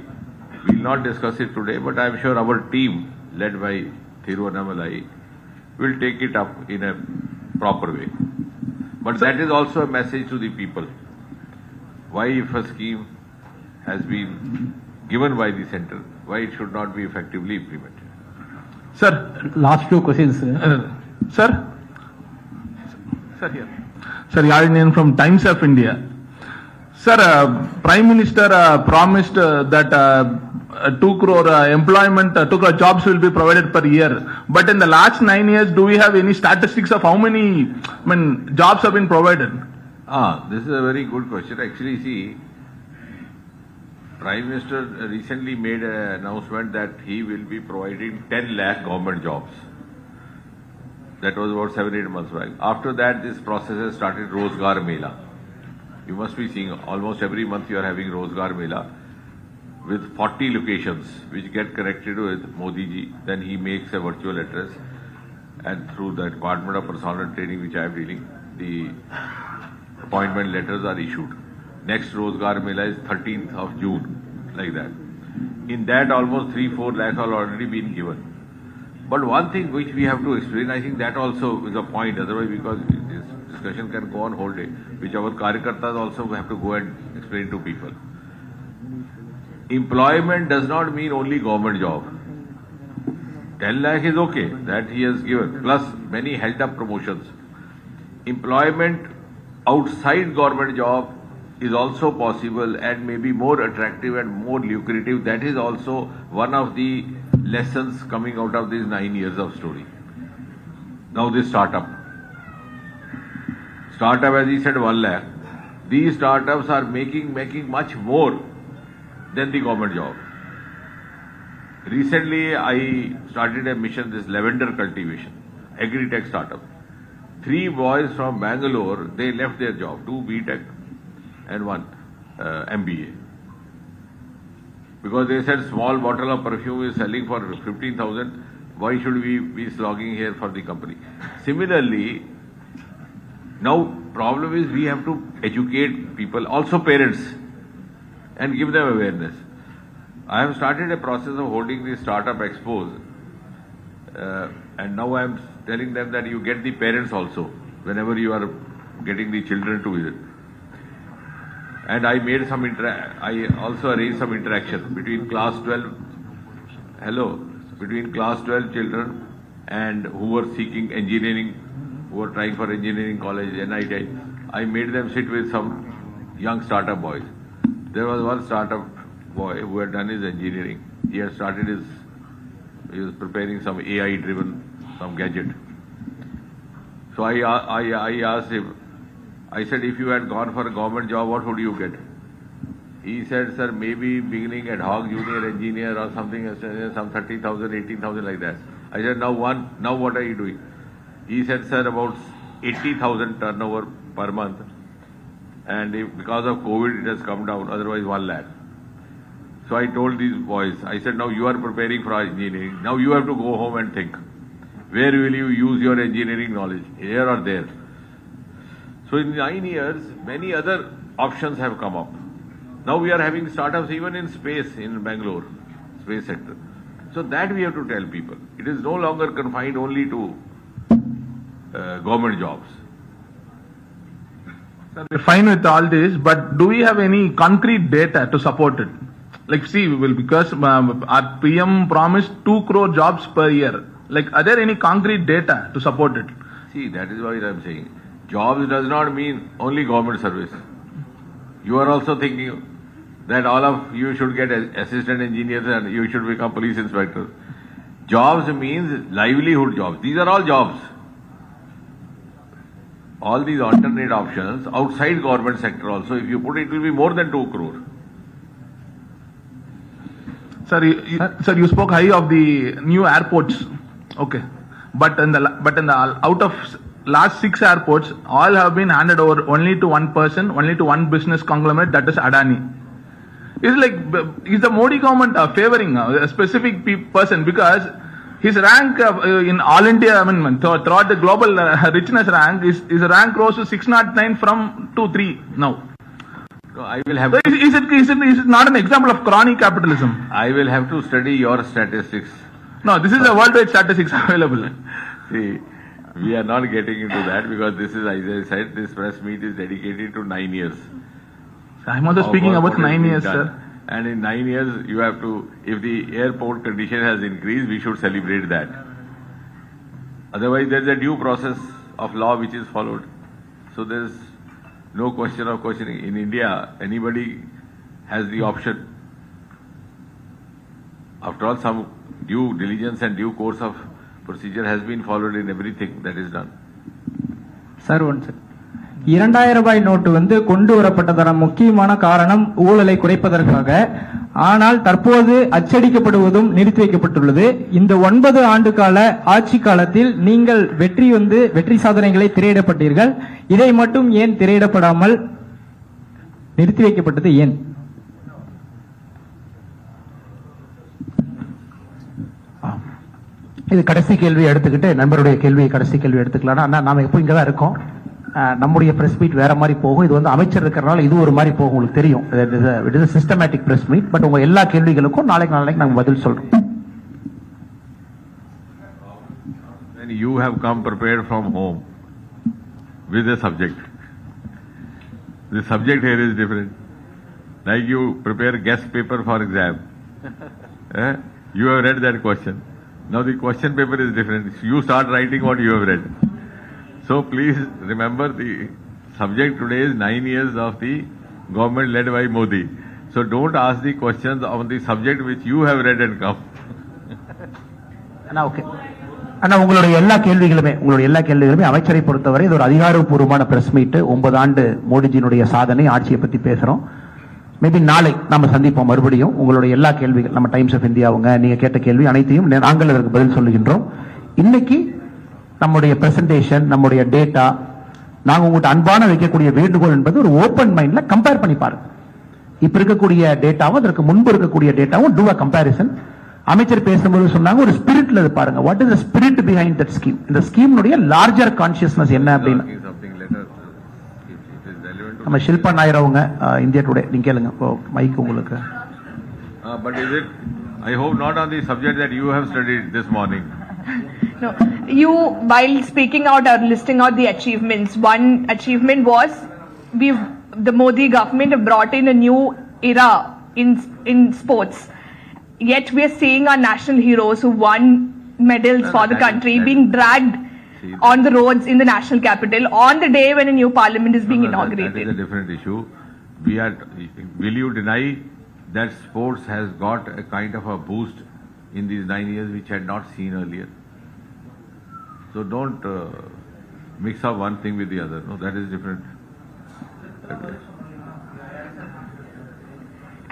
We will not discuss it today, but I am sure our team, led by Thiruvannamalai, will take it up in a proper way. But that is also a message to the people. Why, if a scheme has been given by the center, why it should not be effectively implemented? Sir, Last few questions. sir, here. Sir, Yalinian from Times of India. Sir, Prime Minister promised that 2 crore employment, 2 crore jobs will be provided per year. But in the last 9 years, do we have any statistics of how many jobs have been provided? This is a very good question. Actually, see, Prime Minister recently made an announcement that he will be providing 10 lakh government jobs. That was about 7-8 months back. After that, this process has started Rozgar Mela. You must be seeing almost every month you are having Rozgar Mela with 40 locations which get connected with Modi ji. Then he makes a virtual address, and through the Department of Personnel Training, which I am dealing, the appointment letters are issued. Next Rozgar Mela is 13th of June, like that. In that, almost 3-4 lakhs have already been given. But one thing which we have to explain, I think that also is a point, otherwise because this discussion can go on whole day, which our Karyakartas also have to go and explain to people. Employment does not mean only government job. 10 lakh is okay, that he has given, plus many held up promotions. Employment outside government job is also possible and may be more attractive and more lucrative. That is also one of the lessons coming out of these 9 years of story. Now this startup, as he said, 1 lakh. These startups are making much more than the government job. Recently, I started a mission, this lavender cultivation, agri-tech startup. 3 boys from Bangalore, they left their job, 2 B.Tech and 1 MBA. Because they said small bottle of perfume is selling for 15,000, why should we be slogging here for the company? Similarly, now problem is we have to educate people, also parents, and give them awareness. I have started a process of holding these startup expos, and now I am telling them that you get the parents also whenever you are getting the children to visit. And I made some I also arranged some interaction between class 12 children and who were seeking engineering, who were trying for engineering college, NIT. I made them sit with some young startup boys. There was one startup boy who had done his engineering. He had started he was preparing some AI driven, some gadget. So I asked him, I said, if you had gone for a government job, what would you get? He said, sir, maybe beginning ad hoc junior engineer or something, some 30,000, 18,000 like that. I said, now what are you doing? He said, sir, about 80,000 turnover per month. And because of COVID, it has come down, otherwise 1 lakh. So I told these boys, I said, now you are preparing for engineering. Now you have to go home and think. Where will you use your engineering knowledge? Here or there? So in 9 years, many other options have come up. Now we are having startups even in space in Bangalore, space sector. So that we have to tell people. It is no longer confined only to government jobs. Sir, we're fine with all this, but do we have any concrete data to support it? Like, see, because our PM promised 2 crore jobs per year. Like, are there any concrete data to support it? See, that is why I'm saying, jobs does not mean only government service. You are also thinking that all of you should get assistant engineers and you should become police inspectors. Jobs means livelihood jobs. These are all jobs. All these alternate options outside government sector also, if you put it, will be more than 2 crore. Sir, you spoke high of the new airports. Okay. But in the out of last 6 airports, all have been handed over only to one person, only to one business conglomerate, that is Adani. Is the Modi government favoring a specific person because his rank in all India, throughout the global richness rank, his rank rose to 609 from 2-3 now. No, I will have. So is it not an example of crony capitalism? I will have to study your statistics. No, this is a worldwide statistics available. See, we are not getting into that because this is, as I said, this press meet is dedicated to 9 years. I'm also speaking about what 9 has years, been done. sir. And in 9 years, you have to, if the airport condition has increased, we should celebrate that. Otherwise, there is a due process of law which is followed. So there is no question of questioning. In India, anybody has the option. After all, some due diligence and due course of procedure has been followed in everything that is done. Sir one sir 2000 ரூபாய் note வந்து கொண்டு வரப்பட்டதான முக்கியமான காரணம் ஊழலை குறைப்பதற்காக. ஆனால் தற்போது அச்சடிக்கப்படுவதும் நிறுத்தி வைக்கப்பட்டுள்ளது. இந்த 9 ஆண்டு கால ஆட்சி காலத்தில் நீங்கள் வெற்றி சாதனைகளை திரையிடப்பட்டீர்கள். இதை மட்டும் ஏன் திரையிடப்படாமல் நிறுத்தி வைக்கப்பட்டது ஏன்? இது கடைசி கேள்வி எடுத்துக்கிட்டு நண்பருடைய கடைசி கேள்வி எடுத்துக்கலாம். நாம எப்போ இங்க தான் இருக்கோம். நம்முடைய பிரஸ் மீட் வேற மாதிரி போகும். இது வந்து அமைச்சர் இருக்கிறனால இது ஒரு மாதிரி போகும். உங்களுக்கு தெரியும், it is systematic press meet. But உங்க எல்லா கேள்விகளுக்கும் நாளைக்கு நாங்க பதில் சொல்றோம். When you have come prepared from home with a subject, the subject here is different. Like you prepare guest paper for exam. You have read that question. Now the question paper is different. You start writing what you have read. So please remember, the subject today is 9 years of the government led by Modi. So don't ask the questions on the subject which you have read and come. Okay அண்ணா, உங்களுடைய எல்லா கேள்விகளுமே அமைச்சரை பொறுத்தவரை இது ஒரு அதிகாரப்பூர்வமான press meet. 9 ஆண்டு மோடிஜியினுடைய சாதனை, ஆட்சியை பத்தி பேசுறோம். மேபி நாளை நம்ம சந்திப்போம் மறுபடியும். உங்களுடைய எல்லா கேள்விகள், நம்ம டைம்ஸ் ஆஃப் இந்தியாவுங்க நீங்க கேட்ட கேள்வி அனைத்தையும் நாங்கள் அதற்கு பதில் சொல்லுகின்றோம். இன்னைக்கு நம்முடைய பிரசன்டேஷன், நம்முடைய டேட்டா, நாங்க உங்கள்கிட்ட அன்பான வைக்கக்கூடிய வேண்டுகோள் என்பது ஒரு ஓப்பன் மைண்ட்ல கம்பேர் பண்ணி பாருங்க. இப்ப இருக்கக்கூடிய டேட்டாவும் அதற்கு முன்பு இருக்கக்கூடிய டேட்டாவும் டூ அ கம்பேரிசன். அமைச்சர் பேசும்போது சொன்னாங்க ஒரு ஸ்பிரிட்ல பாருங்க. What is the spirit behind that scheme? இந்த ஸ்கீம்னுடைய லார்ஜர் கான்சியஸ்னஸ் என்ன அப்படின்னு நம்ம ஷில்பா நாயர் அவங்க இந்தியா டுடே நீங்க கேளுங்க. மைக் உங்களுக்கு. But is it, I hope not on the subject that you have studied this morning. No, you, while speaking out or listing out the achievements, one achievement was the Modi government have brought in a new era in sports. Yet we are seeing our national heroes who won medals for the country being dragged on the roads in the national capital on the day when a new parliament is being inaugurated. That is a different issue. Will you deny that sports has got a kind of a boost in these 9 years which had not seen earlier? So don't mix up one thing with the other. No, that is different.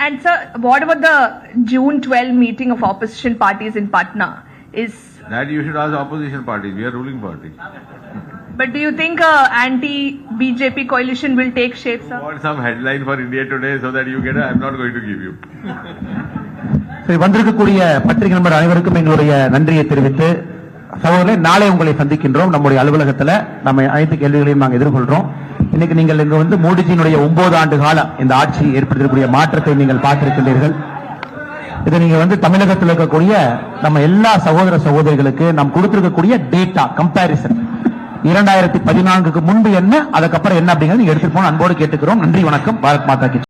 And sir, what about the June 12 meeting of opposition parties in Patna? That you should ask opposition parties. We are ruling party. But do you think anti-BJP coalition will take shape, sir? You want some headline for India Today so that you get I am not going to give you. சரி, வந்திருக்கக்கூடிய பத்திரிகை நண்பர் அனைவருக்கும் எங்களுடைய நன்றியை தெரிவித்து சகோதரர்களே, நாளை உங்களை சந்திக்கின்றோம். நம்முடைய அலுவலகத்தில் நம்ம அனைத்து கேள்விகளையும் நாங்கள் எதிர்கொள்றோம். இன்னைக்கு நீங்கள் இங்கு வந்து மோடிஜியினுடைய 9 ஆண்டு காலம் இந்த ஆட்சி ஏற்படுத்தக்கூடிய மாற்றத்தை நீங்கள் பார்த்திருக்கின்றீர்கள். இதை நீங்க வந்து தமிழகத்தில் இருக்கக்கூடிய நம்ம எல்லா சகோதர சகோதரிகளுக்கு நாம் கொடுத்திருக்கக்கூடிய டேட்டா கம்பாரிசன் 2014க்கு முன்பு என்ன, அதுக்கப்புறம் என்ன அப்படிங்கறது நீங்க எடுத்துட்டு போன அன்போடு கேட்டுக்கிறோம். நன்றி, வணக்கம். பாரத் மாதா கி